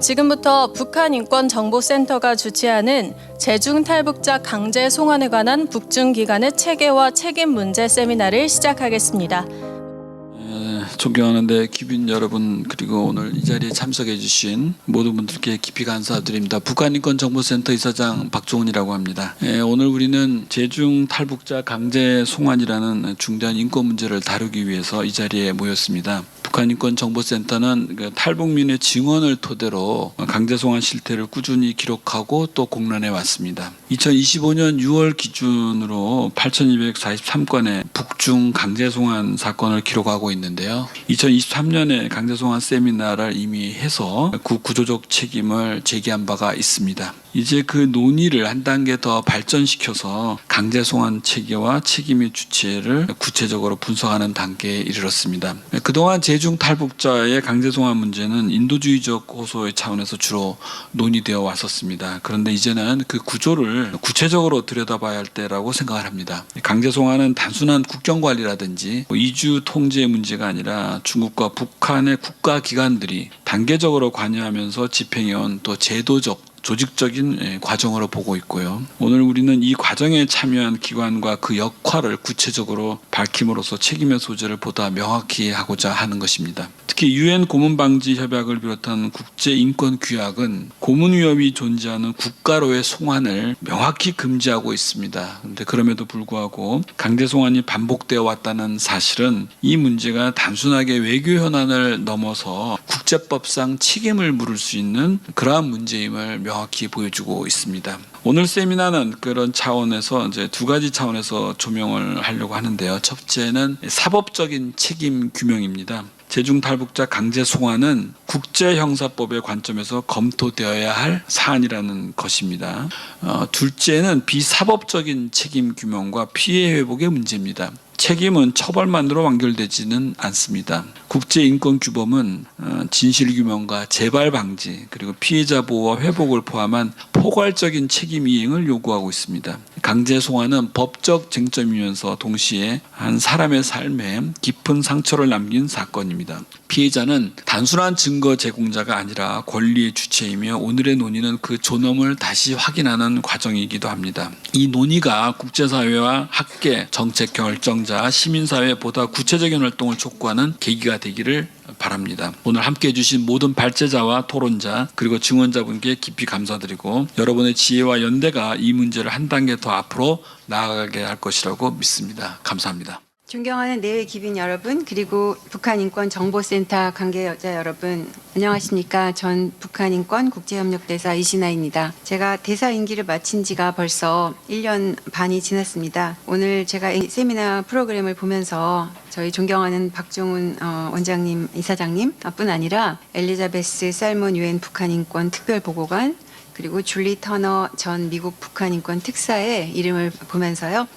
지금부터 북한인권정보센터가 주최하는 재중탈북자 강제 송환에 관한 북중기관의 체계와 책임 문제 세미나를 시작하겠습니다. 존경하는 기빈 여러분, 그리고 오늘 이 자리에 참석해 주신 모든 분들께 깊이 감사드립니다. 북한인권정보센터 이사장 박종훈이라고 합니다. 오늘 우리는 재중탈북자 강제 송환이라는 중대한 인권 문제를 다루기 위해서 이 자리에 모였습니다. 북한인권정보센터는 탈북민의 증언을 토대로 강제송환 실태를 꾸준히 기록하고 또 공론해 왔습니다. 2025년 6월 기준으로 8,243건의 북중 강제송환 사건을 기록하고 있는데요. 2023년에 강제송환 세미나를 이미 해서 그 구조적 책임을 제기한 바가 있습니다. 이제 그 논의를 한 단계 더 발전시켜서 강제송환 체계와 책임의 주체를 구체적으로 분석하는 단계에 이르렀습니다. 그동안 재중탈북자의 강제송환 문제는 인도주의적 호소의 차원에서 주로 논의되어 왔었습니다. 그런데 이제는 그 구조를 구체적으로 들여다봐야 할 때라고 생각을 합니다. 강제송환은 단순한 국경관리라든지 이주 통제 문제가 아니라 중국과 북한의 국가기관들이 단계적으로 관여하면서 집행해온 또 제도적 조직적인 과정으로 보고 있고요. 오늘 우리는 이 과정에 참여한 기관과 그 역할을 구체적으로 밝힘으로써 책임의 소재를 보다 명확히 하고자 하는 것입니다. 특히 유엔 고문방지협약을 비롯한 국제인권규약은 고문 위협이 존재하는 국가로의 송환을 명확히 금지하고 있습니다. 그런데 그럼에도 불구하고 강제송환이 반복되어 왔다는 사실은 이 문제가 단순하게 외교 현안을 넘어서 국제법상 책임을 물을 수 있는 그러한 문제임을 명확히 보여주고 있습니다. 오늘 세미나는 그런 차원에서 이제 두 가지 차원에서 조명을 하려고 하는데요. 첫째는 사법적인 책임 규명입니다. 재중탈북자 강제 송환은 국제형사법의 관점에서 검토되어야 할 사안이라는 것입니다. 둘째는 비사법적인 책임 규명과 피해 회복의 문제입니다. 책임은 처벌만으로 완결되지는 않습니다. 국제인권규범은 진실규명과 재발 방지 그리고 피해자 보호와 회복을 포함한 포괄적인 책임 이행을 요구하고 있습니다. 강제송환은 법적 쟁점이면서 동시에 한 사람의 삶에 깊은 상처를 남긴 사건입니다. 피해자는 단순한 증거 제공자가 아니라 권리의 주체이며 오늘의 논의는 그 존엄을 다시 확인하는 과정이기도 합니다. 이 논의가 국제사회와 학계, 정책 결정자, 시민사회에 보다 구체적인 활동을 촉구하는 계기가 되기를 바랍니다. 오늘 함께해 주신 모든 발제자와 토론자 그리고 증언자분께 깊이 감사드리고 여러분의 지혜와 연대가 이 문제를 한 단계 더 앞으로 나아가게 할 것이라고 믿습니다. 감사합니다. 존경하는 내외 기빈 여러분, 그리고 북한인권정보센터 관계자 여러분, 안녕하십니까. 전 북한인권국제협력대사 이신아입니다. 제가 대사 임기를 마친 지가 벌써 1년 반이 지났습니다. 오늘 제가 이 세미나 프로그램을 보면서 저희 존경하는 박종훈 원장님, 이사장님 뿐 아니라 엘리자베스 살몬 유엔 북한인권 특별보고관, 그리고 줄리 터너 전 미국 북한인권 특사의 이름을 보면서요.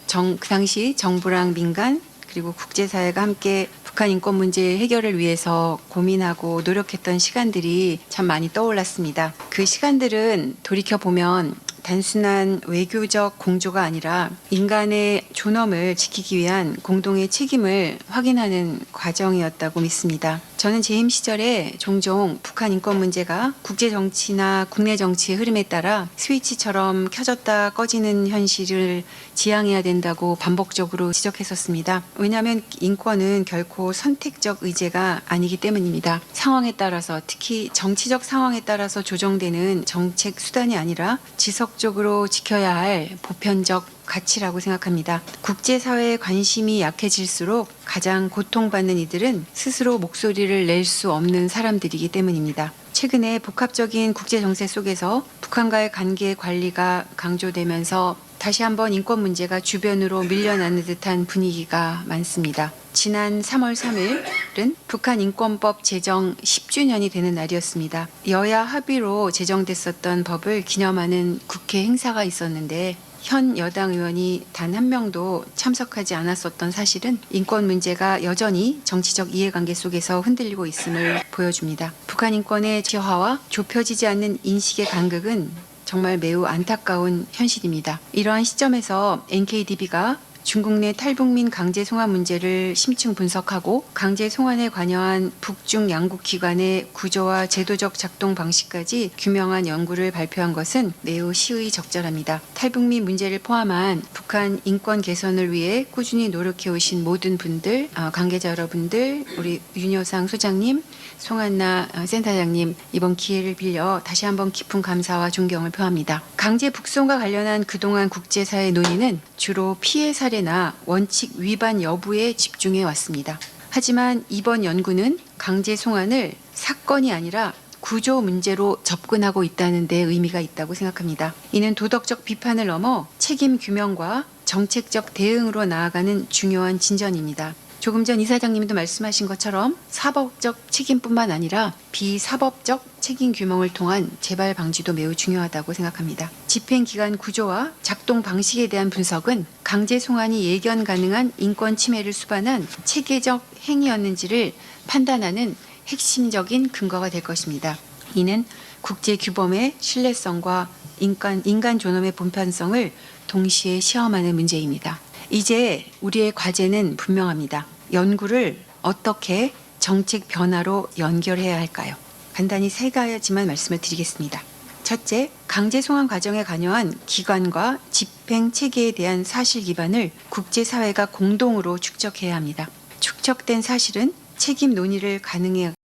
그 당시 정부랑 민간 그리고 국제사회가 함께 북한 인권 문제 해결을 위해서 고민하고 노력했던 시간들이 참 많이 떠올랐습니다. 그 시간들은 돌이켜보면 단순한 외교적 공조가 아니라 인간의 존엄을 지키기 위한 공동의 책임을 확인하는 과정이었다고 믿습니다. 저는 재임 시절에 종종 북한 인권 문제가 국제 정치나 국내 정치의 흐름에 따라 스위치처럼 켜졌다 꺼지는 현실을 지향해야 된다고 반복적으로 지적했었습니다. 왜냐하면 인권은 결코 선택적 의제가 아니기 때문입니다. 상황에 따라서, 특히 정치적 상황에 따라서 조정되는 정책 수단이 아니라 지속적으로 지켜야 할 보편적 가치라고 생각합니다. 국제사회의 관심이 약해질수록 가장 고통받는 이들은 스스로 목소리를 낼 수 없는 사람들이기 때문입니다. 최근에 복합적인 국제정세 속에서 북한과의 관계 관리가 강조되면서 다시 한번 인권 문제가 주변으로 밀려나는 듯한 분위기가 많습니다. 지난 3월 3일은 북한인권법 제정 10주년이 되는 날이었습니다. 여야 합의로 제정됐었던 법을 기념하는 국회 행사가 있었는데 현 여당 의원이 단 한 명도 참석하지 않았었던 사실은 인권 문제가 여전히 정치적 이해관계 속에서 흔들리고 있음을 보여줍니다. 북한 인권의 지화와 좁혀지지 않는 인식의 간극은 정말 매우 안타까운 현실입니다. 이러한 시점에서 NKDB가 중국 내 탈북민 강제 송환 문제를 심층 분석하고 강제 송환에 관여한 북중 양국 기관의 구조와 제도적 작동 방식까지 규명한 연구를 발표한 것은 매우 시의적절합니다. 탈북민 문제를 포함한 북한 인권 개선을 위해 꾸준히 노력해 오신 모든 분들, 관계자 여러분들, 우리 윤여상 소장님, 송한나 센터장님, 이번 기회를 빌려 다시 한번 깊은 감사와 존경을 표합니다. 강제 북송과 관련한 그동안 국제사회 논의는 주로 피해 사례나 원칙 위반 여부에 집중해 왔습니다. 하지만 이번 연구는 강제 송환을 사건이 아니라 구조 문제로 접근하고 있다는 데 의미가 있다고 생각합니다. 이는 도덕적 비판을 넘어 책임 규명과 정책적 대응으로 나아가는 중요한 진전입니다. 조금 전 이사장님도 말씀하신 것처럼 사법적 책임뿐만 아니라 비사법적 책임 규명을 통한 재발 방지도 매우 중요하다고 생각합니다. 집행기관 구조와 작동 방식에 대한 분석은 강제 송환이 예견 가능한 인권 침해를 수반한 체계적 행위였는지를 판단하는 핵심적인 근거가 될 것입니다. 이는 국제 규범의 신뢰성과 인간 존엄의 본편성을 동시에 시험하는 문제입니다. 이제 우리의 과제는 분명합니다. 연구를 어떻게 정책 변화로 연결해야 할까요? 간단히 세 가지만 말씀을 드리겠습니다. 첫째, 강제 송환 과정에 관여한 기관과 집행 체계에 대한 사실 기반을 국제사회가 공동으로 축적해야 합니다. 축적된 사실은 책임 논의를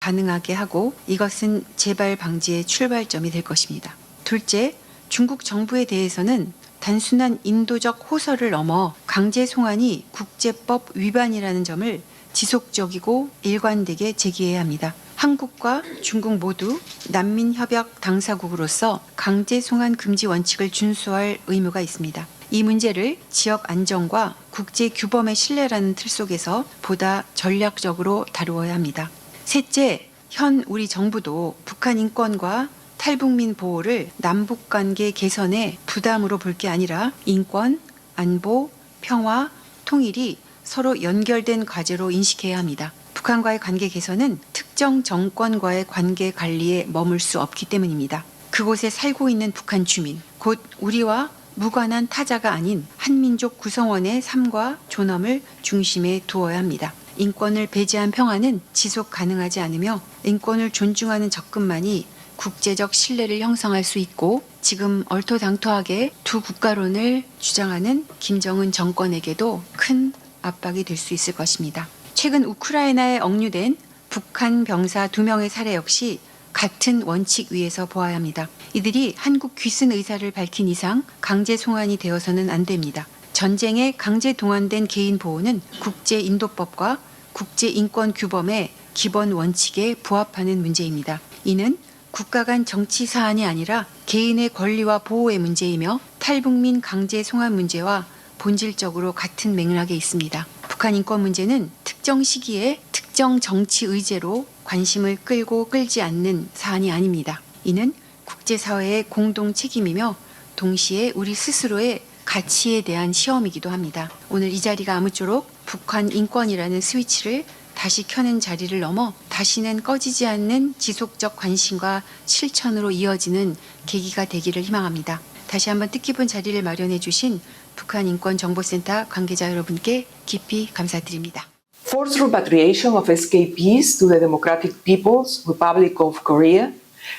가능하게 하고 이것은 재발 방지의 출발점이 될 것입니다. 둘째, 중국 정부에 대해서는 단순한 인도적 호소를 넘어 강제 송환이 국제법 위반이라는 점을 지속적이고 일관되게 제기해야 합니다. 한국과 중국 모두 난민협약 당사국으로서 강제 송환 금지 원칙을 준수할 의무가 있습니다. 이 문제를 지역 안정과 국제 규범의 신뢰라는 틀 속에서 보다 전략적으로 다루어야 합니다. 셋째, 현 우리 정부도 북한 인권과 탈북민 보호를 남북 관계 개선의 부담으로 볼 게 아니라 인권, 안보, 평화, 통일이 서로 연결된 과제로 인식해야 합니다. 북한과의 관계 개선은 특정 정권과의 관계 관리에 머물 수 없기 때문입니다. 그곳에 살고 있는 북한 주민, 곧 우리와 무관한 타자가 아닌 한민족 구성원의 삶과 존엄을 중심에 두어야 합니다. 인권을 배제한 평화는 지속 가능하지 않으며 인권을 존중하는 접근만이 국제적 신뢰를 형성할 수 있고 지금 얼토당토하게 두 국가론을 주장하는 김정은 정권에게도 큰 압박이 될 수 있을 것입니다. 최근 우크라이나에 억류된 북한 병사 2명의 사례 역시 같은 원칙 위에서 보아야 합니다. 이들이 한국 귀순 의사를 밝힌 이상 강제 송환이 되어서는 안 됩니다. 전쟁에 강제 동원된 개인 보호는 국제인도법과 국제인권규범의 기본 원칙에 부합하는 문제입니다. 이는 국가 간 정치 사안이 아니라 개인의 권리와 보호의 문제이며 탈북민 강제 송환 문제와 본질적으로 같은 맥락에 있습니다. 북한 인권 문제는 특정 시기에 특정 정치 의제로 관심을 끌지 않는 사안이 아닙니다. 이는 국제사회의 공동 책임이며 동시에 우리 스스로의 가치에 대한 시험이기도 합니다. 오늘 이 자리가 아무쪼록 북한 인권이라는 스위치를 다시 켜는 자리를 넘어 다시는 꺼지지 않는 지속적 관심과 실천으로 이어지는 계기가 되기를 희망합니다. 다시 한번 뜻깊은 자리를 마련해 주신 북한인권정보센터 관계자 여러분께 깊이 감사드립니다. Forced repatriation of escapees to the Democratic People's Republic of Korea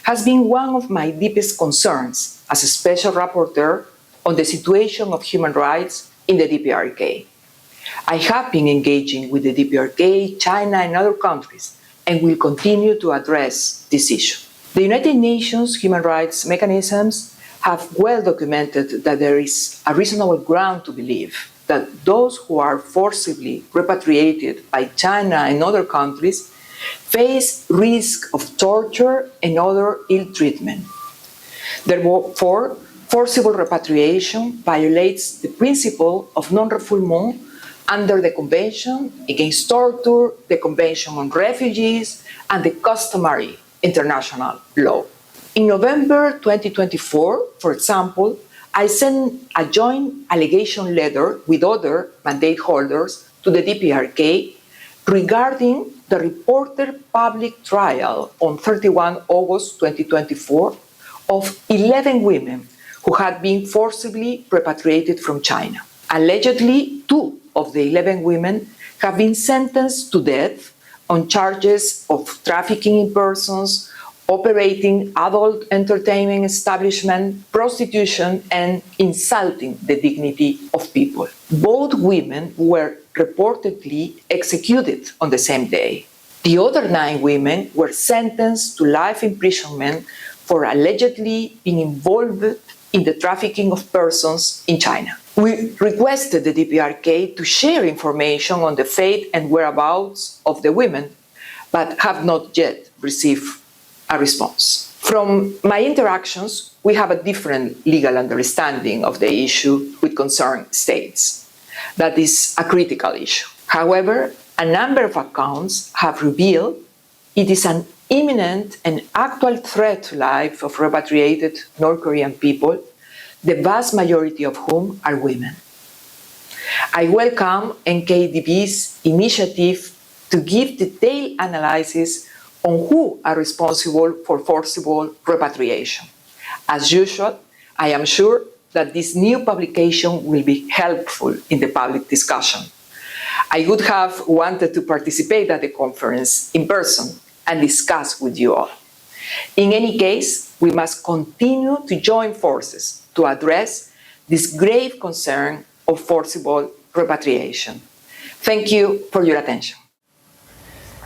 has been one of my deepest concerns as a special rapporteur on the situation of human rights in the DPRK. I have been engaging with the DPRK, China, and other countries, and will continue to address this issue. The United Nations human rights mechanisms have well documented that there is a reasonable ground to believe that those who are forcibly repatriated by China and other countries face risk of torture and other ill treatment. Therefore, forcible repatriation violates the principle of non-refoulement under the Convention Against Torture, the Convention on Refugees, and the customary international law. In November 2024, for example, I sent a joint allegation letter with other mandate holders to the DPRK regarding the reported public trial on 31 August 2024 of 11 women who had been forcibly repatriated from China. Allegedly, 2 of the 11 women have been sentenced to death on charges of trafficking in persons, operating adult entertainment establishment, prostitution, and insulting the dignity of people. Both women were reportedly executed on the same day. The other 9 women were sentenced to life imprisonment for allegedly being involved in the trafficking of persons in China. We requested the DPRK to share information on the fate and whereabouts of the women, but have not yet received a response. From my interactions, we have a different legal understanding of the issue with concerned states. That is a critical issue. However, a number of accounts have revealed it is an imminent and actual threat to life of repatriated North Korean people, the vast majority of whom are women. I welcome NKDB's initiative to give detailed analysis on who are responsible for forcible repatriation. As usual, I am sure that this new publication will be helpful in the public discussion. I would have wanted to participate at the conference in person and discuss with you all. In any case, we must continue to join forces to address this grave concern of forcible repatriation. Thank you for your attention.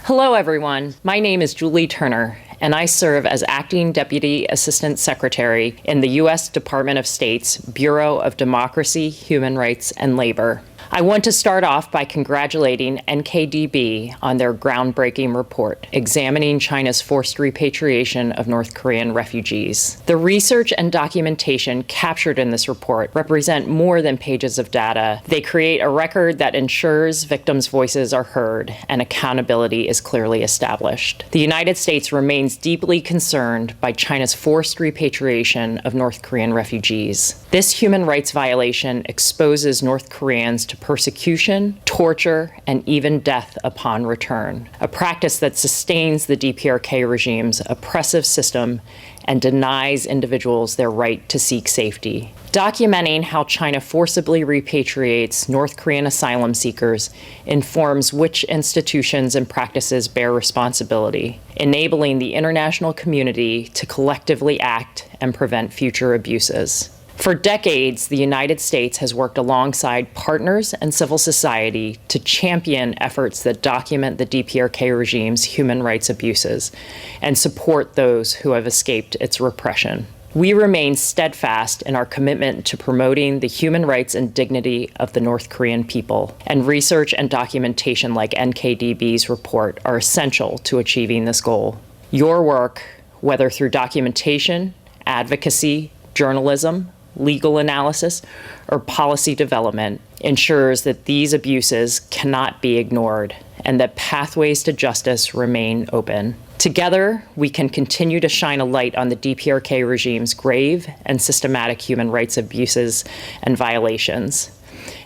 Hello, everyone. My name is Julie Turner, and I serve as Acting Deputy Assistant Secretary in the U.S. Department of State's Bureau of Democracy, Human Rights, and Labor. I want to start off by congratulating NKDB on their groundbreaking report examining China's forced repatriation of North Korean refugees. The research and documentation captured in this report represent more than pages of data. They create a record that ensures victims' voices are heard and accountability is clearly established. The United States remains deeply concerned by China's forced repatriation of North Korean refugees. This human rights violation exposes North Koreans to persecution, torture, and even death upon return, a practice that sustains the DPRK regime's oppressive system and denies individuals their right to seek safety. Documenting how China forcibly repatriates North Korean asylum seekers informs which institutions and practices bear responsibility, enabling the international community to collectively act and prevent future abuses. For decades, the United States has worked alongside partners and civil society to champion efforts that document the DPRK regime's human rights abuses and support those who have escaped its repression. We remain steadfast in our commitment to promoting the human rights and dignity of the North Korean people, and research and documentation like NKDB's report are essential to achieving this goal. Your work, whether through documentation, advocacy, journalism, legal analysis, or policy development, ensures that these abuses cannot be ignored and that pathways to justice remain open. Together, we can continue to shine a light on the DPRK regime's grave and systematic human rights abuses and violations,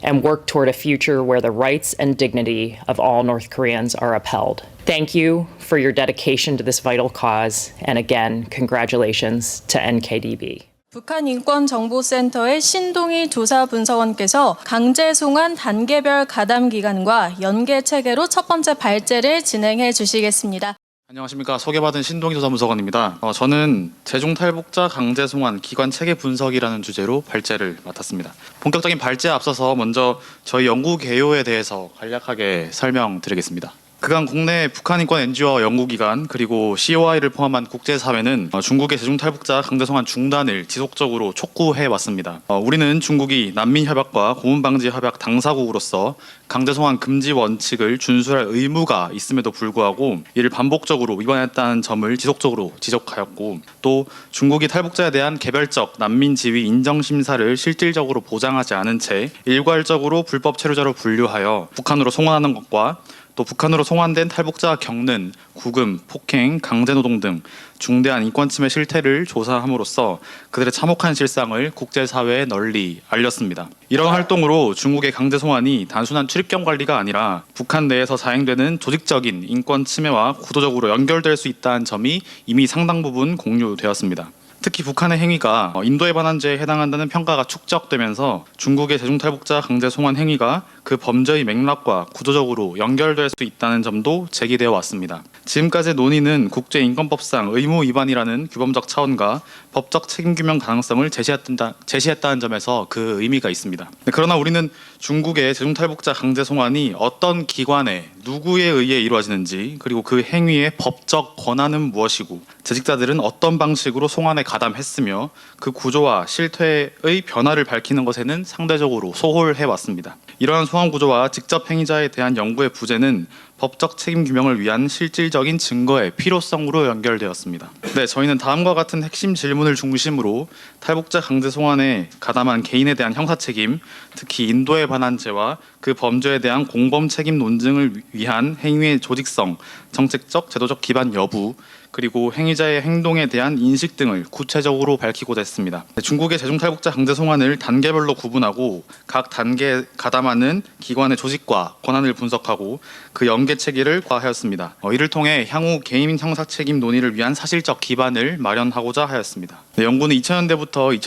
and work toward a future where the rights and dignity of all North Koreans are upheld. Thank you for your dedication to this vital cause, and again, congratulations to NKDB. 북한인권정보센터의 신동희 조사분석원께서 강제 송환 단계별 가담 기간과 연계 체계로 첫 번째 발제를 진행해 주시겠습니다. 안녕하십니까. 소개받은 신동희 조사분석원입니다. 저는 재중탈북자 강제 송환 기관 체계 분석이라는 주제로 발제를 맡았습니다. 본격적인 발제에 앞서서 먼저 저희 연구 개요에 대해서 간략하게 설명드리겠습니다. 그간 국내 북한 인권 NGO와 연구기관 그리고 COI를 포함한 국제사회는 중국의 재중탈북자 강제송환 중단을 지속적으로 촉구해 왔습니다. 우리는 중국이 난민협약과 고문방지협약 당사국으로서 강제송환 금지 원칙을 준수할 의무가 있음에도 불구하고 이를 반복적으로 위반했다는 점을 지속적으로 지적하였고, 또 중국이 탈북자에 대한 개별적 난민 지위 인정 심사를 실질적으로 보장하지 않은 채 일괄적으로 불법 체류자로 분류하여 북한으로 송환하는 것과 또 북한으로 송환된 탈북자가 겪는 구금, 폭행, 강제노동 등 중대한 인권침해 실태를 조사함으로써 그들의 참혹한 실상을 국제사회에 널리 알렸습니다. 이런 활동으로 중국의 강제송환이 단순한 출입경 관리가 아니라 북한 내에서 자행되는 조직적인 인권침해와 구조적으로 연결될 수 있다는 점이 이미 상당 부분 공유되었습니다. 특히 북한의 행위가 인도에 반한 죄에 해당한다는 평가가 축적되면서 중국의 대중탈북자 강제 송환 행위가 그 범죄의 맥락과 구조적으로 연결될 수 있다는 점도 제기되어 왔습니다. 지금까지의 논의는 국제인권법상 의무 위반이라는 규범적 차원과 법적 책임규명 가능성을 제시했다는 점에서 그 의미가 있습니다. 그러나 우리는 중국의 대중탈북자 강제 송환이 어떤 기관에 누구에 의해 이루어지는지, 그리고 그 행위의 법적 권한은 무엇이고 재직자들은 어떤 방식으로 송환에 가담했으며 그 구조와 실태의 변화를 밝히는 것에는 상대적으로 소홀해 왔습니다. 이러한 송환 구조와 직접 행위자에 대한 연구의 부재는 법적 책임 규명을 위한 실질적인 증거의 필요성으로 연결되었습니다. 네, 저희는 다음과 같은 핵심 질문을 중심으로 탈북자 강제 송환에 가담한 개인에 대한 형사 책임, 특히 인도에 반한 죄와 그 범죄에 대한 공범 책임 논증을 위한 행위의 조직성, 정책적, 제도적 기반 여부, 그리고 행위자의 행동에 대한 인식 등을 구체적으로 밝히고자 했습니다. 중국의 대중탈북자 강제 송환을 단계별로 구분하고 각 단계에 가담하는 기관의 조직과 권한을 분석하고 그 연계 체계를 과하였습니다. 이를 통해 향후 개인 형사 책임 논의를 위한 사실적 기반을 마련하고자 하였습니다. 연구는 2000년대부터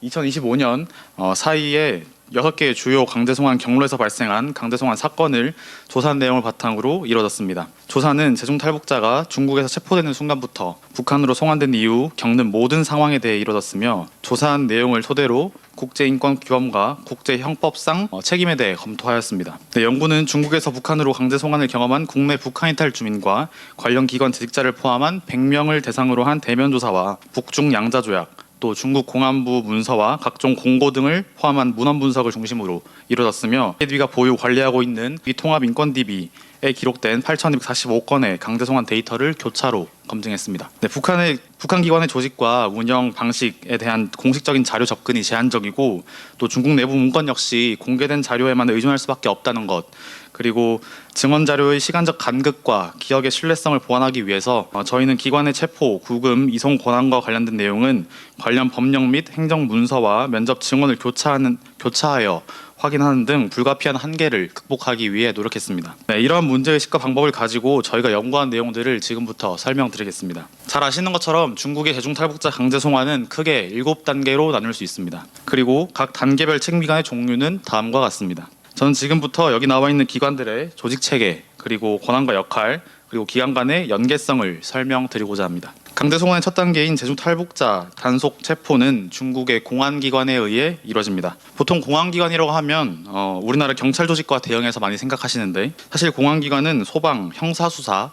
2025년 사이에 6개의 주요 강제송환 경로에서 발생한 강제송환 사건을 조사한 내용을 바탕으로 이루어졌습니다. 조사는 대중탈북자가 중국에서 체포되는 순간부터 북한으로 송환된 이후 겪는 모든 상황에 대해 이루어졌으며, 조사한 내용을 토대로 국제인권규범과 국제형법상 책임에 대해 검토하였습니다. 연구는 중국에서 북한으로 강제 송환을 경험한 국내 북한 이탈 주민과 관련 기관 재직자를 포함한 100명을 대상으로 한 대면 조사와 북중 양자 조약, 또 중국 공안부 문서와 각종 공고 등을 포함한 문헌 분석을 중심으로 이루어졌으며, DB가 보유 관리하고 있는 통합인권DB에 기록된 8,245건의 강제송환 데이터를 교차로 검증했습니다. 북한 기관의 조직과 운영 방식에 대한 공식적인 자료 접근이 제한적이고, 또 중국 내부 문건 역시 공개된 자료에만 의존할 수밖에 없다는 것, 그리고 증언 자료의 시간적 간극과 기억의 신뢰성을 보완하기 위해서 저희는 기관의 체포, 구금, 이송 권한과 관련된 내용은 관련 법령 및 행정 문서와 면접 증언을 교차하여 확인하는 등 불가피한 한계를 극복하기 위해 노력했습니다. 이러한 문제의식과 방법을 가지고 저희가 연구한 내용들을 지금부터 설명드리겠습니다. 잘 아시는 것처럼 중국의 대중탈북자 강제 송환은 크게 7단계로 나눌 수 있습니다. 그리고 각 단계별 책임기관의 종류는 다음과 같습니다. 저는 지금부터 여기 나와 있는 기관들의 조직체계, 그리고 권한과 역할, 그리고 기관 간의 연계성을 설명드리고자 합니다. 강제 송환의 첫 단계인 대중탈북자 단속 체포는 중국의 공안기관에 의해 이루어집니다. 보통 공안기관이라고 하면 우리나라 경찰 조직과 대응해서 많이 생각하시는데, 사실 공안기관은 소방, 형사수사,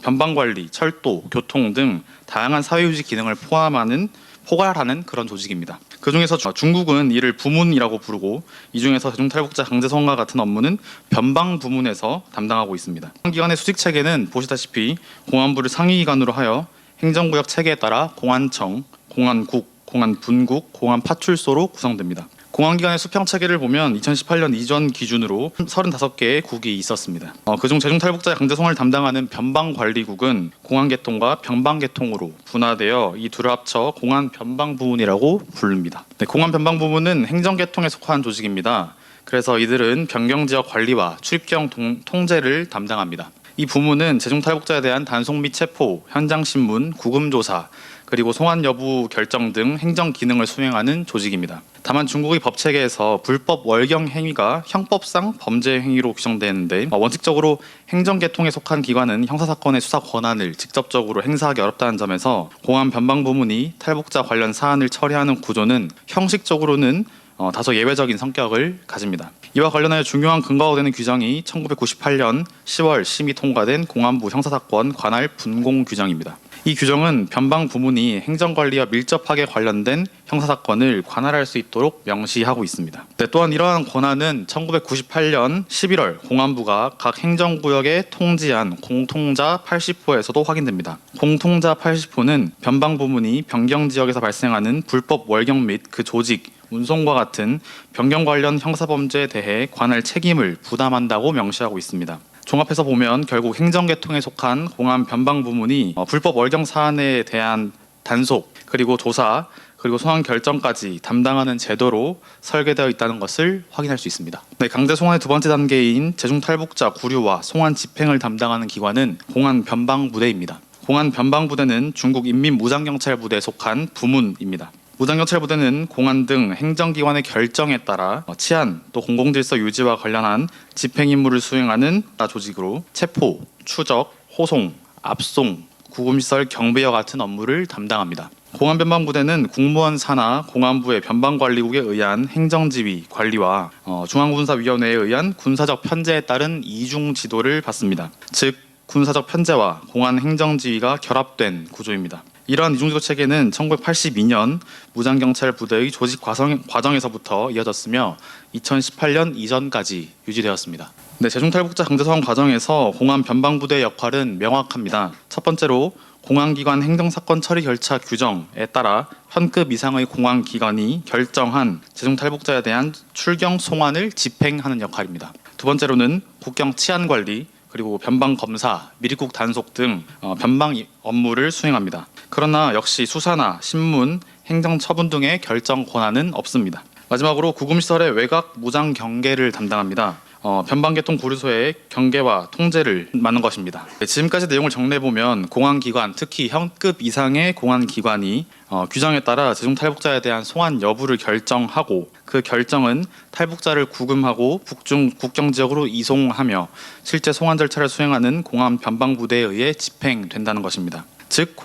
변방관리, 철도, 교통 등 다양한 사회유지 기능을 포괄하는 그런 조직입니다. 그 중에서 중국은 이를 부문이라고 부르고, 이 중에서 대중탈북자 강제송환과 같은 업무는 변방 부문에서 담당하고 있습니다. 기관의 수직 체계는 보시다시피 공안부를 상위기관으로 하여 행정구역 체계에 따라 공안청, 공안국, 공안분국, 공안파출소로 구성됩니다. 공안기관의 수평 체계를 보면 2018년 이전 기준으로 35개의 국이 있었습니다. 그중 대중탈북자 강제송환을 담당하는 변방관리국은 공안계통과 변방계통으로 분화되어 이 둘을 합쳐 공안변방부문이라고 부릅니다. 공안변방부문은 행정계통에 속한 조직입니다. 그래서 이들은 변경지역 관리와 출입경 통제를 담당합니다. 이 부문은 대중탈북자에 대한 단속 및 체포, 현장신문, 구금조사, 그리고 송환 여부 결정 등 행정 기능을 수행하는 조직입니다. 다만 중국의 법 체계에서 불법 월경 행위가 형법상 범죄 행위로 규정되는데, 원칙적으로 행정계통에 속한 기관은 형사사건의 수사 권한을 직접적으로 행사하기 어렵다는 점에서 공안 변방부문이 탈북자 관련 사안을 처리하는 구조는 형식적으로는 다소 예외적인 성격을 가집니다. 이와 관련하여 중요한 근거가 되는 규정이 1998년 10월 심의 통과된 공안부 형사사건 관할 분공 규정입니다. 이 규정은 변방 부문이 행정관리와 밀접하게 관련된 형사사건을 관할할 수 있도록 명시하고 있습니다. 또한 이러한 권한은 1998년 11월 공안부가 각 행정구역에 통지한 공통자 80호에서도 확인됩니다. 공통자 80호는 변방 부문이 변경지역에서 발생하는 불법 월경 및 그 조직, 운송과 같은 변경 관련 형사범죄에 대해 관할 책임을 부담한다고 명시하고 있습니다. 종합해서 보면 결국 행정계통에 속한 공안 변방 부문이 불법 월경 사안에 대한 단속, 그리고 조사, 그리고 송환 결정까지 담당하는 제도로 설계되어 있다는 것을 확인할 수 있습니다. 강제 송환의 두 번째 단계인 대중탈북자 구류와 송환 집행을 담당하는 기관은 공안 변방 부대입니다. 공안 변방부대는 중국 인민무장경찰부대에 속한 부문입니다. 무장경찰부대는 공안 등 행정기관의 결정에 따라 치안 또 공공질서 유지와 관련한 집행임무를 수행하는 조직으로 체포, 추적, 호송, 압송, 구금시설 경비와 같은 업무를 담당합니다. 공안변방부대는 공무원 산하 공안부의 변방관리국에 의한 행정지휘 관리와 중앙군사위원회에 의한 군사적 편제에 따른 이중 지도를 받습니다. 즉 군사적 편제와 공안 행정지휘가 결합된 구조입니다. 이러한 이중지도 체계는 1982년 무장경찰부대의 조직 과정에서부터 이어졌으며 2018년 이전까지 유지되었습니다. 제중탈북자 강제소환 과정에서 공안 변방부대의 역할은 명확합니다. 첫 번째로 공안기관 행정사건 처리 절차 규정에 따라 현급 이상의 공안기관이 결정한 제중탈북자에 대한 출경 송환을 집행하는 역할입니다. 두 번째로는 국경 치안관리 그리고 변방 검사, 미리국 단속 등 변방 업무를 수행합니다. 그러나 역시 수사나 신문, 행정 처분 등의 결정 권한은 없습니다. 마지막으로 구금시설의 외곽 무장 경계를 담당합니다. 변방계통 구류소의 경계와 통제를 맡는 것입니다. 지금까지 내용을 정리해보면 공안기관, 특히 현급 이상의 공안기관이 규정에 따라 제중탈북자에 대한 송환 여부를 결정하고 그 결정은 탈북자를 구금하고 북중 국경지역으로 이송하며 실제 송환 절차를 수행하는 공안 변방부대에 의해 집행된다는 것입니다. 즉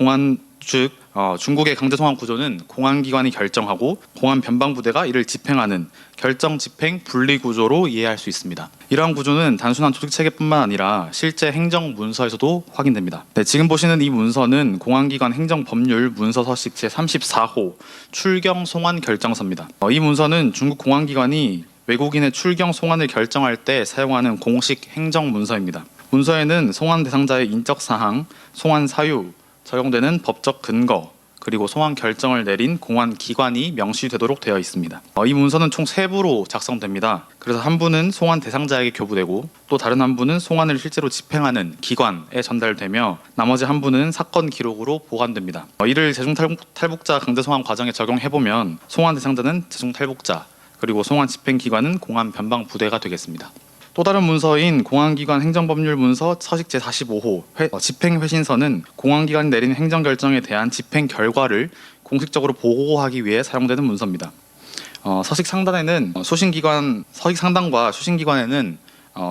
중국의 강제송환 구조는 공안기관이 결정하고 공안 변방부대가 이를 집행하는 결정 집행 분리 구조로 이해할 수 있습니다. 이러한 구조는 단순한 조직 체계뿐만 아니라 실제 행정 문서에서도 확인됩니다. 지금 보시는 이 문서는 공안기관 행정법률 문서 서식 제34호 출경 송환 결정서입니다. 이 문서는 중국 공안기관이 외국인의 출경 송환을 결정할 때 사용하는 공식 행정 문서입니다. 문서에는 송환 대상자의 인적 사항, 송환 사유, 적용되는 법적 근거, 그리고 송환 결정을 내린 공안 기관이 명시되도록 되어 있습니다. 이 문서는 총 3부로 작성됩니다. 그래서 한 부는 송환 대상자에게 교부되고 또 다른 한 부는 송환을 실제로 집행하는 기관에 전달되며 나머지 한 부는 사건 기록으로 보관됩니다. 이를 제중탈북자 강제송환 과정에 적용해보면 송환 대상자는 제중탈북자, 그리고 송환 집행기관은 공안 변방부대가 되겠습니다. 또 다른 문서인 공안기관 행정법률 문서 서식 제45호 집행회신서는 공안기관이 내린 행정결정에 대한 집행 결과를 공식적으로 보고하기 위해 사용되는 문서입니다. 서식 상단에는 서식 상단과 수신기관에는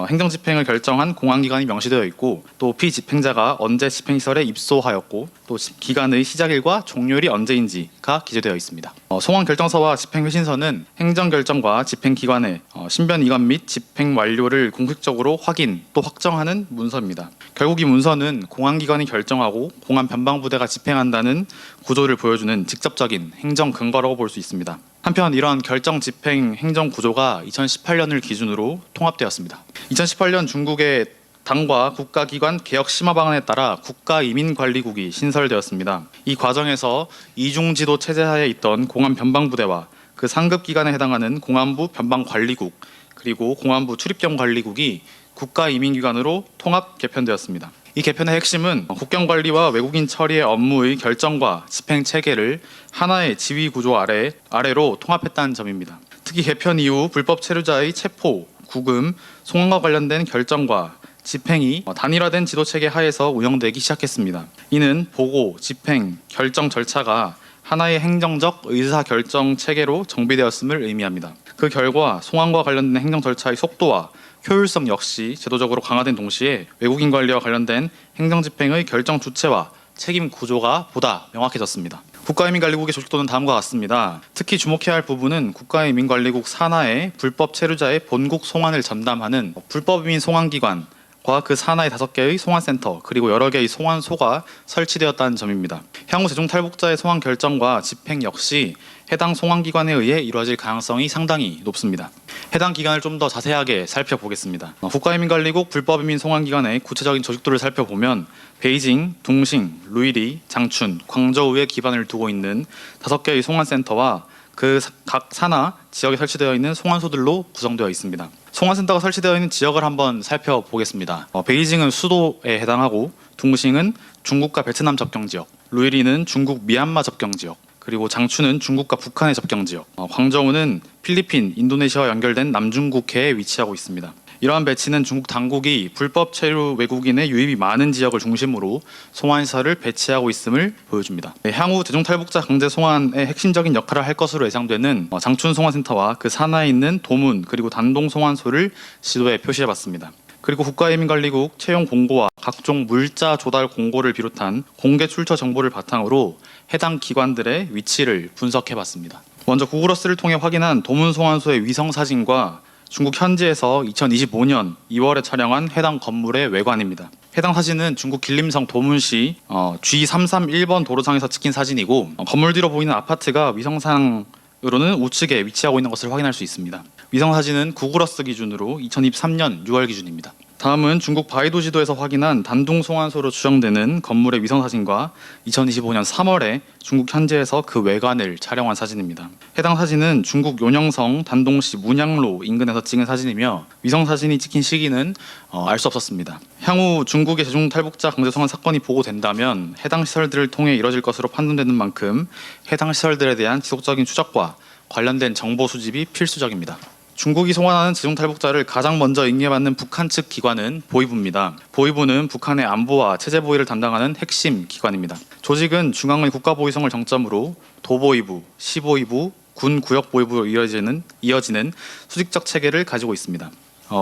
행정집행을 결정한 공안기관이 명시되어 있고 또 피집행자가 언제 집행시설에 입소하였고 또 기간의 시작일과 종료일이 언제인지가 기재되어 있습니다. 송환 결정서와 집행회신서는 행정결정과 집행기관의 신변 이관 및 집행 완료를 공식적으로 확인 또 확정하는 문서입니다. 결국 이 문서는 공안기관이 결정하고 공안 변방부대가 집행한다는 구조를 보여주는 직접적인 행정 근거라고 볼 수 있습니다. 한편 이러한 결정 집행 행정 구조가 2018년을 기준으로 통합되었습니다. 2018년 중국의 당과 국가기관 개혁 심화 방안에 따라 국가이민관리국이 신설되었습니다. 이 과정에서 이중지도 체제하에 있던 공안 변방부대와 그 상급 기관에 해당하는 공안부 변방관리국 그리고 공안부 출입경관리국이 국가이민기관으로 통합 개편되었습니다. 이 개편의 핵심은 국경관리와 외국인 처리의 업무의 결정과 집행 체계를 하나의 지휘 구조 아래로 통합했다는 점입니다. 특히 개편 이후 불법 체류자의 체포, 구금, 송환과 관련된 결정과 집행이 단일화된 지도체계 하에서 운영되기 시작했습니다. 이는 보고, 집행, 결정 절차가 하나의 행정적 의사결정 체계로 정비되었음을 의미합니다. 그 결과 송환과 관련된 행정 절차의 속도와 효율성 역시 제도적으로 강화된 동시에 외국인 관리와 관련된 행정집행의 결정 주체와 책임 구조가 보다 명확해졌습니다. 국가이민관리국의 조직도는 다음과 같습니다. 특히 주목해야 할 부분은 국가이민관리국 산하의 불법 체류자의 본국 송환을 전담하는 불법이민 송환기관과 그 산하의 5개의 송환센터 그리고 여러 개의 송환소가 설치되었다는 점입니다. 향후 제중탈북자의 송환 결정과 집행 역시 해당 송환기관에 의해 이루어질 가능성이 상당히 높습니다. 해당 기관을 좀 더 자세하게 살펴보겠습니다. 국가이민관리국 불법이민 송환기관의 구체적인 조직도를 살펴보면 베이징, 둥싱, 루이리, 장춘, 광저우에 기반을 두고 있는 5개의 송환센터와 그 각 산하 지역에 설치되어 있는 송환소들로 구성되어 있습니다. 송환센터가 설치되어 있는 지역을 한번 살펴보겠습니다. 베이징은 수도에 해당하고 둥싱은 중국과 베트남 접경 지역, 루이리는 중국 미얀마 접경 지역, 그리고 장춘은 중국과 북한의 접경 지역, 광저우는 필리핀, 인도네시아와 연결된 남중국해에 위치하고 있습니다. 이러한 배치는 중국 당국이 불법 체류 외국인의 유입이 많은 지역을 중심으로 송환시설을 배치하고 있음을 보여줍니다. 향후 대중탈북자 강제 송환의 핵심적인 역할을 할 것으로 예상되는 장춘 송환센터와 그 산하에 있는 도문 그리고 단동 송환소를 지도에 표시해봤습니다. 그리고 국가移民관리국 채용 공고와 각종 물자 조달 공고를 비롯한 공개 출처 정보를 바탕으로 해당 기관들의 위치를 분석해봤습니다. 먼저 구글어스를 통해 확인한 도문 송환소의 위성 사진과 중국 현지에서 2025년 2월에 촬영한 해당 건물의 외관입니다. 해당 사진은 중국 길림성 도문시 G331번 도로상에서 찍힌 사진이고 건물 뒤로 보이는 아파트가 위성상으로는 우측에 위치하고 있는 것을 확인할 수 있습니다. 위성 사진은 구글어스 기준으로 2023년 6월 기준입니다. 다음은 중국 바이두 지도에서 확인한 단둥 송환소로 추정되는 건물의 위성 사진과 2025년 3월에 중국 현지에서 그 외관을 촬영한 사진입니다. 해당 사진은 중국 요녕성 단동시 문양로 인근에서 찍은 사진이며 위성 사진이 찍힌 시기는 알 수 없었습니다. 향후 중국의 대중탈북자 강제 송환 사건이 보고된다면 해당 시설들을 통해 이뤄질 것으로 판단되는 만큼 해당 시설들에 대한 지속적인 추적과 관련된 정보 수집이 필수적입니다. 중국이 송환하는 대중탈북자를 가장 먼저 인계받는 북한 측 기관은 보위부입니다. 보위부는 북한의 안보와 체제 보위를 담당하는 핵심 기관입니다. 조직은 중앙의 국가보위성을 정점으로 도보위부, 시보위부, 군구역보위부로 이어지는 수직적 체계를 가지고 있습니다.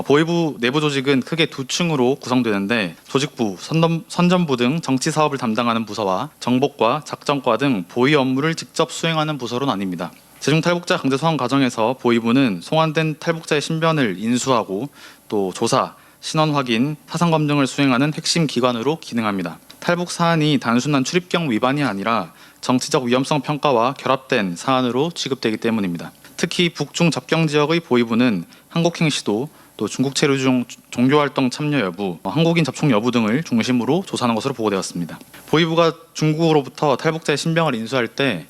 보위부 내부 조직은 크게 두 층으로 구성되는데 조직부, 선전부 등 정치 사업을 담당하는 부서와 정보과 작전과 등 보위 업무를 직접 수행하는 부서로 나뉩니다. 대중탈북자 강제 송환 과정에서 보위부는 송환된 탈북자의 신변을 인수하고 또 조사, 신원 확인, 사상 검증을 수행하는 핵심 기관으로 기능합니다. 탈북 사안이 단순한 출입경 위반이 아니라 정치적 위험성 평가와 결합된 사안으로 취급되기 때문입니다. 특히 북중 접경 지역의 보위부는 한국행 시도, 또 중국 체류 중 종교활동 참여 여부, 한국인 접촉 여부 등을 중심으로 조사하는 것으로 보고되었습니다. 보위부가 중국으로부터 탈북자의 신병을 인수할 때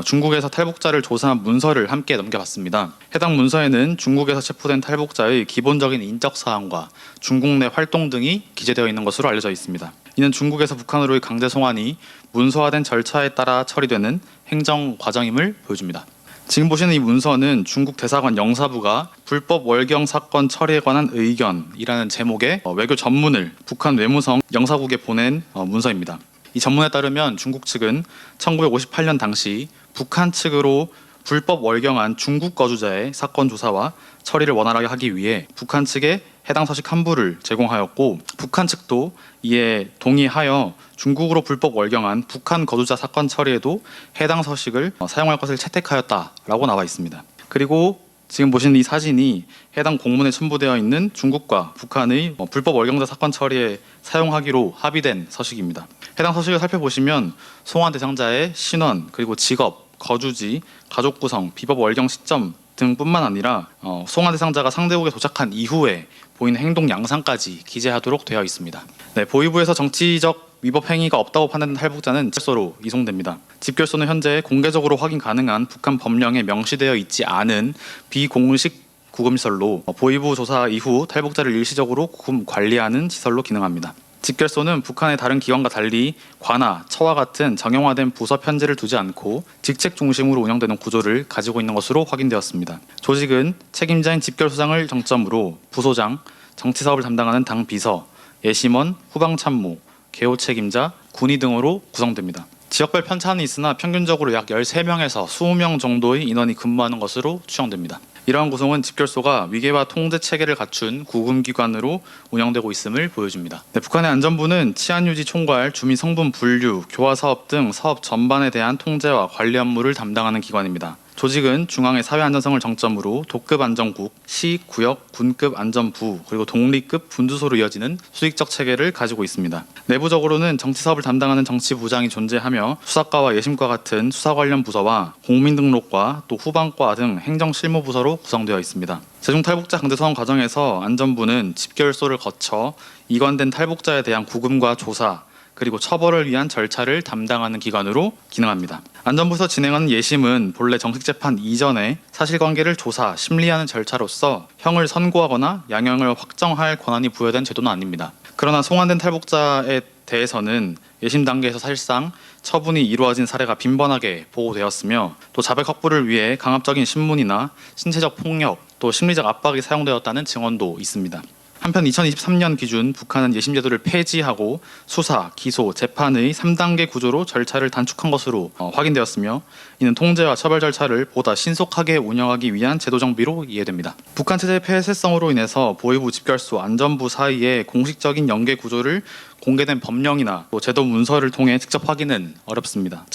중국에서 탈북자를 조사한 문서를 함께 넘겨봤습니다. 해당 문서에는 중국에서 체포된 탈북자의 기본적인 인적 사항과 중국 내 활동 등이 기재되어 있는 것으로 알려져 있습니다. 이는 중국에서 북한으로의 강제 송환이 문서화된 절차에 따라 처리되는 행정 과정임을 보여줍니다. 지금 보시는 이 문서는 중국 대사관 영사부가 불법 월경 사건 처리에 관한 의견이라는 제목의 외교 전문을 북한 외무성 영사국에 보낸 문서입니다. 이 전문에 따르면 중국 측은 1958년 당시 북한 측으로 불법 월경한 중국 거주자의 사건 조사와 처리를 원활하게 하기 위해 북한 측에 해당 서식 한 부를 제공하였고 북한 측도 이에 동의하여 중국으로 불법 월경한 북한 거주자 사건 처리에도 해당 서식을 사용할 것을 채택하였다라고 나와 있습니다. 그리고 지금 보시는 이 사진이 해당 공문에 첨부되어 있는 중국과 북한의 불법 월경자 사건 처리에 사용하기로 합의된 서식입니다. 해당 서식을 살펴보시면 송환 대상자의 신원, 그리고 직업, 거주지, 가족 구성, 비법 월경 시점 등뿐만 아니라 송환 대상자가 상대국에 도착한 이후에 보이는 행동 양상까지 기재하도록 되어 있습니다. 네, 보위부에서 정치적 위법 행위가 없다고 판단된 탈북자는 집결소로 이송됩니다. 집결소는 현재 공개적으로 확인 가능한 북한 법령에 명시되어 있지 않은 비공식 구금시설로 보위부 조사 이후 탈북자를 일시적으로 구금 관리하는 시설로 기능합니다. 집결소는 북한의 다른 기관과 달리 관하, 처와 같은 정형화된 부서 편제를 두지 않고 직책 중심으로 운영되는 구조를 가지고 있는 것으로 확인되었습니다. 조직은 책임자인 집결소장을 정점으로 부소장, 정치사업을 담당하는 당 비서, 예심원, 후방참모, 개호 책임자, 군의 등으로 구성됩니다. 지역별 편차는 있으나 평균적으로 약 13명에서 20명 정도의 인원이 근무하는 것으로 추정됩니다. 이러한 구성은 집결소가 위계와 통제 체계를 갖춘 구금기관으로 운영되고 있음을 보여줍니다. 네, 북한의 안전부는 치안유지 총괄, 주민 성분 분류, 교화 사업 등 사업 전반에 대한 통제와 관리 업무를 담당하는 기관입니다. 조직은 중앙의 사회 안전성을 정점으로 도급 안전국, 시, 구역, 군급 안전부, 그리고 독립급 분주소로 이어지는 수직적 체계를 가지고 있습니다. 내부적으로는 정치 사업을 담당하는 정치부장이 존재하며 수사과와 예심과 같은 수사 관련 부서와 공민등록과 또 후방과 등 행정실무부서로 구성되어 있습니다. 대중탈북자 강제 송환 과정에서 안전부는 집결소를 거쳐 이관된 탈북자에 대한 구금과 조사, 그리고 처벌을 위한 절차를 담당하는 기관으로 기능합니다. 안전부에서 진행하는 예심은 본래 정식재판 이전에 사실관계를 조사, 심리하는 절차로서 형을 선고하거나 양형을 확정할 권한이 부여된 제도는 아닙니다. 그러나 송환된 탈북자에 대해서는 예심 단계에서 사실상 처분이 이루어진 사례가 빈번하게 보고되었으며 또 자백 확보를 위해 강압적인 신문이나 신체적 폭력, 또 심리적 압박이 사용되었다는 증언도 있습니다. 한편 2023년 기준 북한은 예심 제도를 폐지하고 수사, 기소, 재판의 3단계 구조로 절차를 단축한 것으로 확인되었으며 이는 통제와 처벌 절차를 보다 신속하게 운영하기 위한 제도 정비로 이해됩니다. 북한 체제의 폐쇄성으로 인해서 보위부, 집결소, 안전부 사이의 공식적인 연계 구조를 공개된 법령이나 또 제도 문서를 통해 직접 확인하기는 어렵습니다.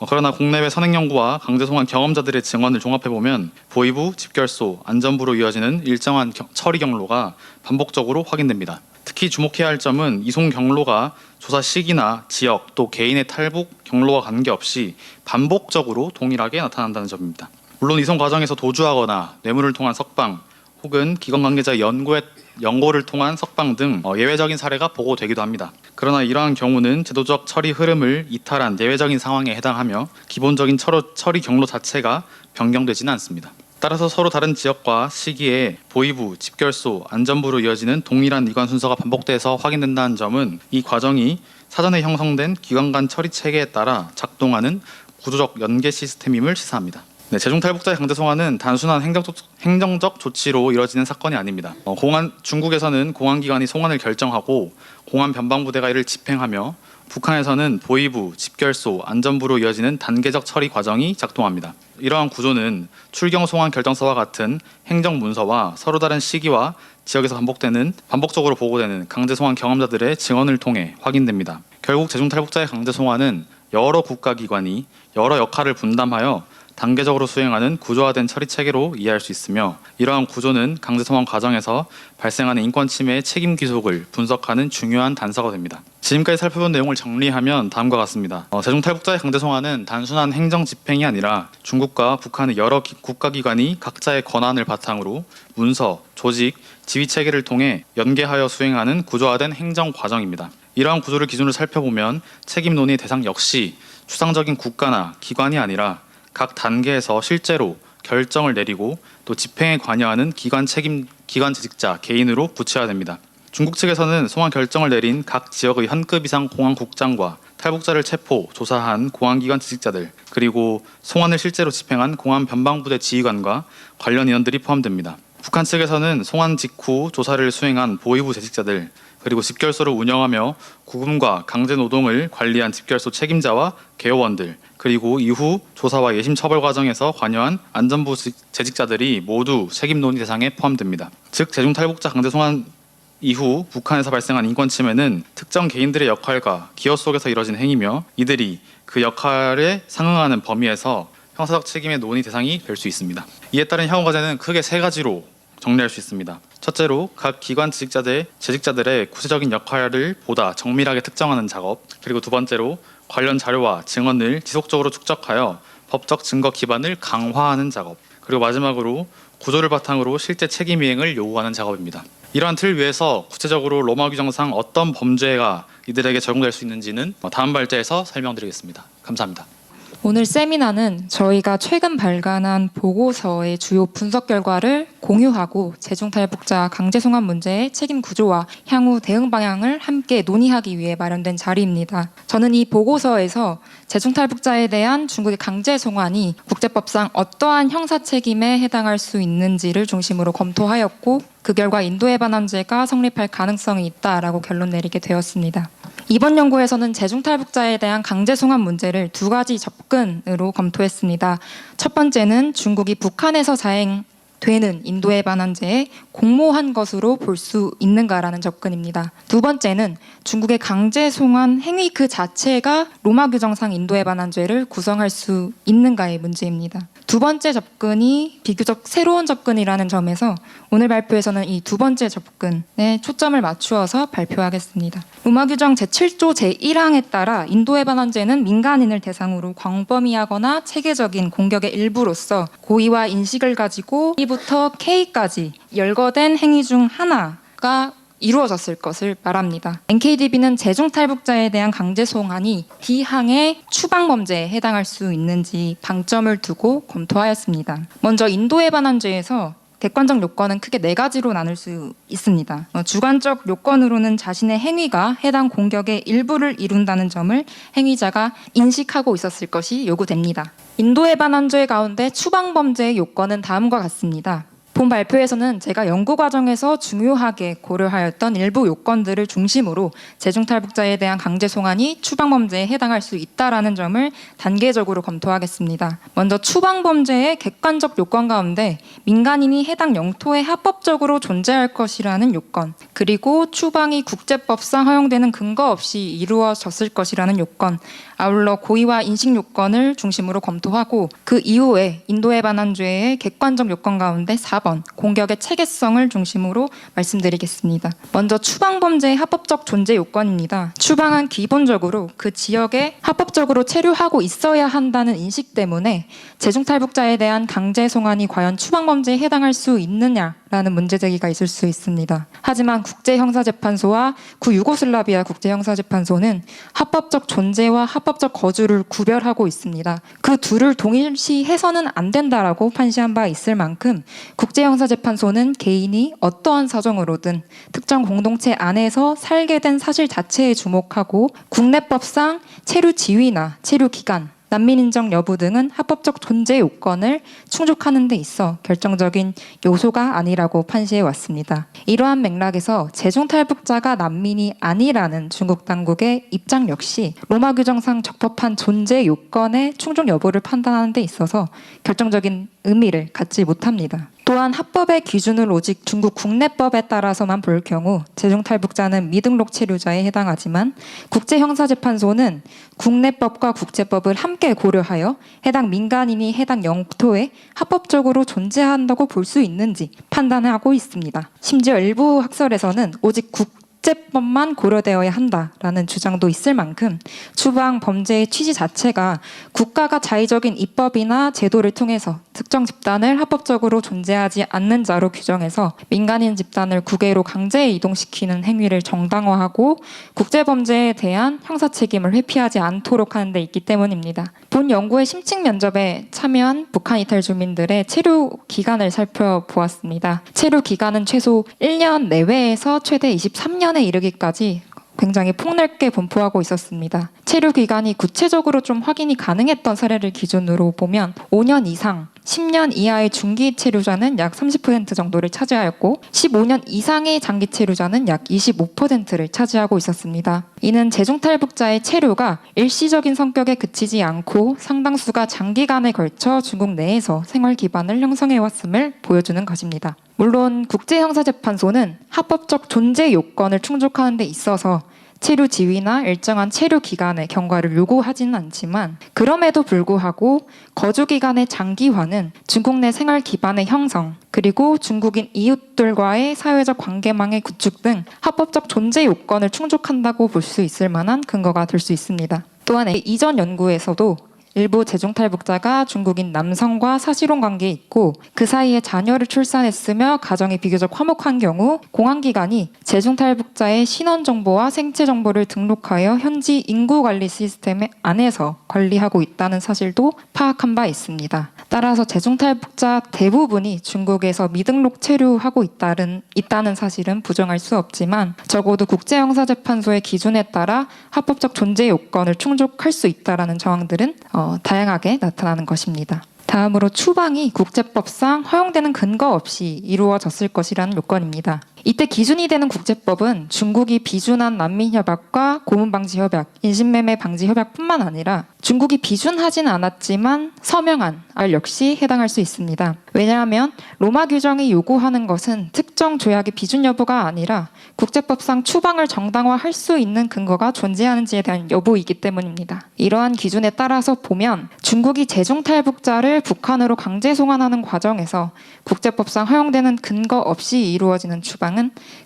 그러나 국내외 선행연구와 강제 송환 경험자들의 증언을 종합해보면 보위부, 집결소, 안전부로 이어지는 일정한 처리 경로가 반복적으로 확인됩니다. 특히 주목해야 할 점은 이송 경로가 조사 시기나 지역 또 개인의 탈북 경로와 관계없이 반복적으로 동일하게 나타난다는 점입니다. 물론 이송 과정에서 도주하거나 뇌물을 통한 석방 혹은 기관 관계자 연고를 통한 석방 등 예외적인 사례가 보고되기도 합니다. 그러나 이러한 경우는 제도적 처리 흐름을 이탈한 예외적인 상황에 해당하며 기본적인 처리 경로 자체가 변경되지는 않습니다. 따라서 서로 다른 지역과 시기에 보위부, 집결소, 안전부로 이어지는 동일한 이관 순서가 반복돼서 확인된다는 점은 이 과정이 사전에 형성된 기관 간 처리 체계에 따라 작동하는 구조적 연계 시스템임을 시사합니다. 재중탈북자의 강제 송환은 단순한 행정적 조치로 이뤄지는 사건이 아닙니다. 중국에서는 공안기관이 송환을 결정하고 공안 변방부대가 이를 집행하며 북한에서는 보위부, 집결소, 안전부로 이어지는 단계적 처리 과정이 작동합니다. 이러한 구조는 출경 송환 결정서와 같은 행정 문서와 서로 다른 시기와 지역에서 반복적으로 보고되는 강제 송환 경험자들의 증언을 통해 확인됩니다. 결국 재중탈북자의 강제 송환은 여러 국가기관이 여러 역할을 분담하여 단계적으로 수행하는 구조화된 처리 체계로 이해할 수 있으며 이러한 구조는 강제 송환 과정에서 발생하는 인권 침해의 책임 귀속을 분석하는 중요한 단서가 됩니다. 지금까지 살펴본 내용을 정리하면 다음과 같습니다. 재중탈북자의 강제 송환은 단순한 행정 집행이 아니라 중국과 북한의 여러 국가기관이 각자의 권한을 바탕으로 문서, 조직, 지휘 체계를 통해 연계하여 수행하는 구조화된 행정 과정입니다. 이러한 구조를 기준으로 살펴보면 책임 논의 대상 역시 추상적인 국가나 기관이 아니라 각 단계에서 실제로 결정을 내리고 또 집행에 관여하는 기관 재직자 개인으로 구체화됩니다. 중국 측에서는 송환 결정을 내린 각 지역의 현급 이상 공안국장과 탈북자를 체포, 조사한 공안기관 재직자들 그리고 송환을 실제로 집행한 공안 변방부대 지휘관과 관련 인원들이 포함됩니다. 북한 측에서는 송환 직후 조사를 수행한 보위부 재직자들 그리고 집결소를 운영하며 구금과 강제 노동을 관리한 집결소 책임자와 개요원들 그리고 이후 조사와 예심 처벌 과정에서 관여한 안전부 재직자들이 모두 책임 논의 대상에 포함됩니다. 즉 재중탈북자 강제 송환 이후 북한에서 발생한 인권 침해는 특정 개인들의 역할과 기여 속에서 이뤄진 행위며 이들이 그 역할에 상응하는 범위에서 형사적 책임의 논의 대상이 될 수 있습니다. 이에 따른 향후 과제는 크게 세 가지로 정리할 수 있습니다. 첫째로 각 기관 재직자들의 구체적인 역할을 보다 정밀하게 특정하는 작업, 그리고 두 번째로 관련 자료와 증언을 지속적으로 축적하여 법적 증거 기반을 강화하는 작업, 그리고 마지막으로 구조를 바탕으로 실제 책임 이행을 요구하는 작업입니다. 이러한 틀 위에서 구체적으로 로마 규정상 어떤 범죄가 이들에게 적용될 수 있는지는 다음 발제에서 설명드리겠습니다. 감사합니다. 오늘 세미나는 저희가 최근 발간한 보고서의 주요 분석 결과를 공유하고 재중탈북자 강제 송환 문제의 책임 구조와 향후 대응 방향을 함께 논의하기 위해 마련된 자리입니다. 저는 이 보고서에서 재중탈북자에 대한 중국의 강제 송환이 국제법상 어떠한 형사 책임에 해당할 수 있는지를 중심으로 검토하였고 그 결과 인도해 반환죄가 성립할 가능성이 있다라고 결론 내리게 되었습니다. 이번 연구에서는 재중탈북자에 대한 강제 송환 문제를 두 가지 접근으로 검토했습니다. 첫 번째는 중국이 북한에서 자행되는 인도해 반환죄에 공모한 것으로 볼 수 있는가라는 접근입니다. 두 번째는 중국의 강제 송환 행위 그 자체가 로마 규정상 인도해 반환죄를 구성할 수 있는가의 문제입니다. 두 번째 접근이 비교적 새로운 접근이라는 점에서 오늘 발표에서는 이 두 번째 접근에 초점을 맞추어서 발표하겠습니다. 로마 규정 제7조 제1항에 따라 인도해 반환죄는 민간인을 대상으로 광범위하거나 체계적인 공격의 일부로서 고의와 인식을 가지고 E부터 K까지 열거된 행위 중 하나가 이루어졌을 것을 말합니다. NKDB는 재중탈북자에 대한 강제 송환이 B항의 추방범죄에 해당할 수 있는지 방점을 두고 검토하였습니다. 먼저 인도해 반환죄에서 객관적 요건은 크게 4가지로 나눌 수 있습니다. 주관적 요건으로는 자신의 행위가 해당 공격의 일부를 이룬다는 점을 행위자가 인식하고 있었을 것이 요구됩니다. 인도에 반한 죄 가운데 추방범죄의 요건은 다음과 같습니다. 본 발표에서는 제가 연구 과정에서 중요하게 고려하였던 일부 요건들을 중심으로 재중탈북자에 대한 강제 송환이 추방범죄에 해당할 수 있다라는 점을 단계적으로 검토하겠습니다. 먼저 추방범죄의 객관적 요건 가운데 민간인이 해당 영토에 합법적으로 존재할 것이라는 요건, 그리고 추방이 국제법상 허용되는 근거 없이 이루어졌을 것이라는 요건, 아울러 고의와 인식 요건을 중심으로 검토하고 그 이후에 인도에 반한 죄의 객관적 요건 가운데 4번 공격의 체계성을 중심으로 말씀드리겠습니다. 먼저 추방범죄의 합법적 존재 요건입니다. 추방은 기본적으로 그 지역에 합법적으로 체류하고 있어야 한다는 인식 때문에 재중탈북자에 대한 강제 송환이 과연 추방범죄에 해당할 수 있느냐라는 문제제기가 있을 수 있습니다. 하지만 국제형사재판소와 구유고슬라비아 국제형사재판소는 합법적 존재와 합법적 거주를 구별하고 있습니다. 그 둘을 동일시 해서는 안 된다라고 판시한 바 있을 만큼 국제형사재판소는 개인이 어떠한 사정으로든 특정 공동체 안에서 살게 된 사실 자체에 주목하고 국내법상 체류 지위나 체류 기간, 난민 인정 여부 등은 합법적 존재 요건을 충족하는 데 있어 결정적인 요소가 아니라고 판시해 왔습니다. 이러한 맥락에서 재중탈북자가 난민이 아니라는 중국 당국의 입장 역시 로마 규정상 적법한 존재 요건의 충족 여부를 판단하는 데 있어서 결정적인 의미를 갖지 못합니다. 또한 합법의 기준을 오직 중국 국내법에 따라서만 볼 경우 재중탈북자는 미등록 체류자에 해당하지만 국제형사재판소는 국내법과 국제법을 함께 고려하여 해당 민간인이 해당 영토에 합법적으로 존재한다고 볼 수 있는지 판단하고 있습니다. 심지어 일부 학설에서는 오직 국제법만 고려되어야 한다라는 주장도 있을 만큼 추방 범죄의 취지 자체가 국가가 자의적인 입법이나 제도를 통해서 특정 집단을 합법적으로 존재하지 않는 자로 규정해서 민간인 집단을 국외로 강제 이동시키는 행위를 정당화하고 국제범죄에 대한 형사 책임을 회피하지 않도록 하는 데 있기 때문입니다. 본 연구의 심층 면접에 참여한 북한 이탈 주민들의 체류 기간을 살펴보았습니다. 체류 기간은 최소 1년 내외에서 최대 23년에 이르기까지 굉장히 폭넓게 분포하고 있었습니다. 체류 기간이 구체적으로 좀 확인이 가능했던 사례를 기준으로 보면 5년 이상, 10년 이하의 중기 체류자는 약 30% 정도를 차지하였고 15년 이상의 장기 체류자는 약 25%를 차지하고 있었습니다. 이는 재중탈북자의 체류가 일시적인 성격에 그치지 않고 상당수가 장기간에 걸쳐 중국 내에서 생활 기반을 형성해왔음을 보여주는 것입니다. 물론 국제형사재판소는 합법적 존재 요건을 충족하는 데 있어서 체류 지위나 일정한 체류 기간의 경과를 요구하지는 않지만 그럼에도 불구하고 거주 기간의 장기화는 중국 내 생활 기반의 형성 그리고 중국인 이웃들과의 사회적 관계망의 구축 등 합법적 존재 요건을 충족한다고 볼 수 있을 만한 근거가 될 수 있습니다. 또한 이전 연구에서도 일부 재중탈북자가 중국인 남성과 사실혼 관계에 있고 그 사이에 자녀를 출산했으며 가정이 비교적 화목한 경우 공안기관이 재중탈북자의 신원정보와 생체정보를 등록하여 현지 인구관리 시스템 안에서 관리하고 있다는 사실도 파악한 바 있습니다. 따라서 재중탈북자 대부분이 중국에서 미등록 체류하고 있다는 사실은 부정할 수 없지만 적어도 국제형사재판소의 기준에 따라 합법적 존재 요건을 충족할 수 있다는 정황들은 다양하게 나타나는 것입니다. 다음으로 추방이 국제법상 허용되는 근거 없이 이루어졌을 것이라는 요건입니다. 이때 기준이 되는 국제법은 중국이 비준한 난민협약과 고문방지협약, 인신매매 방지협약뿐만 아니라 중국이 비준하진 않았지만 서명한 알 역시 해당할 수 있습니다. 왜냐하면 로마 규정이 요구하는 것은 특정 조약의 비준 여부가 아니라 국제법상 추방을 정당화할 수 있는 근거가 존재하는지에 대한 여부이기 때문입니다. 이러한 기준에 따라서 보면 중국이 재중탈북자를 북한으로 강제 송환하는 과정에서 국제법상 허용되는 근거 없이 이루어지는 추방은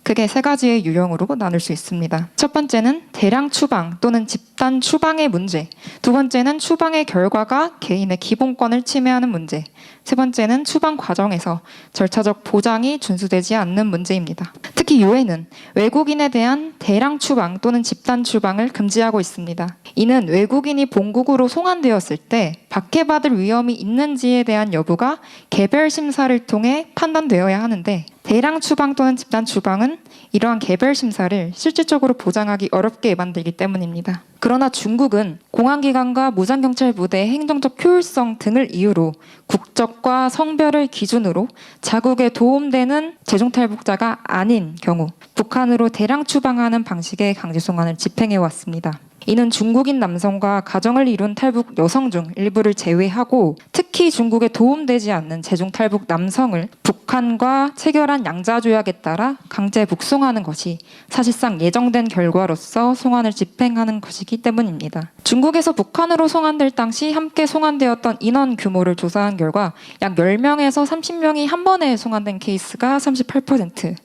크게 3가지의 유형으로 나눌 수 있습니다. 첫 번째는 대량 추방 또는 집단 추방의 문제, 두 번째 번째는 추방의 결과가 개인의 기본권을 침해하는 문제. 세 번째는 추방 과정에서 절차적 보장이 준수되지 않는 문제입니다. 특히 유엔은 외국인에 대한 대량 추방 또는 집단 추방을 금지하고 있습니다. 이는 외국인이 본국으로 송환되었을 때 박해받을 위험이 있는지에 대한 여부가 개별 심사를 통해 판단되어야 하는데, 대량 추방 또는 집단 추방은 이러한 개별 심사를 실질적으로 보장하기 어렵게 만들기 때문입니다. 그러나 중국은 공안기관과 무장경찰 부대의 행정적 효율성 등을 이유로 국적과 성별을 기준으로 자국에 도움되는 재종탈북자가 아닌 경우 북한으로 대량 추방하는 방식의 강제송환을 집행해 왔습니다. 이는 중국인 남성과 가정을 이룬 탈북 여성 중 일부를 제외하고 특히 중국에 도움되지 않는 재종탈북 남성을 북한과 체결한 양자조약에 따라 강제 북송하는 것이 사실상 예정된 결과로서 송환을 집행하는 것이기 때문입니다. 중국에서 북한으로 송환될 당시 함께 송환되었던 인원 규모를 조사한 결과 약 10명에서 30명이 한 번에 송환된 케이스가 38%,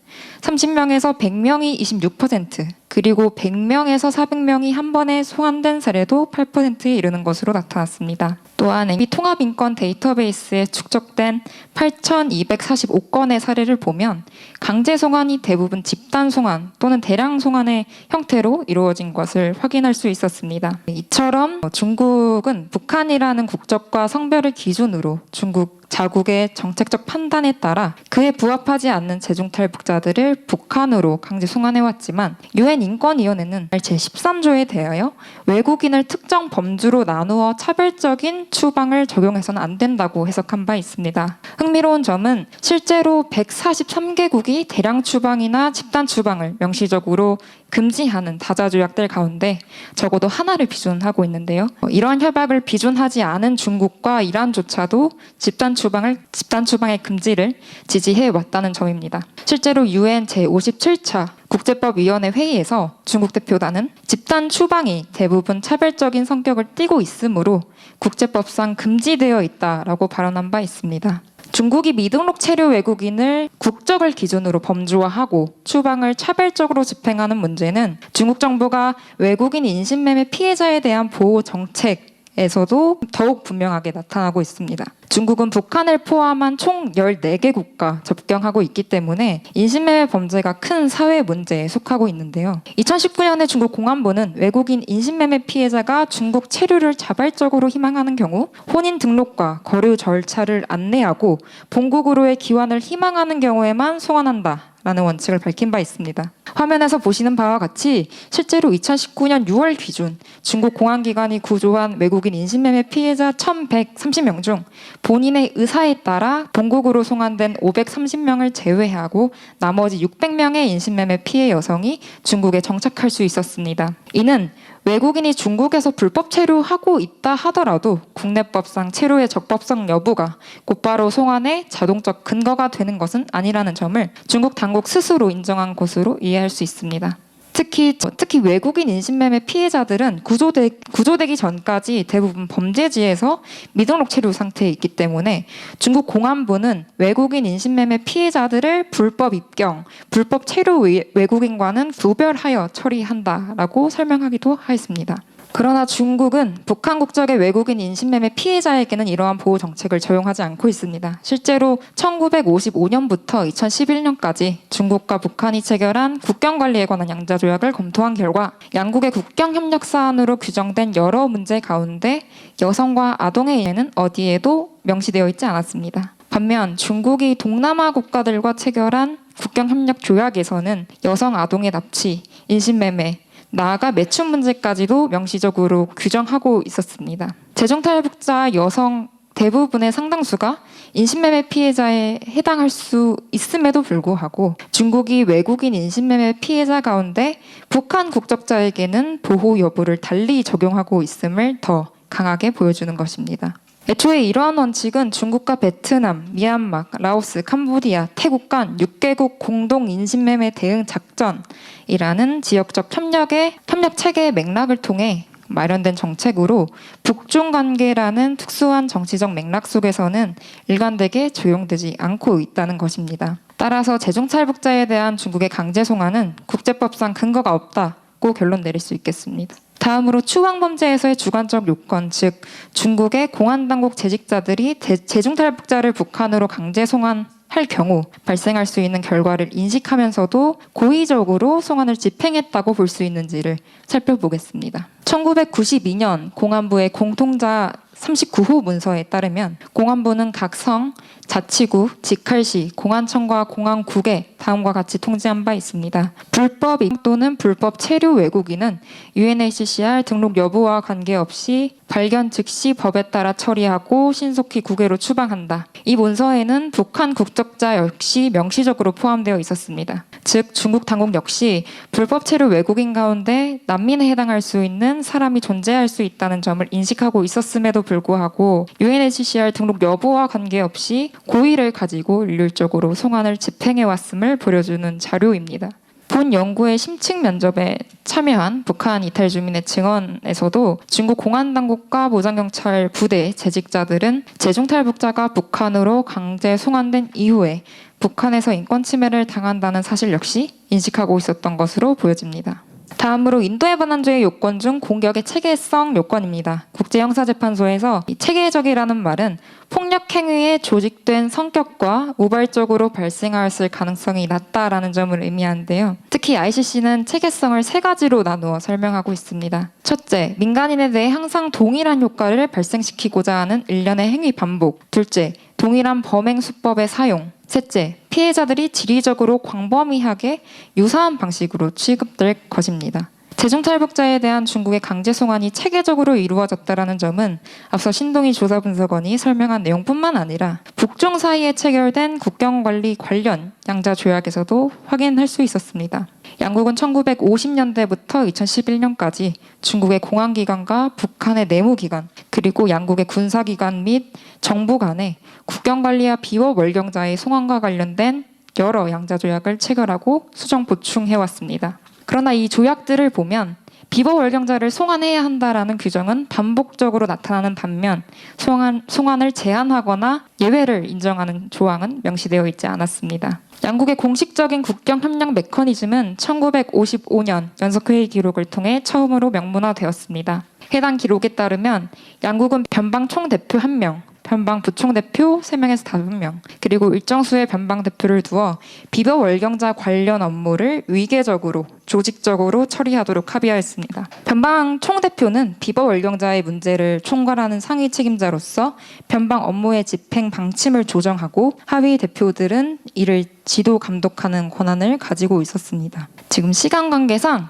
30명에서 100명이 26%, 그리고 100명에서 400명이 한 번에 송환된 사례도 8%에 이르는 것으로 나타났습니다. 또한 MB 통합인권 데이터베이스에 축적된 8,245건의 사례를 보면 강제 송환이 대부분 집단 송환 또는 대량 송환의 형태로 이루어진 것을 확인할 수 있었습니다. 이처럼 중국은 북한이라는 국적과 성별을 기준으로 중국 자국의 정책적 판단에 따라 그에 부합하지 않는 재종탈북자들을 북한으로 강제 송환해왔지만 유엔 인권위원회는 제13조에 대하여 외국인을 특정 범주로 나누어 차별적인 추방을 적용해서는 안 된다고 해석한 바 있습니다. 흥미로운 점은 실제로 143개국이 대량 추방이나 집단 추방을 명시적으로 금지하는 다자조약들 가운데 적어도 하나를 비준하고 있는데요. 이러한 협약을 비준하지 않은 중국과 이란조차도 집단 추방의 금지를 지지해 왔다는 점입니다. 실제로 유엔 제57차 국제법위원회 회의에서 중국 대표단은 집단 추방이 대부분 차별적인 성격을 띠고 있으므로 국제법상 금지되어 있다라고 발언한 바 있습니다. 중국이 미등록 체류 외국인을 국적을 기준으로 범주화하고 추방을 차별적으로 집행하는 문제는 중국 정부가 외국인 인신매매 피해자에 대한 보호 정책에서도 더욱 분명하게 나타나고 있습니다. 중국은 북한을 포함한 총 14개국과 접경하고 있기 때문에 인신매매 범죄가 큰 사회 문제에 속하고 있는데요. 2019년에 중국 공안부는 외국인 인신매매 피해자가 중국 체류를 자발적으로 희망하는 경우 혼인 등록과 거류 절차를 안내하고 본국으로의 귀환을 희망하는 경우에만 송환한다 라는 원칙을 밝힌 바 있습니다. 화면에서 보시는 바와 같이 실제로 2019년 6월 기준 중국 공안기관이 구조한 외국인 인신매매 피해자 1,130명 중 본인의 의사에 따라 본국으로 송환된 530명을 제외하고 나머지 600명의 인신매매 피해 여성이 중국에 정착할 수 있었습니다. 이는 외국인이 중국에서 불법 체류하고 있다 하더라도 국내법상 체류의 적법성 여부가 곧바로 송환의 자동적 근거가 되는 것은 아니라는 점을 중국 당국 스스로 인정한 것으로 이해할 수 있습니다. 특히 외국인 인신매매 피해자들은 구조되기 전까지 대부분 범죄지에서 미등록 체류 상태에 있기 때문에 중국 공안부는 외국인 인신매매 피해자들을 불법 입경, 불법 체류 외국인과는 구별하여 처리한다라고 설명하기도 하였습니다. 그러나 중국은 북한 국적의 외국인 인신매매 피해자에게는 이러한 보호 정책을 적용하지 않고 있습니다. 실제로 1955년부터 2011년까지 중국과 북한이 체결한 국경관리에 관한 양자조약을 검토한 결과 양국의 국경협력 사안으로 규정된 여러 문제 가운데 여성과 아동의 인해는 어디에도 명시되어 있지 않았습니다. 반면 중국이 동남아 국가들과 체결한 국경협력 조약에서는 여성 아동의 납치, 인신매매, 나아가 매춘 문제까지도 명시적으로 규정하고 있었습니다. 재종탈북자 여성 대부분의 상당수가 인신매매 피해자에 해당할 수 있음에도 불구하고 중국이 외국인 인신매매 피해자 가운데 북한 국적자에게는 보호 여부를 달리 적용하고 있음을 더 강하게 보여주는 것입니다. 애초에 이러한 원칙은 중국과 베트남, 미얀마, 라오스, 캄보디아, 태국 간 6개국 공동 인신매매 대응 작전이라는 지역적 협력 체계의 맥락을 통해 마련된 정책으로 북중 관계라는 특수한 정치적 맥락 속에서는 일관되게 적용되지 않고 있다는 것입니다. 따라서 재종탈북자에 대한 중국의 강제 송환은 국제법상 근거가 없다고 결론 내릴 수 있겠습니다. 다음으로 추방범죄에서의 주관적 요건, 즉 중국의 공안당국 재직자들이 재중탈북자를 북한으로 강제 송환할 경우 발생할 수 있는 결과를 인식하면서도 고의적으로 송환을 집행했다고 볼 수 있는지를 살펴보겠습니다. 1992년 공안부의 공통자 39호 문서에 따르면 공안부는 각 성, 자치구, 직할시, 공안청과 공안국에 다음과 같이 통지한 바 있습니다. 불법 입국 또는 불법 체류 외국인은 UNHCR 등록 여부와 관계없이 발견 즉시 법에 따라 처리하고 신속히 국외로 추방한다. 이 문서에는 북한 국적자 역시 명시적으로 포함되어 있었습니다. 즉 중국 당국 역시 불법 체류 외국인 가운데 난민에 해당할 수 있는 사람이 존재할 수 있다는 점을 인식하고 있었음에도 불구하고 UNHCR 등록 여부와 관계없이 고의를 가지고 일률적으로 송환을 집행해 왔음을 보여주는 자료입니다. 본 연구의 심층 면접에 참여한 북한 이탈 주민의 증언에서도 중국 공안당국과 모장경찰 부대 재직자들은 재중탈북자가 북한으로 강제 송환된 이후에 북한에서 인권 침해를 당한다는 사실 역시 인식하고 있었던 것으로 보여집니다. 다음으로 인도에 관한 죄의 요건 중 공격의 체계성 요건입니다. 국제형사재판소에서 이 체계적이라는 말은 폭력 행위의 조직된 성격과 우발적으로 발생하였을 가능성이 낮다라는 점을 의미하는데요. 특히 ICC는 체계성을 세 가지로 나누어 설명하고 있습니다. 첫째, 민간인에 대해 항상 동일한 효과를 발생시키고자 하는 일련의 행위 반복. 둘째, 동일한 범행 수법의 사용. 셋째, 피해자들이 지리적으로 광범위하게 유사한 방식으로 취급될 것입니다. 재중탈북자에 대한 중국의 강제 송환이 체계적으로 이루어졌다는 점은 앞서 신동희 조사분석원이 설명한 내용뿐만 아니라 북중 사이에 체결된 국경관리 관련 양자 조약에서도 확인할 수 있었습니다. 양국은 1950년대부터 2011년까지 중국의 공안기관과 북한의 내무기관 그리고 양국의 군사기관 및 정부 간에 국경관리와 비워 월경자의 송환과 관련된 여러 양자 조약을 체결하고 수정 보충해왔습니다. 그러나 이 조약들을 보면 비버 월경자를 송환해야 한다라는 규정은 반복적으로 나타나는 반면 송환을 제한하거나 예외를 인정하는 조항은 명시되어 있지 않았습니다. 양국의 공식적인 국경협력 메커니즘은 1955년 연석회의 기록을 통해 처음으로 명문화되었습니다. 해당 기록에 따르면 양국은 변방 총대표 1명, 변방 부총대표 3명에서 5명, 그리고 일정 수의 변방 대표를 두어 비버 월경자 관련 업무를 위계적으로 조직적으로 처리하도록 합의하였습니다. 변방 총대표는 비버 월경자의 문제를 총괄하는 상위 책임자로서 변방 업무의 집행 방침을 조정하고 하위 대표들은 이를 지도 감독하는 권한을 가지고 있었습니다. 지금 시간 관계상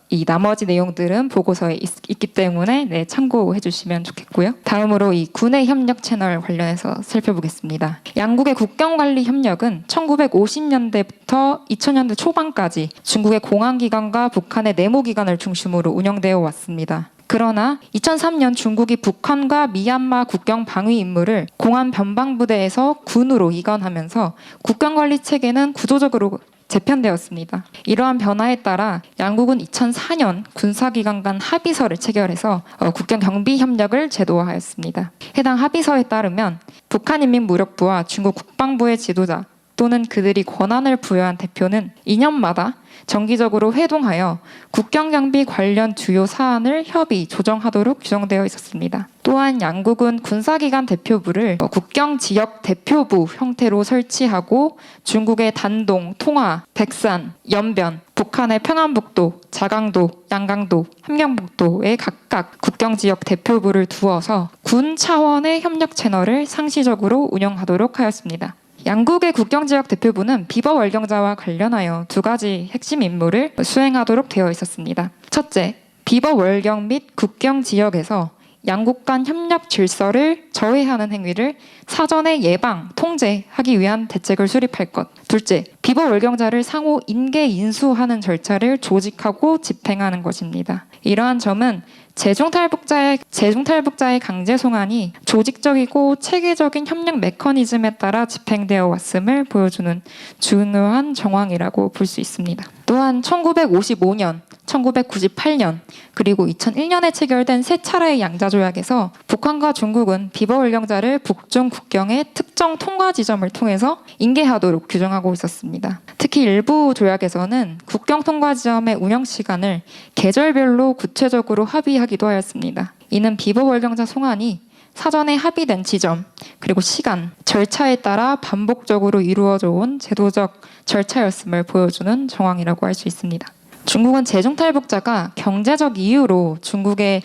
이 나머지 내용들은 보고서에 있기 때문에 참고해 주시면 좋겠고요. 다음으로 이 군의 협력 채널 관련해서 살펴보겠습니다. 양국의 국경관리 협력은 1950년대부터 2000년대 초반까지 중국의 공안기관과 북한의 내무기관을 중심으로 운영되어 왔습니다. 그러나 2003년 중국이 북한과 미얀마 국경 방위 임무를 공안 변방부대에서 군으로 이관하면서 국경관리 체계는 구조적으로 재편되었습니다. 이러한 변화에 따라 양국은 2004년 군사기관 간 합의서를 체결해서 국경 경비 협력을 제도화하였습니다. 해당 합의서에 따르면 북한인민무력부와 중국 국방부의 지도자 또는 그들이 권한을 부여한 대표는 2년마다 정기적으로 회동하여 국경경비 관련 주요 사안을 협의, 조정하도록 규정되어 있었습니다. 또한 양국은 군사기관 대표부를 국경지역 대표부 형태로 설치하고 중국의 단동, 통화, 백산, 연변, 북한의 평안북도, 자강도, 양강도, 함경북도에 각각 국경지역 대표부를 두어서 군 차원의 협력 채널을 상시적으로 운영하도록 하였습니다. 양국의 국경지역 대표부는 비버 월경자와 관련하여 두 가지 핵심 임무를 수행하도록 되어 있었습니다. 첫째, 비버 월경 및 국경지역에서 양국 간 협력 질서를 저해하는 행위를 사전에 예방, 통제하기 위한 대책을 수립할 것. 둘째, 비버 월경자를 상호 인계 인수하는 절차를 조직하고 집행하는 것입니다. 이러한 점은 재중탈북자의 강제 송환이 조직적이고 체계적인 협력 메커니즘에 따라 집행되어 왔음을 보여주는 중요한 정황이라고 볼 수 있습니다. 또한 1955년 1998년 그리고 2001년에 체결된 세 차례의 양자조약에서 북한과 중국은 비버월경자를 북중 국경의 특정 통과 지점을 통해서 인계하도록 규정하고 있었습니다. 특히 일부 조약에서는 국경 통과 지점의 운영 시간을 계절별로 구체적으로 합의하기도 하였습니다. 이는 비버월경자 송환이 사전에 합의된 지점, 그리고 시간, 절차에 따라 반복적으로 이루어져 온 제도적 절차였음을 보여주는 정황이라고 할 수 있습니다. 중국은 제중탈북자가 경제적 이유로 중국에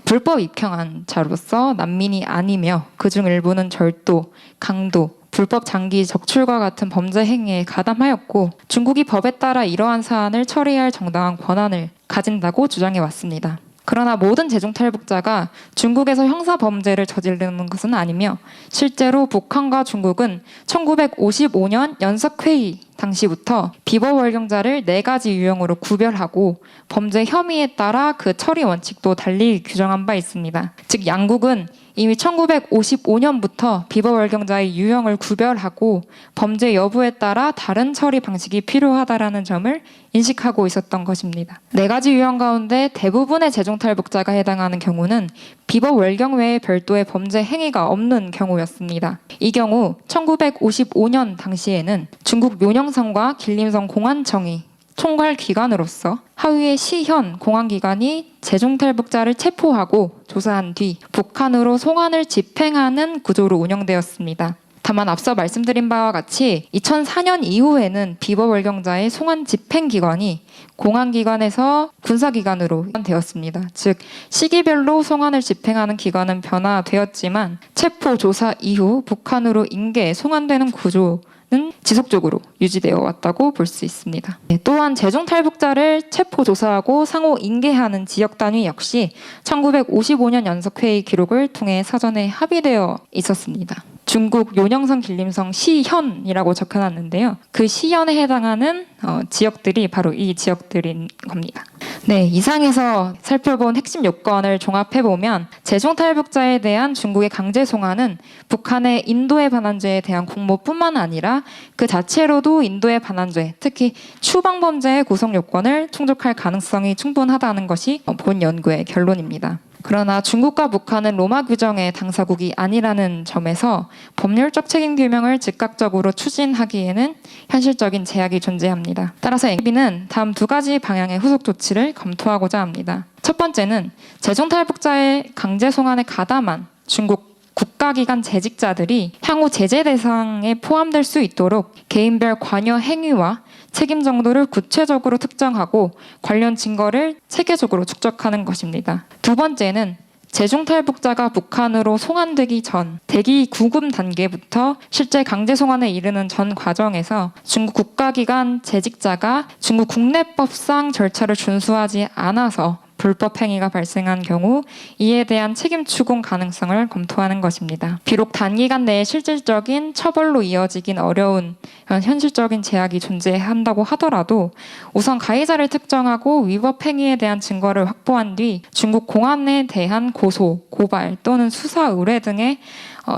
불법 입경한 자로서 난민이 아니며 그중 일부는 절도, 강도, 불법 장기 적출과 같은 범죄 행위에 가담하였고 중국이 법에 따라 이러한 사안을 처리할 정당한 권한을 가진다고 주장해 왔습니다. 그러나 모든 제중탈북자가 중국에서 형사범죄를 저지르는 것은 아니며 실제로 북한과 중국은 1955년 연석회의 당시부터 비버월경자를 4가지 유형으로 구별하고 범죄 혐의에 따라 그 처리 원칙도 달리 규정한 바 있습니다. 즉 양국은 이미 1955년부터 비버월경자의 유형을 구별하고 범죄 여부에 따라 다른 처리 방식이 필요하다라는 점을 인식하고 있었던 것입니다. 4가지 유형 가운데 대부분의 제중탈북자가 해당하는 경우는 비버월경 외에 별도의 범죄 행위가 없는 경우였습니다. 이 경우 1955년 당시에는 중국 묘령성과 길림성 공안청이 총괄기관으로서 하위의 시현 공안기관이 제중탈북자를 체포하고 조사한 뒤 북한으로 송환을 집행하는 구조로 운영되었습니다. 다만 앞서 말씀드린 바와 같이 2004년 이후에는 비버월경자의 송환 집행기관이 공안기관에서 군사기관으로 되었습니다. 즉 시기별로 송환을 집행하는 기관은 변화되었지만 체포 조사 이후 북한으로 인계 송환되는 구조 는 지속적으로 유지되어 왔다고 볼 수 있습니다. 또한 제중탈북자를 체포 조사하고 상호 인계하는 지역 단위 역시 1955년 연석회의 기록을 통해 사전에 합의되어 있었습니다. 중국 요령성 길림성 시현이라고 적혀놨는데요. 그 시현에 해당하는 지역들이 바로 이 지역들인 겁니다. 네, 이상에서 살펴본 핵심 요건을 종합해보면 제중탈북자에 대한 중국의 강제 송환은 북한의 인도에 반한 죄에 대한 공모뿐만 아니라 그 자체로도 인도에 반한 죄, 특히 추방범죄의 구성 요건을 충족할 가능성이 충분하다는 것이 본 연구의 결론입니다. 그러나 중국과 북한은 로마 규정의 당사국이 아니라는 점에서 법률적 책임 규명을 즉각적으로 추진하기에는 현실적인 제약이 존재합니다. 따라서 NKB는 다음 2가지 방향의 후속 조치를 검토하고자 합니다. 첫 번째는 제중탈북자의 강제 송환에 가담한 중국 국가기관 재직자들이 향후 제재 대상에 포함될 수 있도록 개인별 관여 행위와 책임 정도를 구체적으로 특정하고 관련 증거를 체계적으로 축적하는 것입니다. 두 번째는 제중탈북자가 북한으로 송환되기 전 대기 구금 단계부터 실제 강제 송환에 이르는 전 과정에서 중국 국가기관 재직자가 중국 국내법상 절차를 준수하지 않아서 불법 행위가 발생한 경우 이에 대한 책임 추궁 가능성을 검토하는 것입니다. 비록 단기간 내에 실질적인 처벌로 이어지긴 어려운 현실적인 제약이 존재한다고 하더라도 우선 가해자를 특정하고 위법 행위에 대한 증거를 확보한 뒤 중국 공안에 대한 고소, 고발 또는 수사 의뢰 등의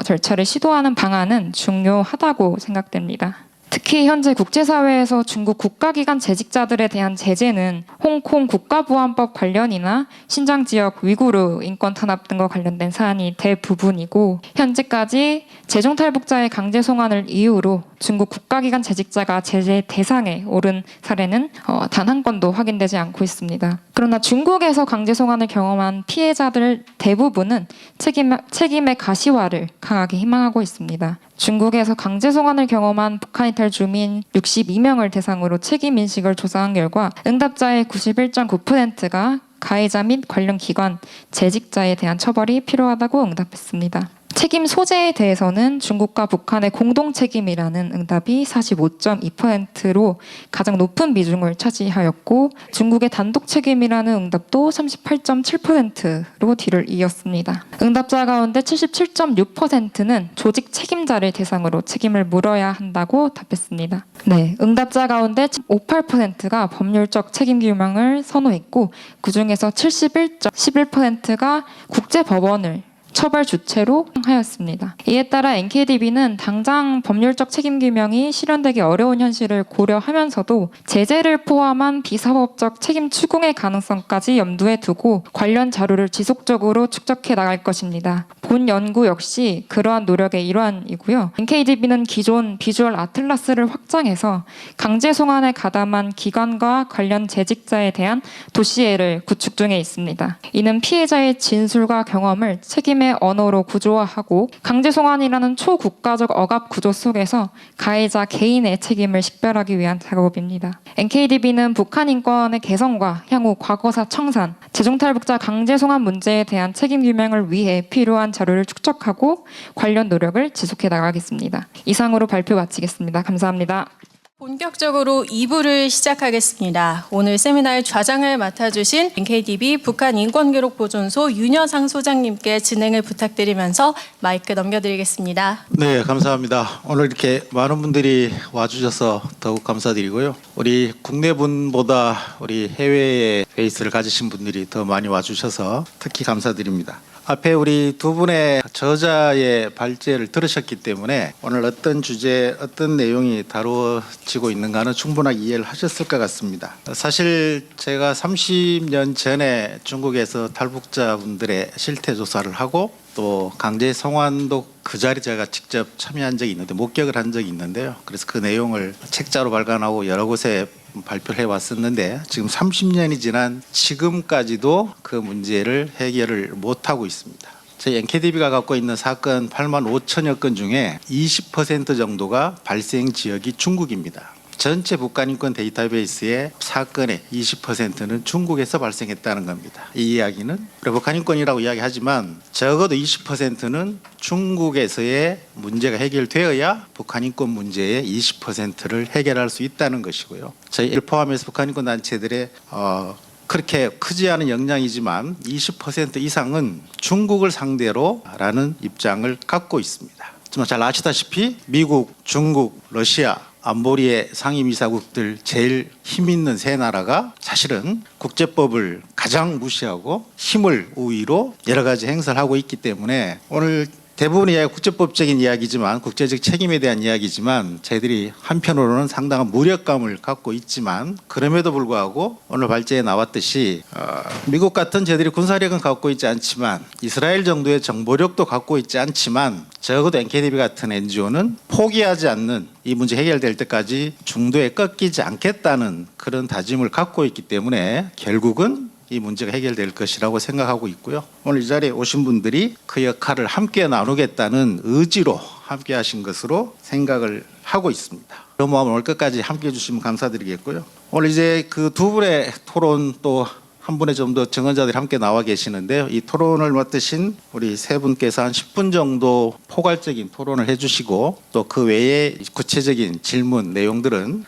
절차를 시도하는 방안은 중요하다고 생각됩니다. 특히 현재 국제사회에서 중국 국가기관 재직자들에 대한 제재는 홍콩 국가보안법 관련이나 신장지역 위구르 인권 탄압 등과 관련된 사안이 대부분이고 현재까지 제중탈북자의 강제 송환을 이유로 중국 국가기관 재직자가 제재 대상에 오른 사례는 단 한 건도 확인되지 않고 있습니다. 그러나 중국에서 강제 송환을 경험한 피해자들 대부분은 책임의 가시화를 강하게 희망하고 있습니다. 중국에서 강제 송환을 경험한 북한 이탈 주민 62명을 대상으로 책임 인식을 조사한 결과 응답자의 91.9%가 가해자 및 관련 기관 재직자에 대한 처벌이 필요하다고 응답했습니다. 책임 소재에 대해서는 중국과 북한의 공동 책임이라는 응답이 45.2%로 가장 높은 비중을 차지하였고 중국의 단독 책임이라는 응답도 38.7%로 뒤를 이었습니다. 응답자 가운데 77.6%는 조직 책임자를 대상으로 책임을 물어야 한다고 답했습니다. 네, 응답자 가운데 58%가 법률적 책임 규명을 선호했고 그중에서 71.11%가 국제법원을 처벌 주체로 하였습니다. 이에 따라 NKDB는 당장 법률적 책임 규명이 실현되기 어려운 현실을 고려하면서도 제재를 포함한 비사법적 책임 추궁의 가능성까지 염두에 두고 관련 자료를 지속적으로 축적해 나갈 것입니다. 본 연구 역시 그러한 노력의 일환이고요. NKDB는 기존 비주얼 아틀라스를 확장해서 강제 송환에 가담한 기관과 관련 재직자에 대한 도시에를 구축 중에 있습니다. 이는 피해자의 진술과 경험을 책임의 언어로 구조화하고 강제 송환이라는 초국가적 억압 구조 속에서 가해자 개인의 책임을 식별하기 위한 작업입니다. NKDB는 북한 인권의 개선과 향후 과거사 청산, 재종탈북자 강제 송환 문제에 대한 책임 규명을 위해 필요한 자료를 축적하고 관련 노력을 지속해 나가겠습니다. 이상으로 발표 마치겠습니다. 감사합니다. 본격적으로 2부를 시작하겠습니다. 오늘 세미나의 좌장을 맡아주신 NKDB 북한인권기록보존소 윤여상 소장님께 진행을 부탁드리면서 마이크 넘겨드리겠습니다. 네, 감사합니다. 오늘 이렇게 많은 분들이 와주셔서 더욱 감사드리고요. 우리 국내 분보다 우리 해외에 베이스를 가지신 분들이 더 많이 와주셔서 특히 감사드립니다. 앞에 우리 두 분의 저자의 발제를 들으셨기 때문에 오늘 어떤 주제, 어떤 내용이 다루어지고 있는가는 충분하게 이해를 하셨을 것 같습니다. 사실 제가 30년 전에 중국에서 탈북자분들의 실태 조사를 하고 또 강제 송환도 그 자리 제가 직접 참여한 적이 있는데 목격을 한 적이 있는데요. 그래서 그 내용을 책자로 발간하고 여러 곳에 발표를 해왔었는데 지금 30년이 지난 지금까지도 그 문제를 해결을 못하고 있습니다. 저희 NKDB가 갖고 있는 사건 8만 5천여 건 중에 20% 정도가 발생 지역이 중국입니다. 전체 북한인권 데이터베이스의 사건의 20%는 중국에서 발생했다는 겁니다. 이 이야기는 우리 북한인권이라고 이야기하지만 적어도 20%는 중국에서의 문제가 해결되어야 북한인권 문제의 20%를 해결할 수 있다는 것이고요. 저희를 포함해서 북한인권 단체들의 그렇게 크지 않은 역량이지만 20% 이상은 중국을 상대로라는 입장을 갖고 있습니다. 하지만 잘 아시다시피 미국, 중국, 러시아 안보리의 상임이사국들 제일 힘 있는 세 나라가 사실은 국제법을 가장 무시하고 힘을 우위로 여러 가지 행사를 하고 있기 때문에 오늘 대부분의 이야기 국제법적인 이야기지만 국제적 책임에 대한 이야기지만 저희들이 한편으로는 상당한 무력감을 갖고 있지만 그럼에도 불구하고 오늘 발제에 나왔듯이 미국 같은 저희들이 군사력은 갖고 있지 않지만 이스라엘 정도의 정보력도 갖고 있지 않지만 적어도 NKDB 같은 NGO는 포기하지 않는 이 문제 해결될 때까지 중도에 꺾이지 않겠다는 그런 다짐을 갖고 있기 때문에 결국은 이 문제가 해결될 것이라고 생각하고 있고요. 오늘 이 자리에 오신 분들이 그 역할을 함께 나누겠다는 의지로 함께 하신 것으로 생각을 하고 있습니다. 그런 마음을 오늘 끝까지 함께 해주시면 감사드리겠고요. 오늘 이제 그 두 분의 토론 또 한 분의 좀 더 증언자들이 함께 나와 계시는데요. 이 토론을 맡으신 우리 세 분께서 한 10분 정도 포괄적인 토론을 해주시고 또 그 외에 구체적인 질문 내용들은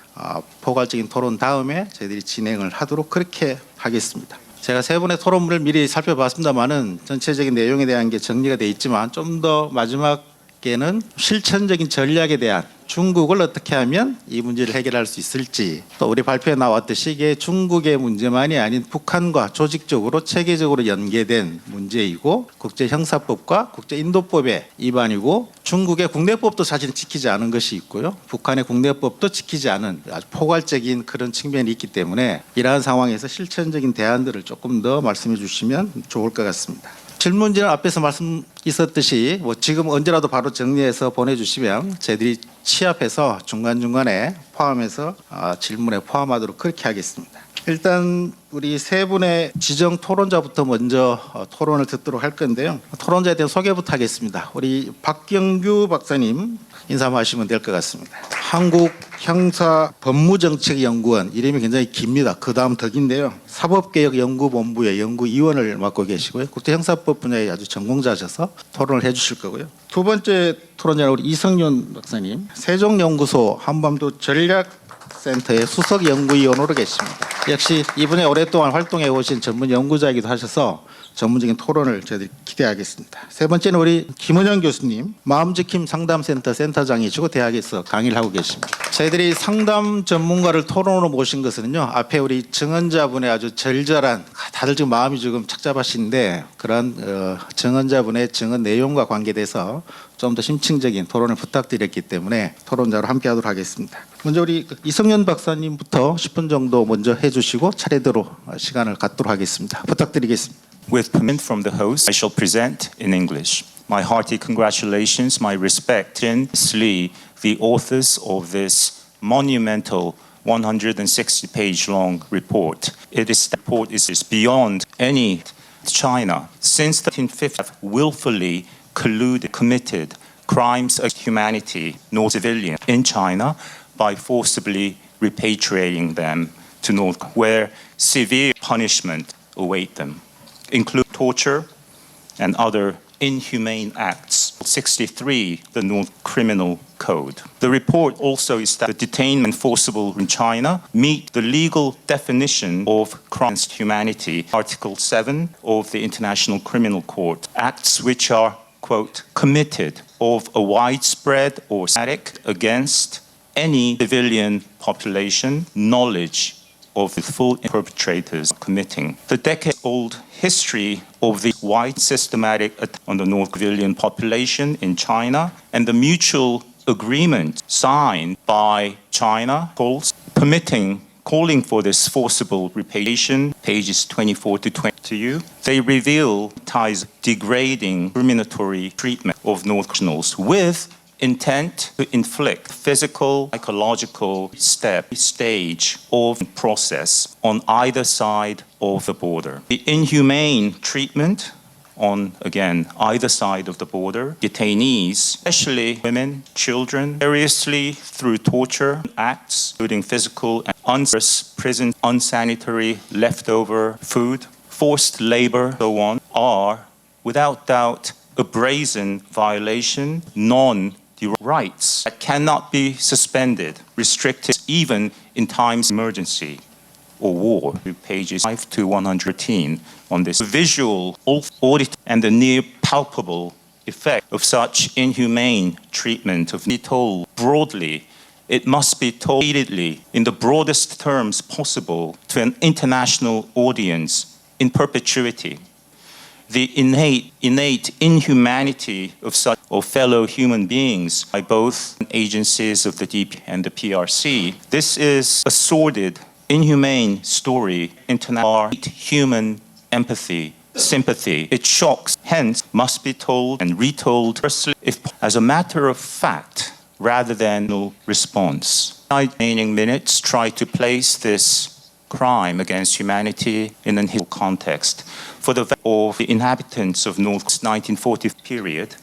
포괄적인 토론 다음에 저희들이 진행을 하도록 그렇게 하겠습니다. 제가 세 분의 토론문을 미리 살펴봤습니다만은 전체적인 내용에 대한 게 정리가 돼 있지만 좀 더 마지막에는 실천적인 전략에 대한 중국을 어떻게 하면 이 문제를 해결할 수 있을지 또 우리 발표에 나왔듯이 이게 중국의 문제만이 아닌 북한과 조직적으로 체계적으로 연계된 문제이고 국제형사법과 국제인도법의 위반이고 중국의 국내법도 사실 지키지 않은 것이 있고요. 북한의 국내법도 지키지 않은 아주 포괄적인 그런 측면이 있기 때문에 이러한 상황에서 실천적인 대안들을 조금 더 말씀해 주시면 좋을 것 같습니다. 질문지는 앞에서 말씀 있었듯이 지금 언제라도 바로 정리해서 보내주시면 저희들이 취합해서 중간중간에 포함해서 질문에 포함하도록 그렇게 하겠습니다. 일단 우리 세 분의 지정 토론자부터 먼저 토론을 듣도록 할 건데요. 토론자에 대한 소개부터 하겠습니다. 우리 박경규 박사님 인사 한번 하시면 될 것 같습니다. 한국형사법무정책연구원 이름이 굉장히 깁니다. 그 다음 덕인데요. 사법개혁연구본부의 연구위원을 맡고 계시고요. 국제형사법 분야의 아주 전공자셔서 토론을 해주실 거고요. 두 번째 토론자는 우리 이성윤 박사님, 세종연구소 한반도 전략센터의 수석연구위원으로 계십니다. 역시 이분이 오랫동안 활동해 오신 전문 연구자이기도 하셔서 전문적인 토론을 저희들이 기대하겠습니다. 세 번째는 우리 김은영 교수님, 마음지킴 상담센터 센터장이시고 대학에서 강의를 하고 계십니다. 저희들이 상담 전문가를 토론으로 모신 것은요, 앞에 우리 증언자분의 아주 절절한 다들 지금 마음이 조금 착잡하신데 그런 증언자분의 증언 내용과 관계돼서 좀 더 심층적인 토론을 부탁드렸기 때문에 토론자로 함께하도록 하겠습니다. 먼저 우리 이성윤 박사님부터 10분 정도 먼저 해주시고 차례대로 시간을 갖도록 하겠습니다. 부탁드리겠습니다. With permission from the host, I shall present in English. My hearty congratulations, my respect, Jin Lee, the authors of this monumental 160-page long report. This report is beyond any China. Since the 1950s, willfully committed crimes against humanity, nor civilians, in China by forcibly repatriating them to North Korea, where severe punishment await them, include torture and other inhumane acts. 63, the North Criminal Code. The report also is that the detainment enforceable in China meet the legal definition of crime against humanity, Article 7 of the International Criminal Court. Acts which are, quote, committed of a widespread or static against any civilian population, knowledge of the full perpetrators committing. The decade-old history of the wide systematic attack on the North civilian population in China and the mutual agreement signed by China calling for this forcible repatriation, pages 24 to 22, they reveal ties degrading, discriminatory treatment of North nationals with intent to inflict physical, psychological stage of process on either side of the border. The inhumane treatment on, again, either side of the border, detainees, especially women, children, variously through torture acts, including physical and unsafe prison, unsanitary leftover food, forced labor, so on, are, without doubt, a brazen violation, rights that cannot be suspended, restricted even in times of emergency or war. Pages 5 to 113 on this visual audit and the near palpable effect of such inhumane treatment of be told broadly. It must be told repeatedly in the broadest terms possible to an international audience in perpetuity. The innate inhumanity of such fellow human beings by both agencies of the DP and the PRC. This is a sordid, inhumane story, international human empathy, sympathy. It shocks, hence must be told and retold if as a matter of fact rather than no response. In the remaining minutes, try to place this crime against humanity in an historical context. For the of the inhabitants of North's 1940 period,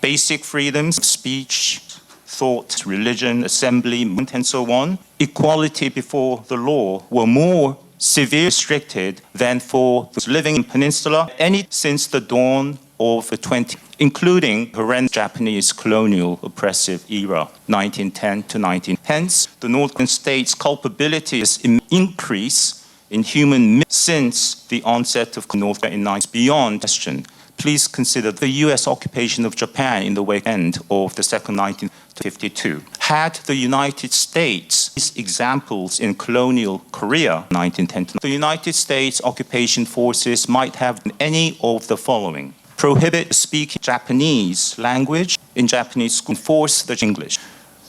basic freedoms of speech, thought, religion, assembly, and so on, equality before the law were more severely restricted than for those living in Peninsula since the dawn of the 20th, including horrendous Japanese colonial oppressive era, 1910 to 19. Hence, the Northern states' culpability is increase in human since the onset of North in beyond question. Please consider the U.S. occupation of Japan in the end of the second 1952. Had the United States these examples in colonial Korea, 1910, the United States occupation forces might have done any of the following: prohibit speaking Japanese language in Japanese school, enforce the English,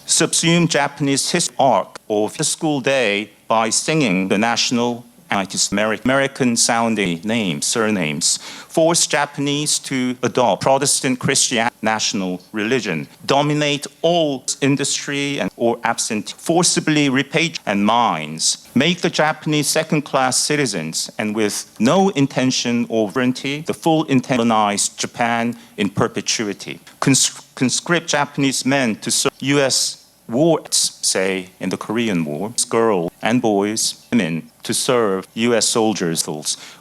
subsume Japanese history arc of the school day by singing the national American-sounding names, surnames, force Japanese to adopt Protestant Christian national religion, dominate all industry and or absent, forcibly repatriate and mines, make the Japanese second-class citizens, and with no intention or warranty, the full intent colonize Japan in perpetuity, conscript Japanese men to serve U.S. wars, say in the Korean War, girls and boys, women, to serve U.S. soldiers.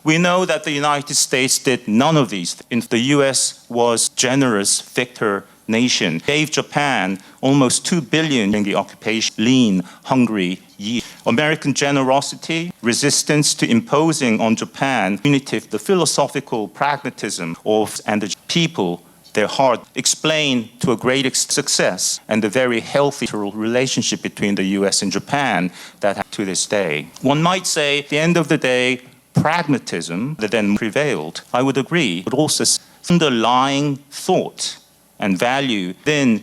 We know that the United States did none of these. The U.S. was generous victor nation, gave Japan almost $2 billion in the occupation, lean, hungry year. American generosity, resistance to imposing on Japan, punitive, the philosophical pragmatism of and the people, their heart, explain to a great success and the very healthy relationship between the U.S. and Japan that to this day. One might say, at the end of the day, pragmatism that then prevailed, I would agree, but also underlying thought and value then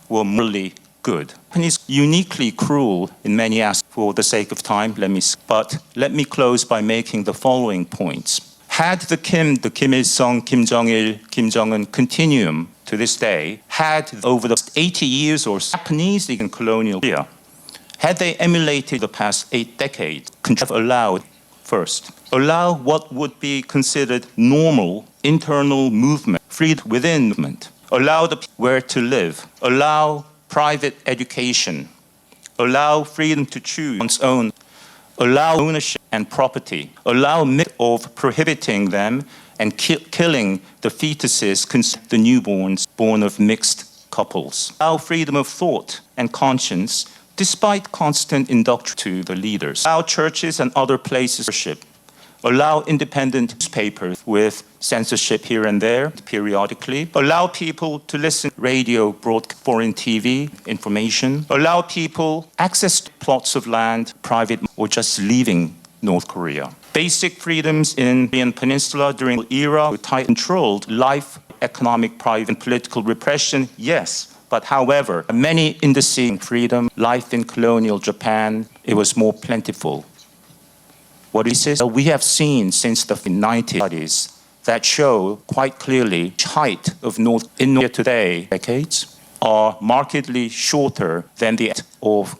were morally good. And is uniquely cruel in many aspects. For the sake of time, let me close by making the following points. Had the Kim Il-sung, Kim Jong-il, Kim Jong-un continuum to this day, had over the 80 years or Japanese and colonial Korea, had they emulated the past 8 decades, could have allowed, first, allow what would be considered normal internal movement, freedom within movement, allow the people where to live, allow private education, allow freedom to choose one's own, allow ownership and property, allow of prohibiting them and killing the fetuses, the newborns born of mixed couples, allow freedom of thought and conscience despite constant indoctrination to the leaders, allow churches and other places to worship, allow independent newspapers with censorship here and there periodically, allow people to listen to radio, broadcast, foreign TV, information, allow people access to plots of land, private, or just leaving North Korea. Basic freedoms in the Korean Peninsula during the era with tight controlled life, economic, private, and political repression, yes. But however, many indices freedom, life in colonial Japan, it was more plentiful. What he says, we have seen since the 90s studies that show quite clearly height of North Korea today decades are markedly shorter than the of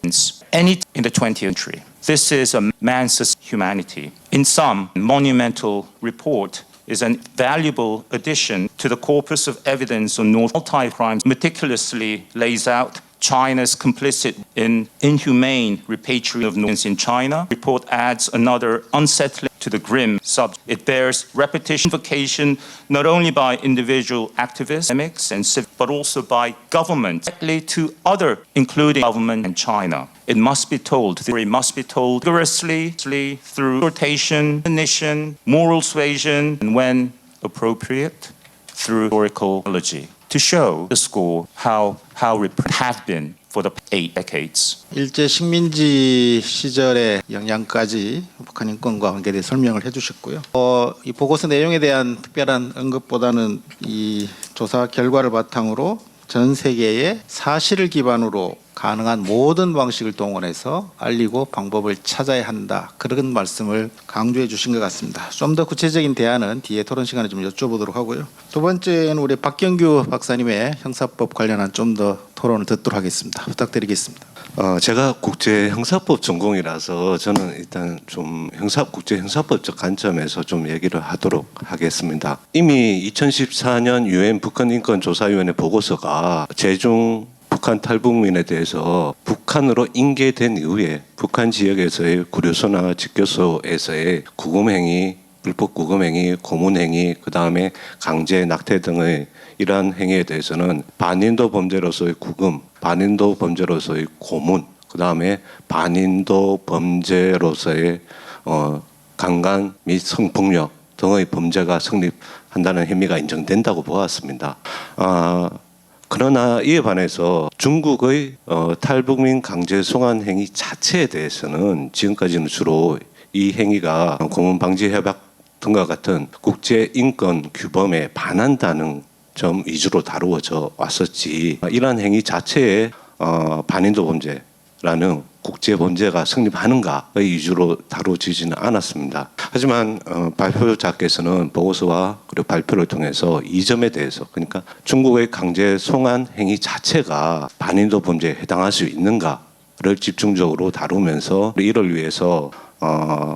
any in the 20th century. This is a man's humanity. In sum, monumental report is a valuable addition to the corpus of evidence on North multi-crimes, meticulously lays out China's complicit in inhumane repatriation of Northerners in China. Report adds another unsettling to the grim subject. It bears repetition, invocation not only by individual activists, academics, and civic, but also by government, directly to other, including government and China. It must be told. The story must be told vigorously through exhortation, definition, moral suasion, and when appropriate, through historical analogy, to show the score how have been for the 8 decades. 일제 식민지 시절의 영향까지 북한 인권과 관계에 설명을 해주셨고요. 이 보고서 내용에 대한 특별한 언급보다는 이 조사 결과를 바탕으로 전 세계의 사실을 기반으로 가능한 모든 방식을 동원해서 알리고 방법을 찾아야 한다. 그런 말씀을 강조해 주신 것 같습니다. 좀 더 구체적인 대안은 뒤에 토론 시간에 좀 여쭤보도록 하고요. 두 번째는 우리 박경규 박사님의 형사법 관련한 좀 더 토론을 듣도록 하겠습니다. 부탁드리겠습니다. 제가 국제 형사법 전공이라서 저는 일단 좀 국제 형사법적 관점에서 좀 얘기를 하도록 하겠습니다. 이미 2014년 유엔 북한 인권조사위원회 보고서가 제중 북한 탈북민에 대해서 북한으로 인계된 이후에 북한 지역에서의 구류소나 집교소에서의 구금행위, 불법 구금행위, 고문행위, 그 다음에 강제 낙태 등의 이러한 행위에 대해서는 반인도 범죄로서의 구금, 반인도 범죄로서의 고문, 그 다음에 반인도 범죄로서의 강간 및 성폭력 등의 범죄가 성립한다는 혐의가 인정된다고 보았습니다. 그러나 이에 반해서 중국의 탈북민 강제 송환 행위 자체에 대해서는 지금까지는 주로 이 행위가 고문 방지 협약 등과 같은 국제 인권 규범에 반한다는 점 위주로 다루어져 왔었지, 이러한 행위 자체에 반인도 범죄라는 국제 범죄가 성립하는가의 위주로 다루어지지는 않았습니다. 하지만 발표자께서는 보고서와 그리고 발표를 통해서 이 점에 대해서, 그러니까 중국의 강제 송환 행위 자체가 반인도 범죄에 해당할 수 있는가를 집중적으로 다루면서 이를 위해서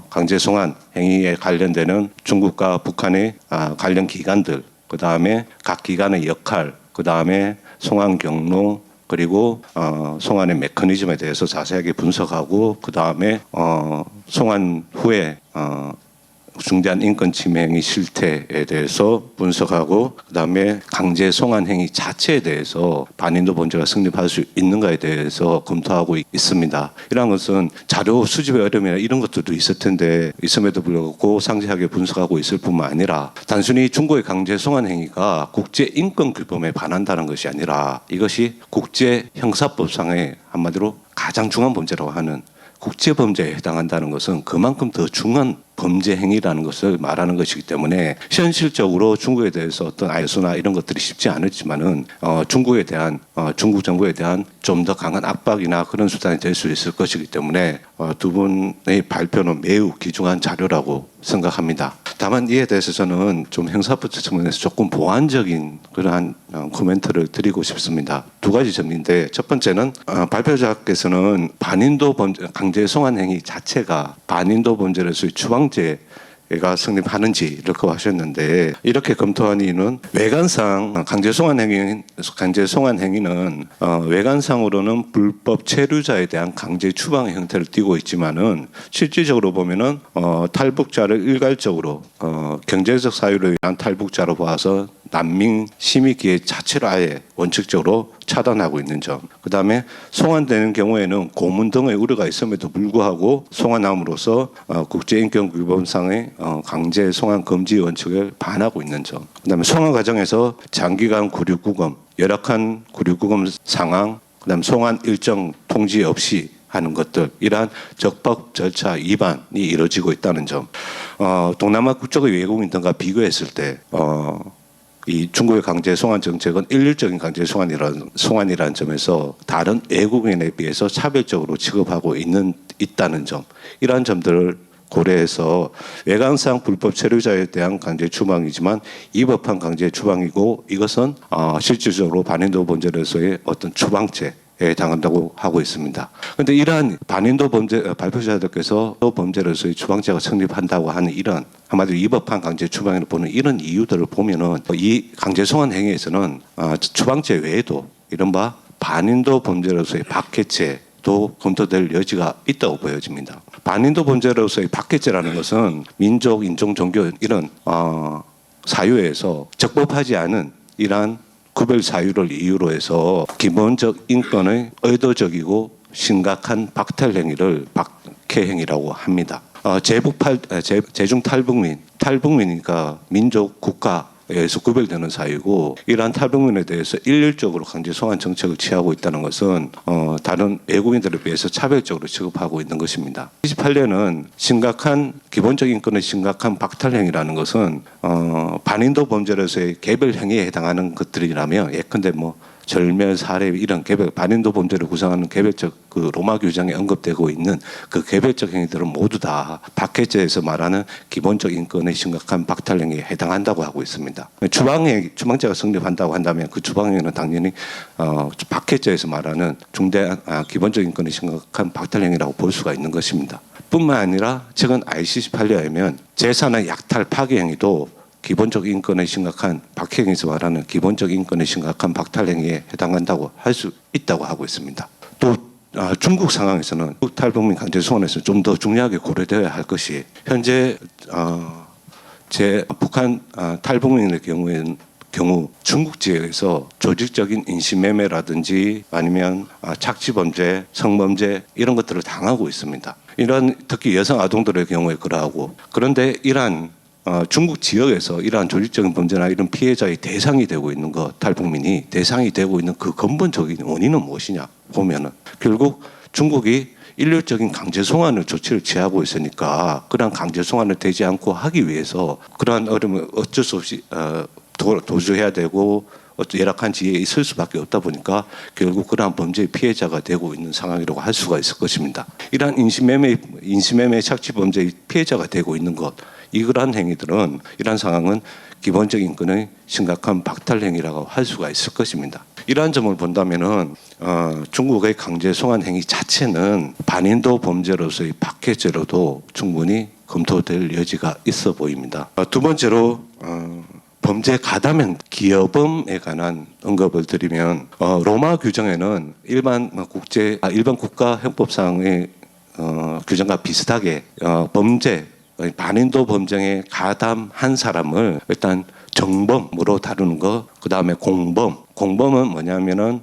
강제 송환 행위에 관련되는 중국과 북한의 관련 기관들, 그 다음에 각 기관의 역할, 그 다음에 송환 경로, 그리고 송환의 메커니즘에 대해서 자세하게 분석하고, 그 다음에 송환 후에 중대한 인권 침해 행위 실태에 대해서 분석하고, 그 다음에 강제 송환 행위 자체에 대해서 반인도 범죄가 성립할 수 있는가에 대해서 검토하고 있습니다. 이러한 것은 자료 수집의 어려움이나 이런 것들도 있을 텐데 있음에도 불구하고 상세하게 분석하고 있을 뿐만 아니라 단순히 중국의 강제 송환 행위가 국제 인권 규범에 반한다는 것이 아니라 이것이 국제 형사법상의 한마디로 가장 중한 범죄라고 하는 국제범죄에 해당한다는 것은 그만큼 더 중한 범죄 행위라는 것을 말하는 것이기 때문에 현실적으로 중국에 대해서 어떤 알수나 이런 것들이 쉽지 않았지만은 중국에 대한 중국 정부에 대한 좀 더 강한 압박이나 그런 수단이 될 수 있을 것이기 때문에 두 분의 발표는 매우 귀중한 자료라고 생각합니다. 다만 이에 대해서 저는 좀 형사법 측면에서 조금 보완적인 그러한 코멘트를 드리고 싶습니다. 두 가지 점인데 첫 번째는 발표자께서는 반인도 범죄 강제 송환 행위 자체가 반인도 범죄로서의 추방죄가 성립하는지 이렇게 하셨는데 이렇게 검토한 이유는 외관상 강제 송환 행위는 외관상으로는 불법 체류자에 대한 강제 추방의 형태를 띠고 있지만은 실질적으로 보면은 탈북자를 일괄적으로 경제적 사유로 인한 탈북자로 봐서 난민 심의 기회 자체를 아예 원칙적으로 차단하고 있는 점. 그다음에 송환되는 경우에는 고문 등의 우려가 있음에도 불구하고 송환함으로써 국제인권규범상의 강제 송환 금지 원칙을 반하고 있는 점. 그다음에 송환 과정에서 장기간 구류구금, 열악한 구류구금 상황, 그다음에 송환 일정 통지 없이 하는 것들, 이러한 적법 절차 위반이 이루어지고 있다는 점. 동남아 국적의 외국인들과 비교했을 때 이 중국의 강제 송환 정책은 일률적인 강제 송환이라는 점에서 다른 외국인에 비해서 차별적으로 취급하고 있다는 점, 이러한 점들을 고려해서 외관상 불법 체류자에 대한 강제 추방이지만 위법한 강제 추방이고 이것은 실질적으로 반인도 범죄로서의 어떤 추방죄에 해당한다고 하고 있습니다. 그런데 이러한 반인도 범죄 발표자들께서 범죄로서의 추방죄가 성립한다고 하는 이런 한마디로 위법한 강제 추방을 보는 이런 이유들을 보면은 이 강제 송환 행위에서는 추방죄 외에도 이른바 반인도 범죄로서의 박해죄도 검토될 여지가 있다고 보여집니다. 반인도 범죄로서의 박해죄라는 것은 민족, 인종, 종교 이런 사유에서 적법하지 않은 이러한 구별 사유를 이유로 해서 기본적 인권의 의도적이고 심각한 박탈 행위를 박해 행위라고 합니다. 제중 탈북민이니까 민족, 국가에서 구별되는 사유고 이러한 탈북민에 대해서 일률적으로 강제 송환 정책을 취하고 있다는 것은 다른 외국인들에 비해서 차별적으로 취급하고 있는 것입니다. 28년은 기본적 인권의 심각한 박탈 행위라는 것은 반인도 범죄로서의 개별 행위에 해당하는 것들이라면 예컨대 절멸, 살해 이런 반인도 범죄를 구성하는 개별적 그 로마 규정에 언급되고 있는 그 개별적 행위들은 모두 다 박해죄에서 말하는 기본적 인권의 심각한 박탈 행위에 해당한다고 하고 있습니다. 추방죄가 성립한다고 한다면 그 추방행위는 당연히 박해죄에서 말하는 기본적 인권의 심각한 박탈 행위라고 볼 수가 있는 것입니다. 뿐만 아니라 최근 ICC 판례에 의하면 재산의 약탈 파괴 행위도 기본적 인권의 심각한 박해행위에서 말하는 기본적 인권의 심각한 박탈 행위에 해당한다고 할 수 있다고 하고 있습니다. 또 중국 상황에서는 탈북민 강제 송환에서 좀 더 중요하게 고려되어야 할 것이 현재 북한 탈북민의 경우 중국 지역에서 조직적인 인신매매라든지 아니면 착취범죄, 성범죄 이런 것들을 당하고 있습니다. 이런 특히 여성 아동들의 경우에 그러하고 그런데 이러한 중국 지역에서 이러한 조직적인 범죄나 이런 피해자의 대상이 되고 있는 탈북민이 대상이 되고 있는 그 근본적인 원인은 무엇이냐 보면은 결국 중국이 일률적인 강제 송환을 조치를 취하고 있으니까 그러한 강제 송환을 되지 않고 하기 위해서 그러한 어려움을 어쩔 수 없이 도주해야 되고 열악한 지위에 있을 수밖에 없다 보니까 결국 그러한 범죄의 피해자가 되고 있는 상황이라고 할 수가 있을 것입니다. 이러한 인신매매 착취 범죄의 피해자가 되고 있는 이러한 행위들은 이러한 상황은 기본적 인권의 심각한 박탈 행위라고 할 수가 있을 것입니다. 이러한 점을 본다면은 중국의 강제 송환 행위 자체는 반인도 범죄로서의 박해죄로도 충분히 검토될 여지가 있어 보입니다. 두 번째로 범죄 가담형 기여범에 관한 언급을 드리면 로마 규정에는 일반 국가 형법상의 규정과 비슷하게 반인도 범죄에 가담한 사람을 일단 정범으로 다루는 것, 그 다음에 공범은 뭐냐면은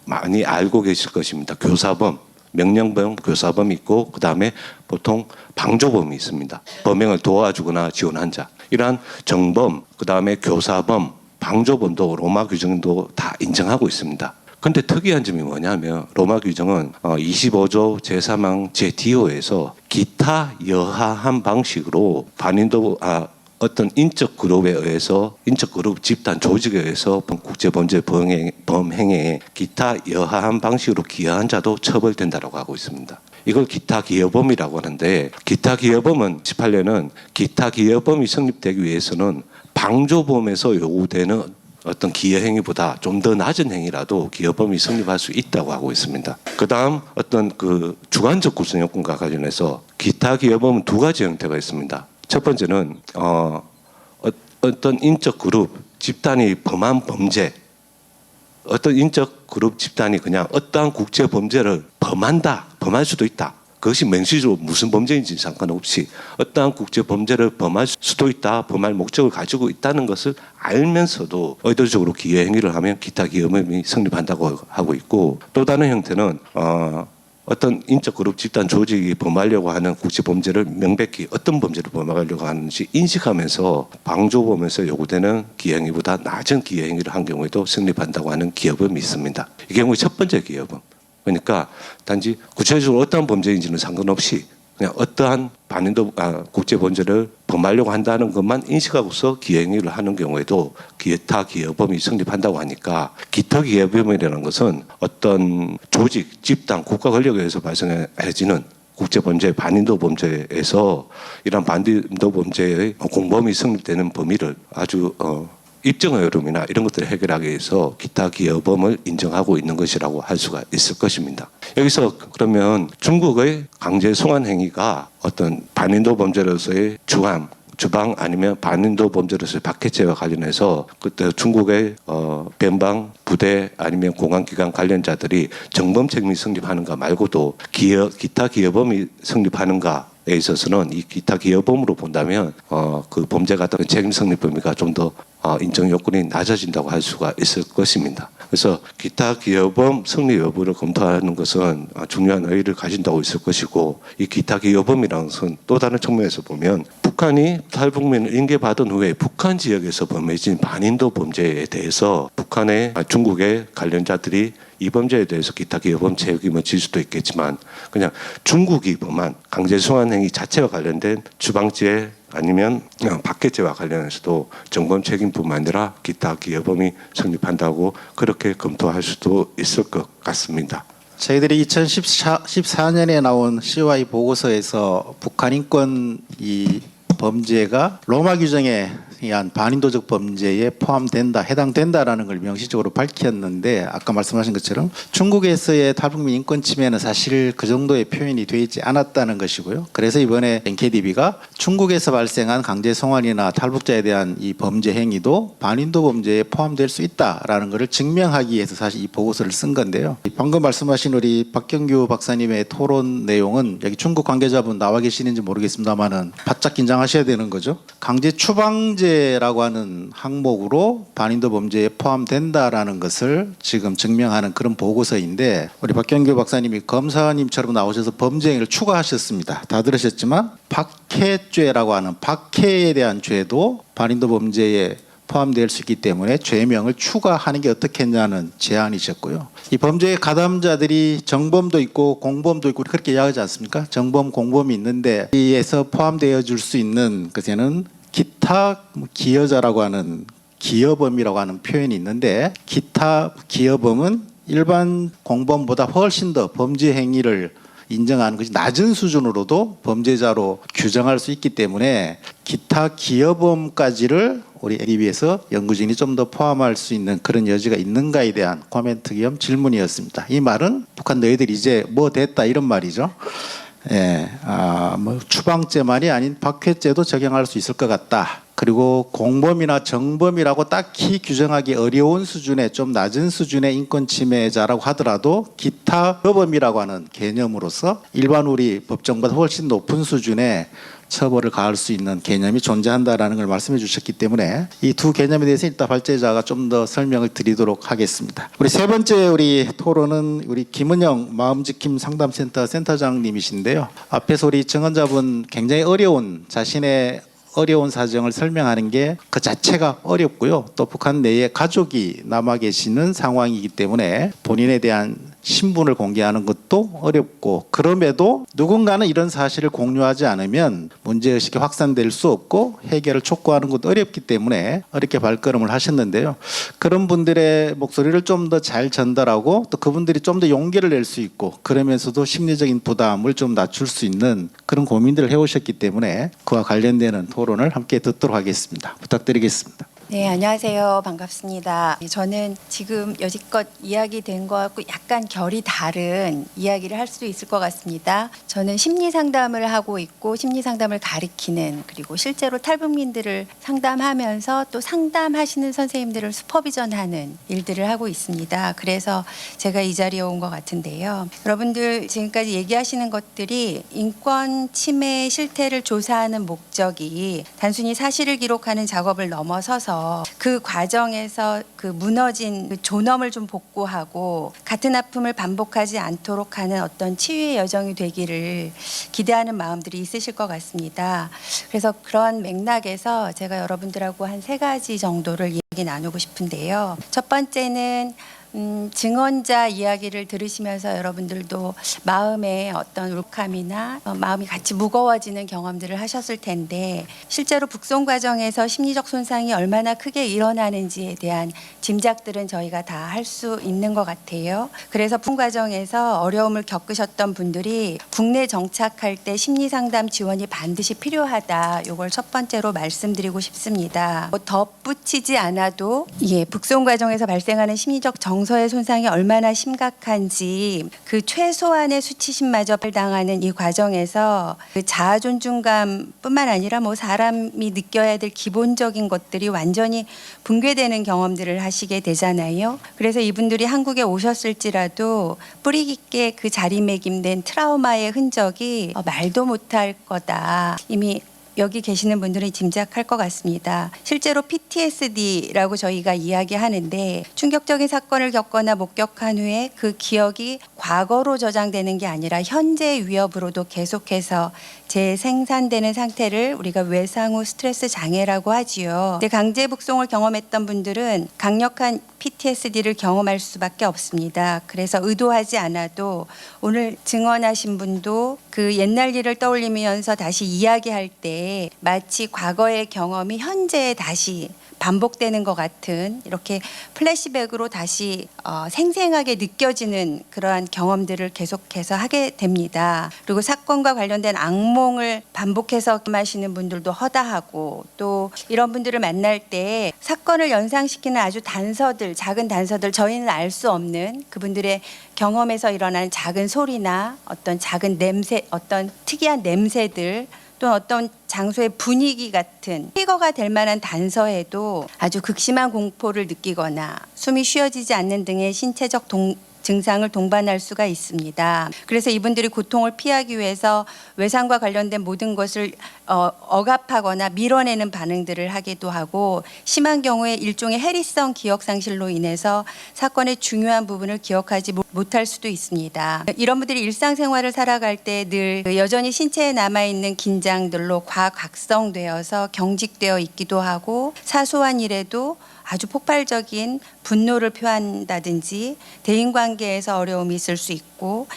많이 알고 계실 것입니다. 교사범, 명령범, 교사범이 있고 그 다음에 보통 방조범이 있습니다. 범행을 도와주거나 지원한 자. 이러한 정범, 그 다음에 교사범, 방조범도 로마 규정도 다 인정하고 있습니다. 근데 특이한 점이 뭐냐면 로마 규정은 25조 제3항 제-D호에서 기타 여하한 방식으로 반인도 어떤 인적 그룹에 의해서 인적 그룹 집단 조직에 의해서 국제범죄 범행에 기타 여하한 방식으로 기여한 자도 처벌된다라고 하고 있습니다. 이걸 기타 기여범이라고 하는데 기타 기여범은 18년은 기타 기여범이 성립되기 위해서는 방조범에서 요구되는 어떤 기여 행위보다 좀 더 낮은 행위라도 기여범이 성립할 수 있다고 하고 있습니다. 그다음 어떤 그 주관적 구성 요건과 관련해서 기타 기여범은 두 가지 형태가 있습니다. 첫 번째는 어떤 인적 그룹 집단이 범한 범죄, 어떤 인적 그룹 집단이 그냥 어떠한 국제 범죄를 범할 수도 있다. 그것이 명시적으로 무슨 범죄인지 상관없이 어떠한 국제 범죄를 범할 수도 있다, 범할 목적을 가지고 있다는 것을 알면서도 의도적으로 기여 행위를 하면 기타 기여범이 성립한다고 하고 있고, 또 다른 형태는 어떤 인적 그룹 집단 조직이 범하려고 하는 국제 범죄를 명백히 어떤 범죄를 범하려고 하는지 인식하면서 방조범에서 요구되는 기여 행위보다 낮은 기여 행위를 한 경우에도 성립한다고 하는 기여범이 있습니다. 이 경우에 첫 번째 기여범. 그러니까 단지 구체적으로 어떠한 범죄인지는 상관없이 그냥 어떠한 국제 범죄를 범하려고 한다는 것만 인식하고서 기여 행위를 하는 경우에도 기타 기여범이 성립한다고 하니까, 기타 기여범이라는 것은 어떤 조직, 집단, 국가 권력에 의해서 발생해지는 국제 범죄, 반인도 범죄에서 이런 반인도 범죄의 공범이 성립되는 범위를 아주 입증의 어려움이나 이런 것들을 해결하기 위해서 기타 기여범을 인정하고 있는 것이라고 할 수가 있을 것입니다. 여기서 그러면 중국의 강제 송환 행위가 어떤 반인도 범죄로서의 주방 아니면 반인도 범죄로서의 박해죄와 관련해서 그때 중국의 변방 부대 아니면 공안기관 관련자들이 정범 책임이 성립하는가 말고도 기타 기여범이 성립하는가 에 있어서는 이 기타 기여범으로 본다면 그 범죄가 어떤 책임 성립 범위가 좀 더 인정 요건이 낮아진다고 할 수가 있을 것입니다. 그래서 기타 기여범 성립 여부를 검토하는 것은 중요한 의의를 가진다고 있을 것이고, 이 기타 기여범이라는 것은 또 다른 측면에서 보면 북한이 탈북민을 인계받은 후에 북한 지역에서 범해진 반인도 범죄에 대해서 북한의 중국의 관련자들이 이 범죄에 대해서 기타 기여범 책임을 질 수도 있겠지만, 그냥 중국이 범한 강제 송환 행위 자체와 관련된 주방죄 아니면 박해죄와 관련해서도 정범 책임뿐만 아니라 기타 기여범이 성립한다고 그렇게 검토할 수도 있을 것 같습니다. 저희들이 2014년에 나온 COI 보고서에서 북한 인권 이 범죄가 로마 규정에 의한 반인도적 범죄에 포함된다, 해당된다라는 걸 명시적으로 밝혔는데, 아까 말씀하신 것처럼 중국에서의 탈북민 인권 침해는 사실 그 정도의 표현이 되어 있지 않았다는 것이고요. 그래서 이번에 NKDB가 중국에서 발생한 강제 송환이나 탈북자에 대한 이 범죄 행위도 반인도 범죄에 포함될 수 있다라는 것을 증명하기 위해서 사실 이 보고서를 쓴 건데요. 방금 말씀하신 우리 박경규 박사님의 토론 내용은 여기 중국 관계자분 나와 계시는지 모르겠습니다만은 바짝 긴장하셔야 되는 거죠. 강제 추방죄 라고 하는 항목으로 반인도 범죄에 포함된다라는 것을 지금 증명하는 그런 보고서인데, 우리 박경규 박사님이 검사님처럼 나오셔서 범죄 행위를 추가하셨습니다. 다 들으셨지만 박해죄라고 하는 박해에 대한 죄도 반인도 범죄에 포함될 수 있기 때문에 죄명을 추가하는 게 어떻겠냐는 제안이셨고요. 이 범죄의 가담자들이 정범도 있고 공범도 있고 그렇게 이야기하지 않습니까? 정범, 공범이 있는데 이에서 포함되어 줄 수 있는 것에는 기타 기여자라고 하는 기여범이라고 하는 표현이 있는데, 기타 기여범은 일반 공범보다 훨씬 더 범죄 행위를 인정하는 것이 낮은 수준으로도 범죄자로 규정할 수 있기 때문에 기타 기여범까지를 우리 NKDB에서 연구진이 좀 더 포함할 수 있는 그런 여지가 있는가에 대한 코멘트 겸 질문이었습니다. 이 말은 북한 너희들 이제 뭐 됐다 이런 말이죠. 추방죄만이 아닌 박해죄도 적용할 수 있을 것 같다. 그리고 공범이나 정범이라고 딱히 규정하기 어려운 수준의 좀 낮은 수준의 인권 침해자라고 하더라도 기타 여범이라고 하는 개념으로서 일반 우리 법정보다 훨씬 높은 수준의 처벌을 가할 수 있는 개념이 존재한다라는 걸 말씀해 주셨기 때문에 이 두 개념에 대해서 일단 발제자가 좀 더 설명을 드리도록 하겠습니다. 우리 세 번째 우리 토론은 우리 김은영 마음지킴 상담센터 센터장님이신데요. 앞에서 우리 증언자분 굉장히 어려운 자신의 어려운 사정을 설명하는 게 그 자체가 어렵고요. 또 북한 내에 가족이 남아 계시는 상황이기 때문에 본인에 대한 신분을 공개하는 것도 어렵고, 그럼에도 누군가는 이런 사실을 공유하지 않으면 문제의식이 확산될 수 없고 해결을 촉구하는 것도 어렵기 때문에 어렵게 발걸음을 하셨는데요. 그런 분들의 목소리를 좀 더 잘 전달하고 또 그분들이 좀 더 용기를 낼 수 있고 그러면서도 심리적인 부담을 좀 낮출 수 있는 그런 고민들을 해오셨기 때문에 그와 관련되는 토론을 함께 듣도록 하겠습니다. 부탁드리겠습니다. 네, 안녕하세요. 반갑습니다. 저는 지금 여지껏 이야기된 것과 약간 결이 다른 이야기를 할 수도 있을 것 같습니다. 저는 심리 상담을 하고 있고 심리 상담을 가리키는, 그리고 실제로 탈북민들을 상담하면서 또 상담하시는 선생님들을 슈퍼비전하는 일들을 하고 있습니다. 그래서 제가 이 자리에 온 것 같은데요. 여러분들 지금까지 얘기하시는 것들이 인권 침해 실태를 조사하는 목적이 단순히 사실을 기록하는 작업을 넘어서서 그 과정에서 그 무너진 그 존엄을 좀 복구하고 같은 아픔을 반복하지 않도록 하는 어떤 치유의 여정이 되기를 기대하는 마음들이 있으실 것 같습니다. 그래서 그런 맥락에서 제가 여러분들하고 한 3가지 정도를 얘기 나누고 싶은데요. 첫 번째는 증언자 이야기를 들으시면서 여러분들도 마음에 어떤 울감이나 마음이 같이 무거워지는 경험들을 하셨을 텐데, 실제로 북송 과정에서 심리적 손상이 얼마나 크게 일어나는지에 대한 짐작들은 저희가 다 할 수 있는 것 같아요. 그래서 북송 과정에서 어려움을 겪으셨던 분들이 국내 정착할 때 심리상담 지원이 반드시 필요하다. 이걸 첫 번째로 말씀드리고 싶습니다. 덧붙이지 않아도 북송 과정에서 발생하는 심리적 정서의 손상이 얼마나 심각한지, 그 최소한의 수치심마저 당하는 이 과정에서 그 자아 존중감뿐만 아니라 사람이 느껴야 될 기본적인 것들이 완전히 붕괴되는 경험들을 하시게 되잖아요. 그래서 이분들이 한국에 오셨을지라도 뿌리 깊게 그 자리매김된 트라우마의 흔적이 말도 못할 거다. 이미 여기 계시는 분들은 짐작할 것 같습니다. 실제로 PTSD라고 저희가 이야기하는데, 충격적인 사건을 겪거나 목격한 후에 그 기억이 과거로 저장되는 게 아니라 현재의 위협으로도 계속해서 재생산되는 상태를 우리가 외상후 스트레스 장애라고 하지요. 근데 강제 북송을 경험했던 분들은 강력한 PTSD를 경험할 수밖에 없습니다. 그래서 의도하지 않아도 오늘 증언하신 분도 그 옛날 일을 떠올리면서 다시 이야기할 때 마치 과거의 경험이 현재에 다시 반복되는 것 같은, 이렇게 플래시백으로 다시 생생하게 느껴지는 그러한 경험들을 계속해서 하게 됩니다. 그리고 사건과 관련된 악몽을 반복해서 마시는 분들도 허다하고, 또 이런 분들을 만날 때 사건을 연상시키는 아주 단서들, 작은 단서들, 저희는 알 수 없는 그분들의 경험에서 일어나는 작은 소리나 어떤 작은 냄새, 어떤 특이한 냄새들, 또 어떤 장소의 분위기 같은 트리거가 될 만한 단서에도 아주 극심한 공포를 느끼거나 숨이 쉬어지지 않는 등의 신체적 증상을 동반할 수가 있습니다. 그래서 이분들이 고통을 피하기 위해서 외상과 관련된 모든 것을 억압하거나 밀어내는 반응들을 하기도 하고, 심한 경우에 일종의 해리성 기억상실로 인해서 사건의 중요한 부분을 기억하지 못할 수도 있습니다. 이런 분들이 일상생활을 살아갈 때 늘 여전히 신체에 남아있는 긴장들로 과각성되어서 경직되어 있기도 하고, 사소한 일에도 아주 폭발적인 분노를 표한다든지 대인관계에서 어려움이 있을 수 있고,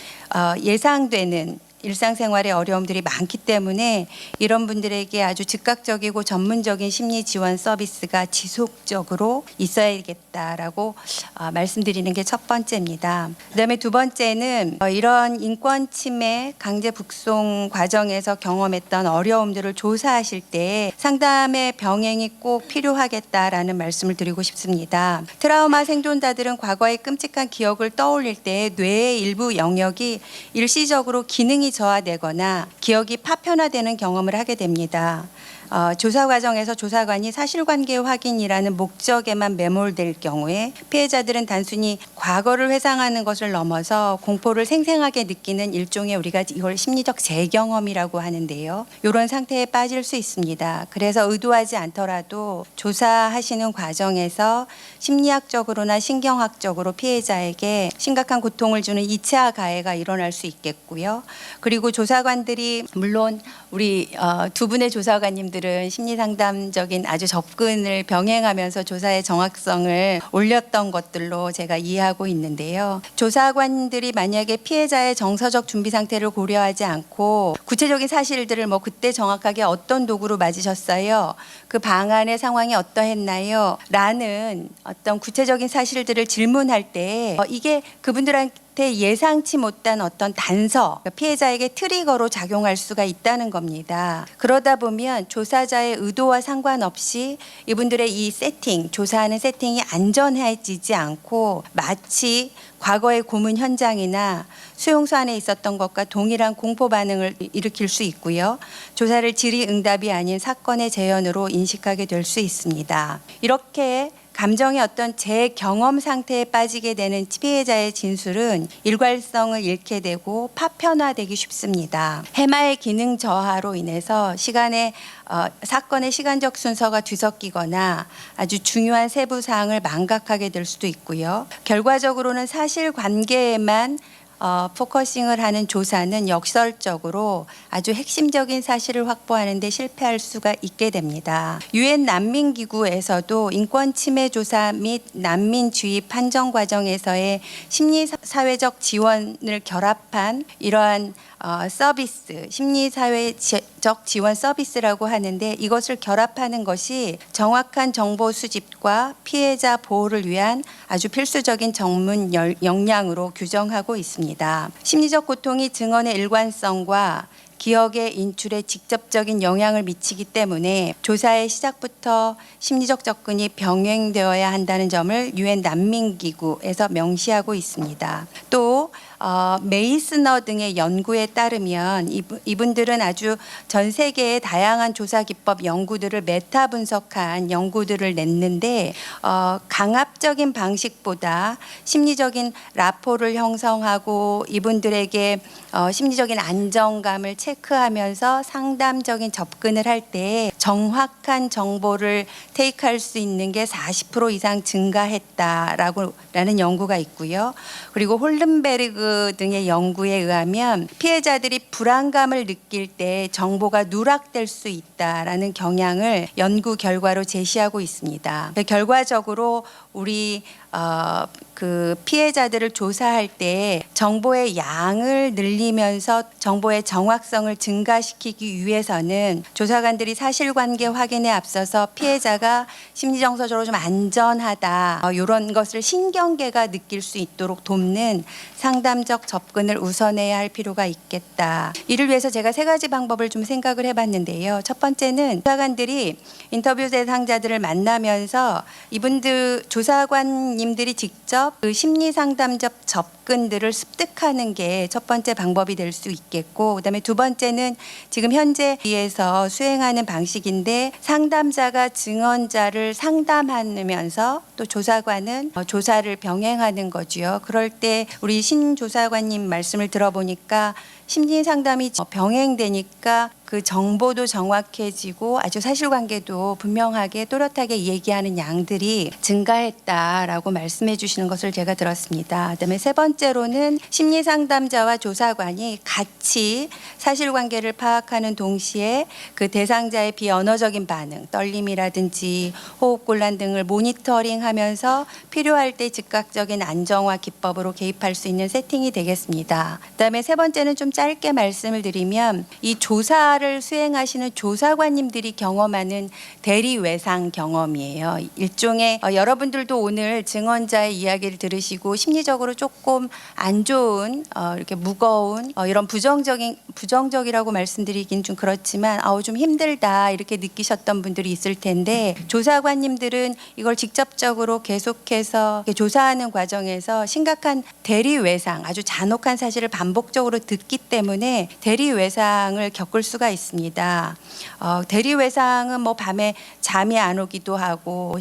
예상되는 일상생활의 어려움들이 많기 때문에 이런 분들에게 아주 즉각적이고 전문적인 심리 지원 서비스가 지속적으로 있어야겠다라고 말씀드리는 게 첫 번째입니다. 그다음에 두 번째는 이런 인권 침해, 강제 북송 과정에서 경험했던 어려움들을 조사하실 때 상담의 병행이 꼭 필요하겠다라는 말씀을 드리고 싶습니다. 트라우마 생존자들은 과거의 끔찍한 기억을 떠올릴 때 뇌의 일부 영역이 일시적으로 기능이 저하되거나 기억이 파편화되는 경험을 하게 됩니다. 조사 과정에서 조사관이 사실관계 확인이라는 목적에만 매몰될 경우에 피해자들은 단순히 과거를 회상하는 것을 넘어서 공포를 생생하게 느끼는 일종의, 우리가 이걸 심리적 재경험이라고 하는데요. 이런 상태에 빠질 수 있습니다. 그래서 의도하지 않더라도 조사하시는 과정에서 심리학적으로나 신경학적으로 피해자에게 심각한 고통을 주는 2차 가해가 일어날 수 있겠고요. 그리고 조사관들이, 물론 우리 두 분의 조사관님들은 조사관들은 심리상담적인 아주 접근을 병행하면서 조사의 정확성을 올렸던 것들로 제가 이해하고 있는데요. 조사관들이 만약에 피해자의 정서적 준비 상태를 고려하지 않고 구체적인 사실들을 뭐 그때 정확하게 어떤 도구로 맞으셨어요? 그 방안의 상황이 어떠했나요? 라는 어떤 구체적인 사실들을 질문할 때 이게 그분들한테 예상치 못한 어떤 단서, 피해자에게 트리거로 작용할 수가 있다는 겁니다. 그러다 보면 조사자의 의도와 상관없이 이분들의 이 세팅, 조사하는 세팅이 안전해지지 않고 마치 과거의 고문 현장이나 수용소 안에 있었던 것과 동일한 공포 반응을 일으킬 수 있고요. 조사를 질의응답이 아닌 사건의 재현으로 인식하게 될 수 있습니다. 이렇게 감정의 어떤 재경험 상태에 빠지게 되는 피해자의 진술은 일관성을 잃게 되고 파편화되기 쉽습니다. 해마의 기능 저하로 인해서 사건의 시간적 순서가 뒤섞이거나 아주 중요한 세부 사항을 망각하게 될 수도 있고요. 결과적으로는 사실관계에만 포커싱을 하는 조사는 역설적으로 아주 핵심적인 사실을 확보하는 데 실패할 수가 있게 됩니다. 유엔 난민기구에서도 인권 침해 조사 및 난민 주입 판정 과정에서의 심리사회적 지원을 결합한 이러한 서비스, 심리사회적 지원 서비스라고 하는데 이것을 결합하는 것이 정확한 정보 수집과 피해자 보호를 위한 아주 필수적인 전문 역량으로 규정하고 있습니다. 심리적 고통이 증언의 일관성과 기억의 인출에 직접적인 영향을 미치기 때문에 조사의 시작부터 심리적 접근이 병행되어야 한다는 점을 유엔 난민기구에서 명시하고 있습니다. 또 메이스너 등의 연구에 따르면 이분들은 아주 전 세계의 다양한 조사 기법 연구들을 메타 분석한 연구들을 냈는데 강압적인 방식보다 심리적인 라포를 형성하고 이분들에게 심리적인 안정감을 체크하면서 상담적인 접근을 할 때 정확한 정보를 테이크할 수 있는 게 40% 이상 증가했다라는 연구가 있고요. 그리고 홀른베르그 등의 연구에 의하면 피해자들이 불안감을 느낄 때 정보가 누락될 수 있다라는 경향을 연구 결과로 제시하고 있습니다. 결과적으로 우리 그 피해자들을 조사할 때 정보의 양을 늘리면서 정보의 정확성을 증가시키기 위해서는 조사관들이 사실관계 확인에 앞서서 피해자가 심리정서적으로 좀 안전하다 이런 것을 신경계가 느낄 수 있도록 돕는 상담적 접근을 우선해야 할 필요가 있겠다. 이를 위해서 제가 3가지 방법을 좀 생각을 해봤는데요. 첫 번째는 조사관들이 인터뷰 대상자들을 만나면서 이분들 조사관님들이 직접 그 심리상담적 접근들을 습득하는 게 첫 번째 방법이 될 수 있겠고, 그다음에 두 번째는 지금 현재 에서 수행하는 방식인데 상담자가 증언자를 상담하면서 또 조사관은 조사를 병행하는 거지요. 그럴 때 우리 신 조사관님 말씀을 들어보니까 심리 상담이 병행되니까 그 정보도 정확해지고 아주 사실관계도 분명하게 또렷하게 얘기하는 양들이 증가했다라고 말씀해 주시는 것을 제가 들었습니다. 그다음에 세 번째로는 심리 상담자와 조사관이 같이 사실관계를 파악하는 동시에 그 대상자의 비언어적인 반응, 떨림이라든지 호흡곤란 등을 모니터링하면서 필요할 때 즉각적인 안정화 기법으로 개입할 수 있는 세팅이 되겠습니다. 그다음에 세 번째는 좀 짧게 말씀을 드리면 이 조사를 수행하시는 조사관님들이 경험하는 대리 외상 경험이에요. 일종의 여러분들도 오늘 증언자의 이야기를 들으시고 심리적으로 조금 안 좋은 이렇게 무거운 이런 부정적이라고 말씀드리긴 좀 그렇지만 좀 힘들다 이렇게 느끼셨던 분들이 있을 텐데 조사관님들은 이걸 직접적으로 계속해서 조사하는 과정에서 심각한 대리 외상, 아주 잔혹한 사실을 반복적으로 듣기 때문에 대리 외상을 겪을 수가 있습니다. 대리 외상은 뭐 밤에 잠이 안 오기도 하고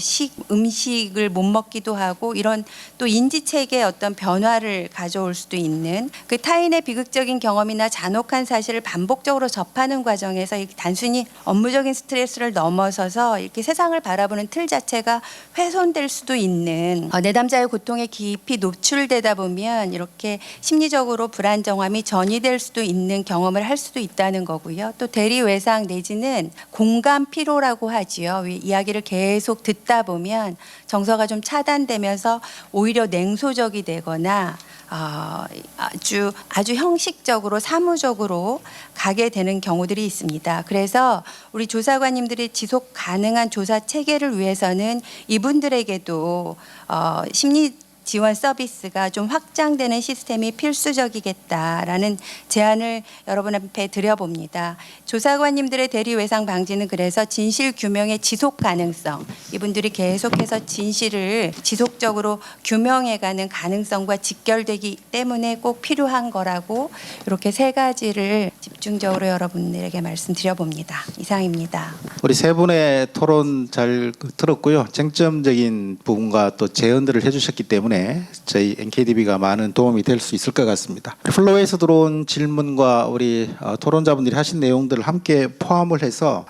음식을 못 먹기도 하고 이런 또 인지체계의 어떤 변화를 가져올 수도 있는 그 타인의 비극적인 경험이나 잔혹한 사실을 반복적으로 접하는 과정에서 단순히 업무적인 스트레스를 넘어서서 이렇게 세상을 바라보는 틀 자체가 훼손될 수도 있는 내담자의 고통에 깊이 노출되다 보면 이렇게 심리적으로 불안정함이 전이될 수도 있는 경험을 할 수도 있다는 거고요. 또 대리 외상 내지는 공감 피로라고 하지요. 이야기를 계속 듣다 보면 정서가 좀 차단되면서 오히려 냉소적이 되거나 아주 형식적으로 사무적으로 가게 되는 경우들이 있습니다. 그래서 우리 조사관님들의 지속 가능한 조사 체계를 위해서는 이분들에게도 심리 지원 서비스가 좀 확장되는 시스템이 필수적이겠다라는 제안을 여러분 앞에 드려봅니다. 조사관님들의 대리 외상 방지는 그래서 진실 규명의 지속 가능성, 이분들이 계속해서 진실을 지속적으로 규명해가는 가능성과 직결되기 때문에 꼭 필요한 거라고 이렇게 세 가지를 집중적으로 여러분들에게 말씀드려봅니다. 이상입니다. 우리 세 분의 토론 잘 들었고요. 쟁점적인 부분과 또 제언들을 해주셨기 때문에 저희 NKDB가 많은 도움이 될 수 있을 것 같습니다. 플로어에서 들어온 질문과 우리 토론자분들이 하신 내용들을 함께 포함을 해서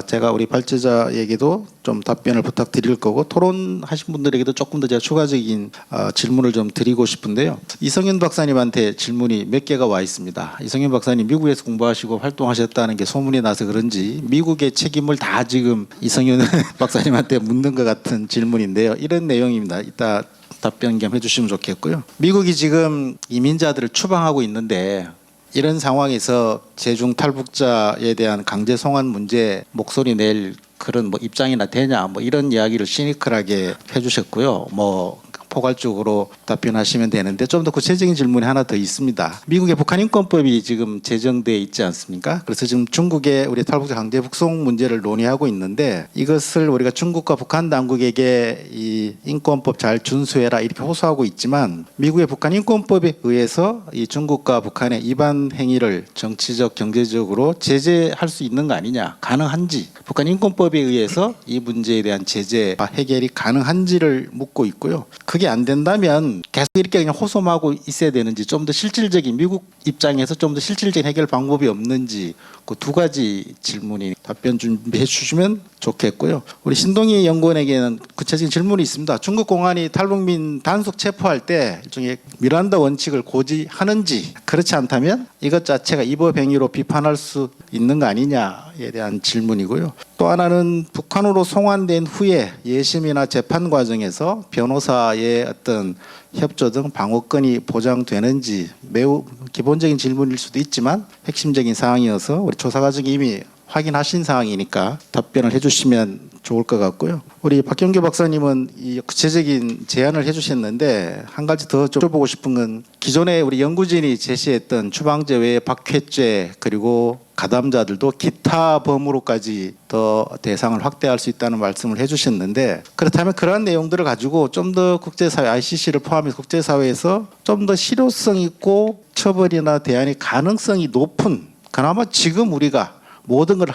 제가 우리 발제자에게도 좀 답변을 부탁드릴 거고 토론하신 분들에게도 조금 더 제가 추가적인 질문을 좀 드리고 싶은데요. 이성윤 박사님한테 질문이 몇 개가 와 있습니다. 이성윤 박사님 미국에서 공부하시고 활동하셨다는 게 소문이 나서 그런지 미국의 책임을 다 지금 이성윤 박사님한테 묻는 것 같은 질문인데요. 이런 내용입니다. 이따 답변 겸 해주시면 좋겠고요. 미국이 지금 이민자들을 추방하고 있는데 이런 상황에서 재중 탈북자에 대한 강제 송환 문제 목소리 낼 그런 뭐 입장이나 되냐 뭐 이런 이야기를 시니컬하게 해주셨고요. 뭐 포괄적으로 답변하시면 되는데 좀 더 구체적인 질문이 하나 더 있습니다. 미국의 북한인권법이 지금 제정되어 있지 않습니까? 그래서 지금 중국의 우리 탈북자 강제 북송 문제를 논의하고 있는데 이것을 우리가 중국과 북한 당국에게 이 인권법 잘 준수해라 이렇게 호소하고 있지만 미국의 북한인권법에 의해서 이 중국과 북한의 위반 행위를 정치적 경제적으로 제재할 수 있는 거 아니냐, 가능한지 북한인권법에 의해서 이 문제에 대한 제재 해결이 가능한지를 묻고 있고요. 그게 안 된다면 계속 이렇게 그냥 호소하고 있어야 되는지 좀 더 실질적인 미국 입장에서 좀 더 실질적인 해결 방법이 없는지 그 두 가지 질문이 답변 준비해 주시면 좋겠고요. 우리 신동희 연구원에게는 구체적인 질문이 있습니다. 중국 공안이 탈북민 단속 체포할 때 일종의 미란다 원칙을 고지하는지 그렇지 않다면 이것 자체가 위법 행위로 비판할 수 있는 거 아니냐에 대한 질문이고요. 또 하나는 북한으로 송환된 후에 예심이나 재판 과정에서 변호사의 어떤 협조 등 방어권이 보장되는지 매우 기본적인 질문일 수도 있지만 핵심적인 사항이어서 우리 조사 과정이 이미 확인하신 사항이니까 답변을 해주시면 좋을 것 같고요. 우리 박경규 박사님은 이 구체적인 제안을 해주셨는데 한 가지 더 여쭤보고 싶은 건 기존에 우리 연구진이 제시했던 추방제 외에 박해죄 그리고 가담자들도 기타 범으로까지 더 대상을 확대할 수 있다는 말씀을 해주셨는데 그렇다면 그러한 내용들을 가지고 좀 더 국제사회 ICC를 포함해서 국제사회에서 좀 더 실효성 있고 처벌이나 대안의 가능성이 높은 그나마 지금 우리가 모든 걸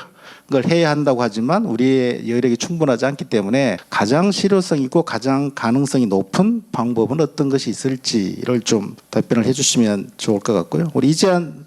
해야 한다고 하지만 우리의 여력이 충분하지 않기 때문에 가장 실효성 있고 가장 가능성이 높은 방법은 어떤 것이 있을지를 좀 답변을 해주시면 좋을 것 같고요. 우리 이재한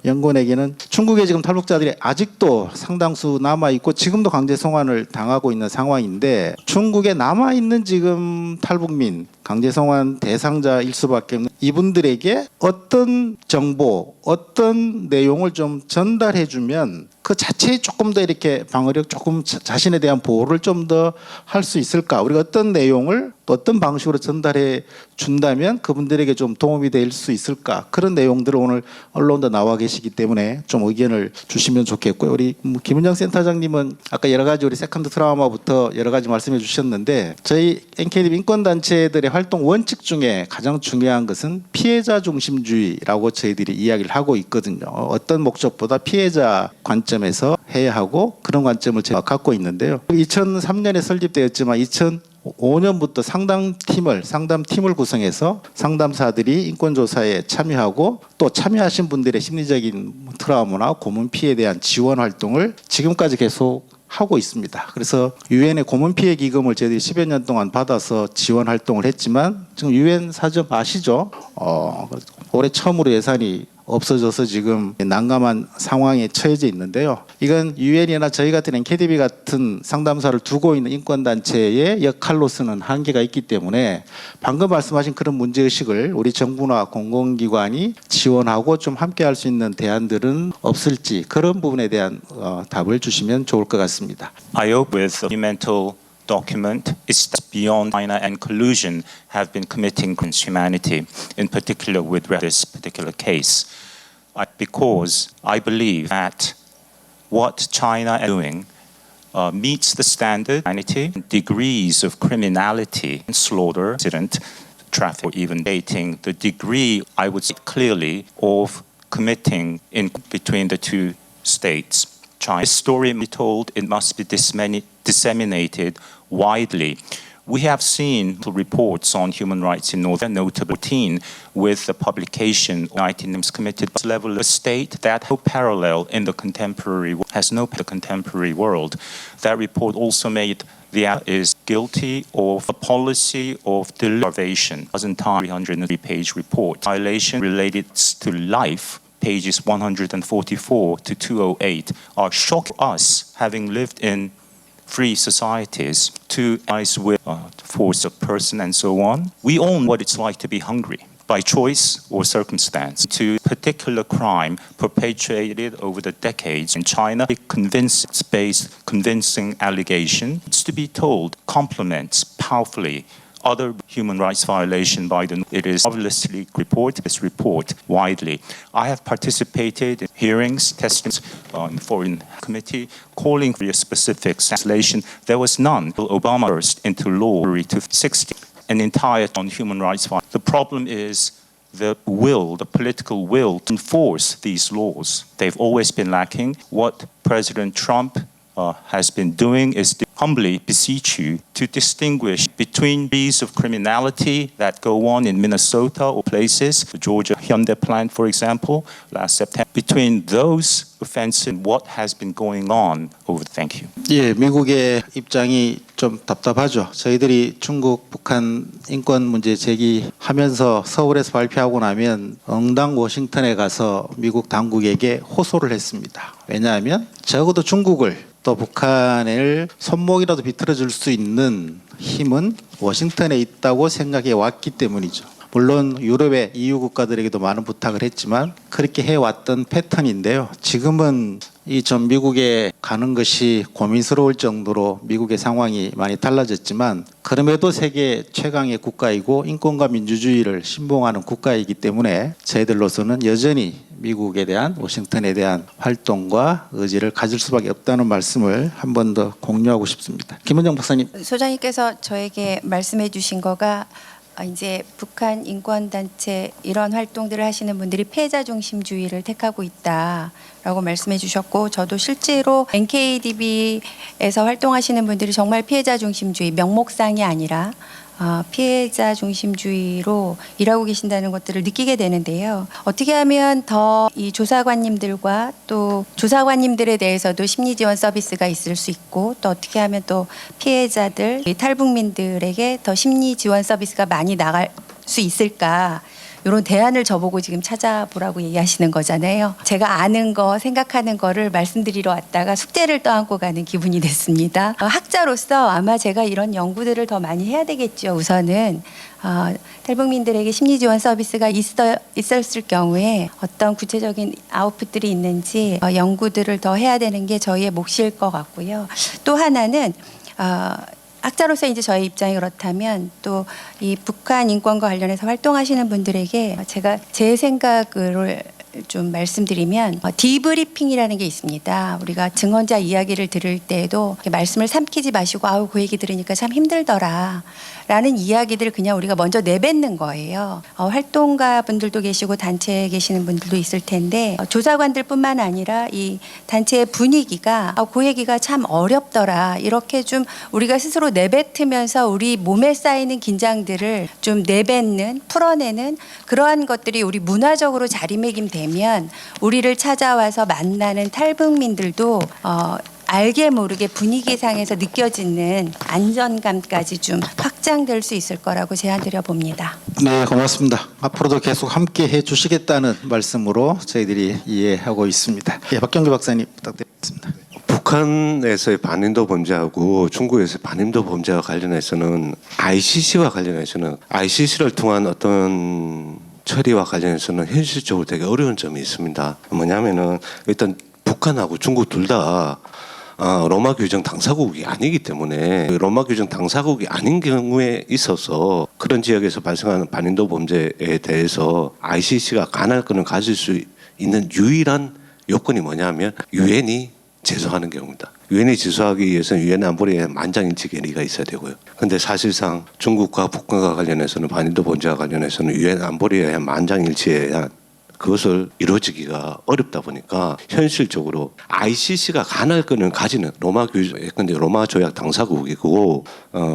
연구원에게는 중국에 지금 탈북자들이 아직도 상당수 남아있고 지금도 강제 송환을 당하고 있는 상황인데 중국에 남아있는 지금 탈북민 강제 송환 대상자일 수밖에 없는 이분들에게 어떤 정보 어떤 내용을 좀 전달해주면 그 자체에 조금 더 이렇게 방어력 조금 자신에 대한 보호를 좀 더 할 수 있을까 우리가 어떤 내용을 또 어떤 방식으로 전달해 준다면 그분들에게 좀 도움이 될 수 있을까 그런 내용들을 오늘 언론도 나와 계시기 때문에 좀 의견을 주시면 좋겠고요. 우리 김은정 센터장님은 아까 여러 가지 우리 세컨드 트라우마부터 여러 가지 말씀해 주셨는데 저희 NKDB 인권단체들의 활동 원칙 중에 가장 중요한 것은 피해자 중심주의라고 저희들이 이야기를 하고 있거든요. 어떤 목적보다 피해자 관점에서 해야 하고 그런 관점을 제가 갖고 있는데요. 2003년에 설립되었지만 2005년부터 상담팀을 구성해서 상담사들이 인권조사에 참여하고 또 참여하신 분들의 심리적인 트라우마나 고문 피해에 대한 지원 활동을 지금까지 계속 하고 있습니다. 그래서 유엔의 고문 피해 기금을 저희들이 10여 년 동안 받아서 지원 활동을 했지만 지금 유엔 사정 아시죠? 올해 처음으로 예산이 없어져서 지금 난감한 상황에 처해져 있는데요. 이건 유엔이나 저희 같은 NKDB 같은 상담사를 두고 있는 인권단체의 역할로서는 한계가 있기 때문에 방금 말씀하신 그런 문제의식을 우리 정부나 공공기관이 지원하고 좀 함께할 수 있는 대안들은 없을지 그런 부분에 대한 답을 주시면 좋을 것 같습니다. I hope with the monumental document is that beyond China and collusion have been committing against humanity, in particular with this particular case. Because I believe that what China is doing meets the standard of humanity, degrees of criminality, slaughter, incident, traffic, or even dating, the degree, I would say clearly, of committing in between the two states. China's story must be told, it must be disseminated widely. We have seen the reports on human rights in North, notable 14, with the publication of 19 names committed by the level of a state that has no parallel in the contemporary world. That report also made the is guilty of a policy of deprivation. 303-page report. Violation related to life, pages 144 to 208, are shocking us, having lived in free societies, to eyes with force of person and so on. We all know what it's like to be hungry by choice or circumstance. To particular crime perpetuated over the decades in China, convincing allegation, it's to be told, complements powerfully other human rights violation by the. It is obviously this report widely. I have participated in hearings, testimonies in the Foreign Committee, calling for a specific translation. There was none until Obama burst into law in 2016, an entire on human rights. The problem is the political will to enforce these laws. They've always been lacking. What President Trump has been doing is to humbly beseech you to distinguish between degrees of criminality that go on in Minnesota or places, the Georgia Hyundai plant, for example, last September, between those offenses and what has been going on over. Thank you. 예, 미국의 입장이 좀 답답하죠. 저희들이 중국, 북한 인권 문제 제기하면서 서울에서 발표하고 나면 응당 워싱턴에 가서 미국 당국에게 호소를 했습니다. 왜냐하면 적어도 중국을 또 북한을 손목이라도 비틀어 줄 수 있는 힘은 워싱턴에 있다고 생각해 왔기 때문이죠. 물론 유럽의 EU 국가들에게도 많은 부탁을 했지만 그렇게 해왔던 패턴인데요. 지금은 이 전 미국에 가는 것이 고민스러울 정도로 미국의 상황이 많이 달라졌지만 그럼에도 세계 최강의 국가이고 인권과 민주주의를 신봉하는 국가이기 때문에 저희들로서는 여전히 미국에 대한 워싱턴에 대한 활동과 의지를 가질 수밖에 없다는 말씀을 한 번 더 공유하고 싶습니다. 김은정 박사님. 소장님께서 저에게 말씀해 주신 거가 이제 북한 인권단체 이런 활동들을 하시는 분들이 피해자 중심주의를 택하고 있다라고 말씀해 주셨고 저도 실제로 NKDB에서 활동하시는 분들이 정말 피해자 중심주의 명목상이 아니라 피해자 중심주의로 일하고 계신다는 것들을 느끼게 되는데요. 어떻게 하면 더 이 조사관님들과 또 조사관님들에 대해서도 심리 지원 서비스가 있을 수 있고 또 어떻게 하면 또 피해자들, 탈북민들에게 더 심리 지원 서비스가 많이 나갈 수 있을까? 이런 대안을 저보고 지금 찾아보라고 얘기하시는 거잖아요. 제가 아는 거, 생각하는 거를 말씀드리러 왔다가 숙제를 떠안고 가는 기분이 됐습니다. 학자로서 아마 제가 이런 연구들을 더 많이 해야 되겠죠. 우선은 탈북민들에게 심리지원 서비스가 있었을 경우에 어떤 구체적인 아웃풋들이 있는지 연구들을 더 해야 되는 게 저희의 몫일 것 같고요. 또 하나는 학자로서 이제 저의 입장이 그렇다면 또 이 북한 인권과 관련해서 활동하시는 분들에게 제가 제 생각을 좀 말씀드리면 디브리핑이라는 게 있습니다. 우리가 증언자 이야기를 들을 때에도 말씀을 삼키지 마시고 아우 그 얘기 들으니까 참 힘들더라 라는 이야기들을 그냥 우리가 먼저 내뱉는 거예요. 활동가 분들도 계시고 단체에 계시는 분들도 있을 텐데 조사관들 뿐만 아니라 이 단체의 분위기가 그 얘기가 참 어렵더라 이렇게 좀 우리가 스스로 내뱉으면서 우리 몸에 쌓이는 긴장들을 좀 내뱉는 풀어내는 그러한 것들이 우리 문화적으로 자리매김되면 우리를 찾아와서 만나는 탈북민들도 알게 모르게 분위기상에서 느껴지는 안전감까지 좀 확장 확장될 수 있을 거라고 제안드려 봅니다. 네, 고맙습니다. 앞으로도 계속 함께 해주시겠다는 말씀으로 저희들이 이해하고 있습니다. 예, 박경규 박사님 부탁드리겠습니다. 북한에서의 반인도 범죄하고 중국에서의 반인도 범죄와 관련해서는 ICC와 관련해서는 ICC를 통한 어떤 처리와 관련해서는 현실적으로 되게 어려운 점이 있습니다. 뭐냐면은 일단 북한하고 중국 둘 다 로마 규정 당사국이 아니기 때문에 로마 규정 당사국이 아닌 경우에 있어서 그런 지역에서 발생하는 반인도 범죄에 대해서 ICC가 관할권을 가질 수 있는 유일한 요건이 뭐냐면 유엔이 제소하는 경우입니다. 유엔이 제소하기 위해서는 유엔 안보리에 만장일치 결의가 있어야 되고요. 그런데 사실상 중국과 북한과 관련해서는 반인도 범죄와 관련해서는 유엔 안보리에 의한 만장일치에 의한 그것을 이루어지기가 어렵다 보니까 현실적으로 ICC가 관할권을 가지는 로마 조약 당사국이고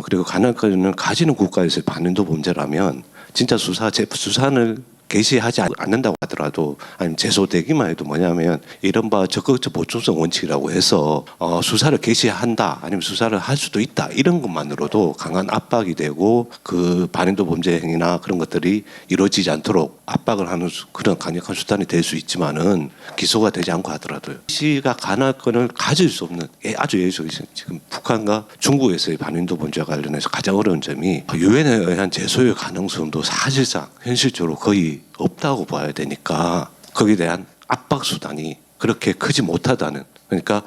그리고 관할권을 가지는 국가에서의 반인도 범죄라면 진짜 수사를 개시하지 않는다고 하더라도 아니면 제소되기만 해도 뭐냐면 이른바 적극적 보충성 원칙이라고 해서 수사를 개시한다 아니면 수사를 할 수도 있다 이런 것만으로도 강한 압박이 되고 그 반인도 범죄 행위나 그런 것들이 이루어지지 않도록 압박을 하는 그런 강력한 수단이 될 수 있지만은 기소가 되지 않고 하더라도요. 시가 관할권을 가질 수 없는 아주 예외적인 지금 북한과 중국에서의 반인도 범죄와 관련해서 가장 어려운 점이 유엔에 의한 제소의 가능성도 사실상 현실적으로 거의 없다고 봐야 되니까 거기에 대한 압박 수단이 그렇게 크지 못하다는 그러니까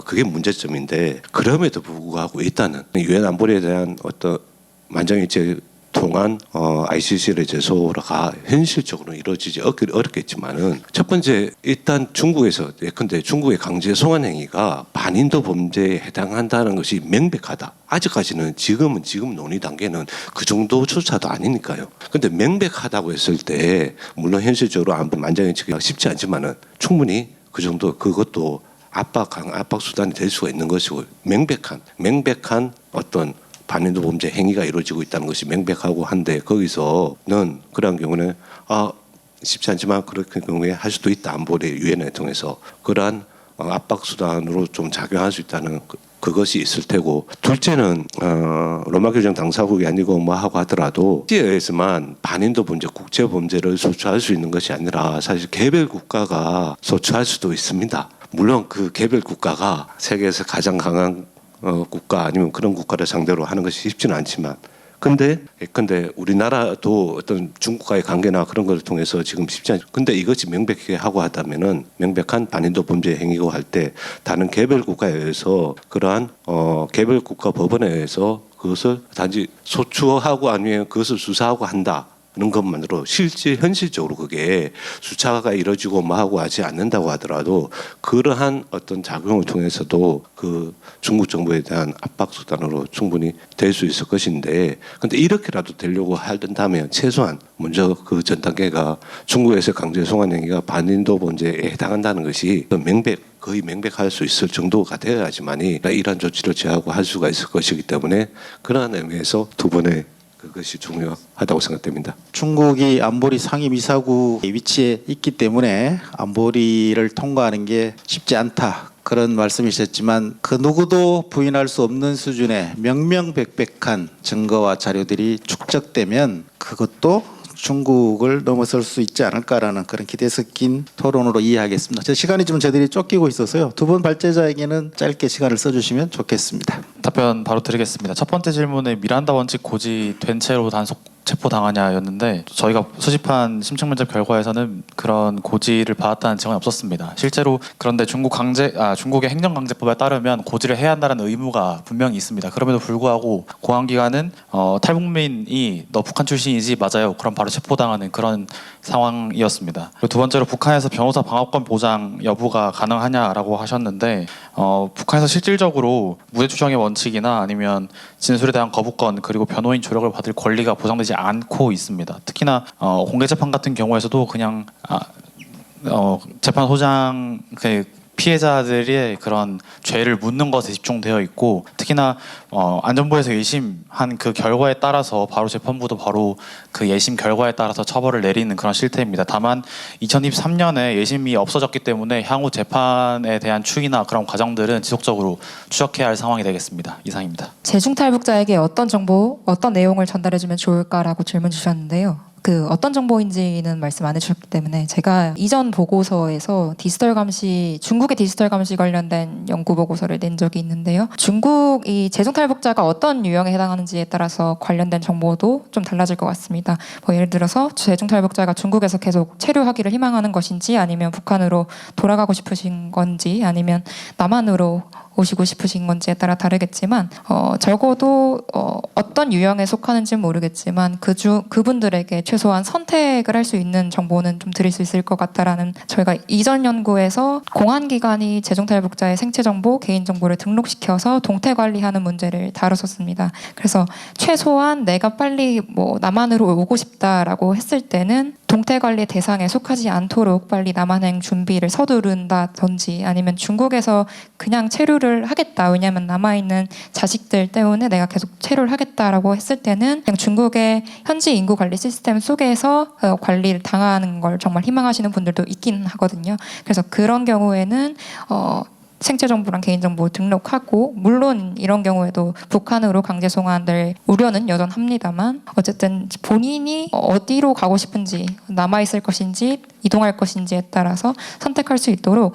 그게 문제점인데 그럼에도 불구하고 일단은 유엔 안보리에 대한 어떤 만장일치 통한 ICC의 제소가 현실적으로 이루어지지 어렵겠지만은 첫 번째 일단 중국에서 예컨대 중국의 강제 송환 행위가 반인도 범죄에 해당한다는 것이 명백하다. 아직까지는 지금 논의 단계는 그 정도조차도 아니니까요. 근데 명백하다고 했을 때 물론 현실적으로 만장일치가 쉽지 않지만은 충분히 그 정도 그것도 압박 수단이 될 수가 있는 것이고 명백한 어떤 반인도 범죄 행위가 이루어지고 있다는 것이 명백하고 한데 거기서는 그런 경우는 쉽지 않지만 그렇게 경우에 할 수도 있다. 안보리 유엔을 통해서 그러한 압박 수단으로 좀 작용할 수 있다는 그것이 있을 테고 둘째는 로마 규정 당사국이 아니고 뭐 하고 하더라도 시에서만 반인도 범죄, 국제 범죄를 소추할 수 있는 것이 아니라 사실 개별 국가가 소추할 수도 있습니다. 물론 그 개별 국가가 세계에서 가장 강한 국가 아니면 그런 국가를 상대로 하는 것이 쉽지는 않지만 근데 우리나라도 어떤 중국과의 관계나 그런 것을 통해서 지금 쉽지 않죠. 근데 이것이 명백하게 하고 하다면은 명백한 반인도 범죄 행위고 할 때 다른 개별 국가에 의해서 그러한 개별 국가 법원에 의해서 그것을 단지 소추하고 아니면 그것을 수사하고 한다. 는 것만으로 실제 현실적으로 그게 수사가 이루어지고 뭐 하고 하지 않는다고 하더라도 그러한 어떤 작용을 통해서도 그 중국 정부에 대한 압박 수단으로 충분히 될 수 있을 것인데 근데 이렇게라도 되려고 한다면 최소한 먼저 그 전 단계가 중국에서 강제 송환 행위가 반인도 범죄에 해당한다는 것이 거의 명백할 수 있을 정도가 되어야지만이 이러한 조치를 취하고 할 수가 있을 것이기 때문에 그러한 의미에서 두 번의 그것이 중요하다고 생각됩니다. 중국이 안보리 상임이사국의 위치에 있기 때문에 안보리를 통과하는 게 쉽지 않다. 그런 말씀이셨지만 그 누구도 부인할 수 없는 수준의 명명백백한 증거와 자료들이 축적되면 그것도 중국을 넘어설 수 있지 않을까라는 그런 기대 섞인 토론으로 이해하겠습니다. 시간이 좀 저희들이 쫓기고 있어서요. 두 분 발제자에게는 짧게 시간을 써주시면 좋겠습니다. 답변 바로 드리겠습니다. 첫 번째 질문에 미란다 원칙 고지된 채로 단속 체포당하냐였는데 저희가 수집한 심층 면접 결과에서는 그런 고지를 받았다는 증언이 없었습니다. 실제로 그런데 중국의 행정강제법에 따르면 고지를 해야 한다는 의무가 분명히 있습니다. 그럼에도 불구하고 공안기관은 탈북민이 너 북한 출신이지 맞아요. 그럼 바로 체포당하는 그런 상황이었습니다. 그리고 두 번째로 북한에서 변호사 방어권 보장 여부가 가능하냐라고 하셨는데 북한에서 실질적으로 무죄 추정의 원칙이나 아니면 진술에 대한 거부권 그리고 변호인 조력을 받을 권리가 보장되지 않고 있습니다. 특히나 공개 재판 같은 경우에서도 그냥 재판소장 피해자들의 그런 죄를 묻는 것에 집중되어 있고 특히나 안전부에서 예심한 그 결과에 따라서 바로 재판부도 바로 그 예심 결과에 따라서 처벌을 내리는 그런 실태입니다. 다만 2023년에 예심이 없어졌기 때문에 향후 재판에 대한 추이나 그런 과정들은 지속적으로 추적해야 할 상황이 되겠습니다. 이상입니다. 재중탈북자에게 어떤 정보, 어떤 내용을 전달해주면 좋을까라고 질문 주셨는데요. 그 어떤 정보인지는 말씀 안 해주셨기 때문에 제가 이전 보고서에서 디지털 감시, 중국의 디지털 감시 관련된 연구 보고서를 낸 적이 있는데요. 중국이 재중탈북자가 어떤 유형에 해당하는지에 따라서 관련된 정보도 좀 달라질 것 같습니다. 뭐 예를 들어서 재중탈북자가 중국에서 계속 체류하기를 희망하는 것인지 아니면 북한으로 돌아가고 싶으신 건지 아니면 남한으로 오시고 싶으신 건지에 따라 다르겠지만 적어도 어떤 유형에 속하는지는 모르겠지만 그분들에게 최소한 선택을 할 수 있는 정보는 좀 드릴 수 있을 것 같다라는 저희가 이전 연구에서 공안기관이 재중탈북자의 생체 정보, 개인 정보를 등록시켜서 동태 관리하는 문제를 다뤘었습니다. 그래서 최소한 내가 빨리 뭐 남한으로 오고 싶다라고 했을 때는 동태 관리 대상에 속하지 않도록 빨리 남한행 준비를 서두른다든지 아니면 중국에서 그냥 체류를 하겠다. 왜냐하면 남아있는 자식들 때문에 내가 계속 체류를 하겠다라고 했을 때는 그냥 중국의 현지 인구 관리 시스템 속에서 관리를 당하는 걸 정말 희망하시는 분들도 있긴 하거든요. 그래서 그런 경우에는 생체 정보랑 개인 정보 등록하고 물론 이런 경우에도 북한으로 강제 송환될 우려는 여전합니다만 어쨌든 본인이 어디로 가고 싶은지 남아 있을 것인지 이동할 것인지에 따라서 선택할 수 있도록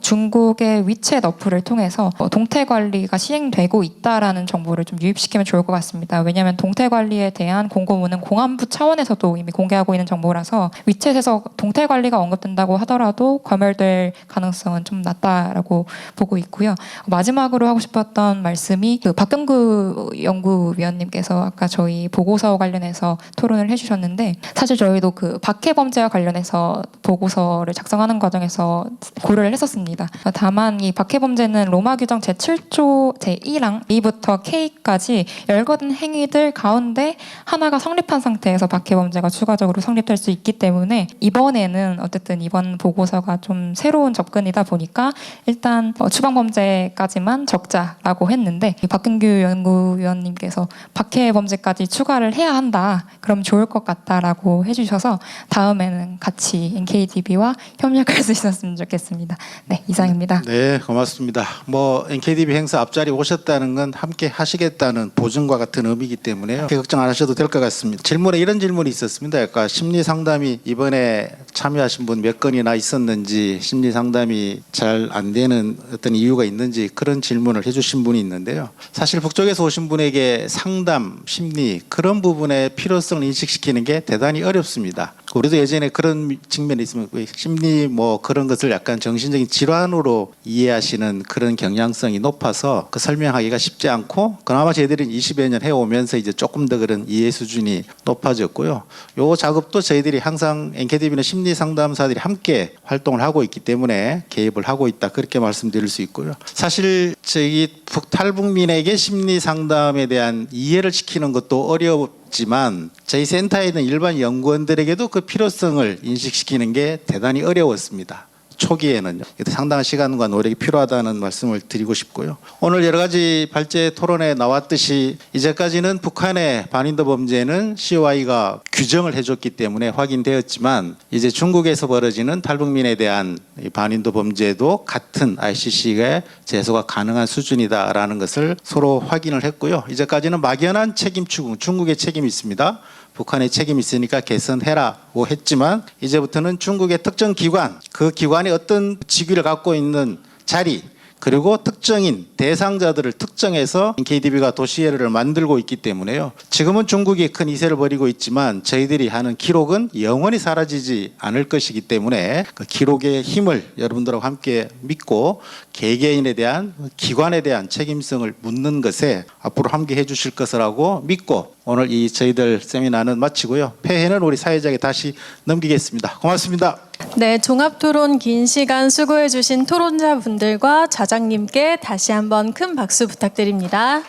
중국의 위챗 어플을 통해서 동태 관리가 시행되고 있다라는 정보를 좀 유입시키면 좋을 것 같습니다. 왜냐하면 동태 관리에 대한 공고문은 공안부 차원에서도 이미 공개하고 있는 정보라서 위챗에서 동태 관리가 언급된다고 하더라도 검열될 가능성은 좀 낮다라고 보고 있고요. 마지막으로 하고 싶었던 말씀이 그 박경구 연구위원님께서 아까 저희 보고서 관련해서 토론을 해주셨는데 사실 저희도 그 박해 범죄와 관련해서 보고서를 작성하는 과정에서 고려를 했었습니다. 다만 이 박해 범죄는 로마 규정 제7조 제1항 A부터 K까지 열거든 행위들 가운데 하나가 성립한 상태에서 박해 범죄가 추가적으로 성립될 수 있기 때문에 이번에는 어쨌든 이번 보고서가 좀 새로운 접근이다 보니까 일단 추방 범죄까지만 적자라고 했는데 이 박근규 연구위원님께서 박해 범죄까지 추가를 해야 한다. 그럼 좋을 것 같다라고 해주셔서 다음에는 같이 NKDB와 협력할 수 있었으면 좋겠습니다. 네, 이상입니다. 네, 고맙습니다. 뭐 NKDB 행사 앞자리 오셨다는 건 함께 하시겠다는 보증과 같은 의미이기 때문에요. 걱정 안 하셔도 될 것 같습니다. 질문에 이런 질문이 있었습니다. 아까 심리 상담이 이번에 참여하신 분 몇 건이나 있었는지 심리 상담이 잘 안 되는 어떤 이유가 있는지 그런 질문을 해주신 분이 있는데요. 사실 북쪽에서 오신 분에게 상담, 심리 그런 부분의 필요성을 인식시키는 게 대단히 어렵습니다. 우리도 예전에 그런 측면이 있으면 심리 뭐 그런 것을 약간 정신적인 질환으로 이해하시는 그런 경향성이 높아서 그 설명하기가 쉽지 않고 그나마 저희들이 20여 년 해오면서 이제 조금 더 그런 이해 수준이 높아졌고요. 요 작업도 저희들이 항상 NKDB는 심리 상담사들이 함께 활동을 하고 있기 때문에 개입을 하고 있다 그렇게 말씀드릴 수 있고요. 사실 저희 탈북민에게 심리 상담에 대한 이해를 시키는 것도 어렵지만 저희 센터에 있는 일반 연구원들에게도 그 필요성을 인식시키는 게 대단히 어려웠습니다. 초기에는요. 상당한 시간과 노력이 필요하다는 말씀을 드리고 싶고요. 오늘 여러 가지 발제 토론에 나왔듯이 이제까지는 북한의 반인도 범죄는 COI가 규정을 해줬기 때문에 확인되었지만 이제 중국에서 벌어지는 탈북민에 대한 반인도 범죄도 같은 ICC에 제소가 가능한 수준이다라는 것을 서로 확인을 했고요. 이제까지는 막연한 책임 추궁, 중국의 책임이 있습니다. 북한의 책임이 있으니까 개선해라고 했지만 이제부터는 중국의 특정 기관, 그 기관이 어떤 직위를 갖고 있는 자리 그리고 특정인 대상자들을 특정해서 NKDB가 도시예를 만들고 있기 때문에요. 지금은 중국이 큰 이세를 벌이고 있지만 저희들이 하는 기록은 영원히 사라지지 않을 것이기 때문에 그 기록의 힘을 여러분들하고 함께 믿고 개개인에 대한 기관에 대한 책임성을 묻는 것에 앞으로 함께 해주실 것이라고 믿고 오늘 이 저희들 세미나는 마치고요. 폐회는 우리 사회자에게 다시 넘기겠습니다. 고맙습니다. 네, 종합토론 긴 시간 수고해 주신 토론자분들과 좌장님께 다시 한번 큰 박수 부탁드립니다.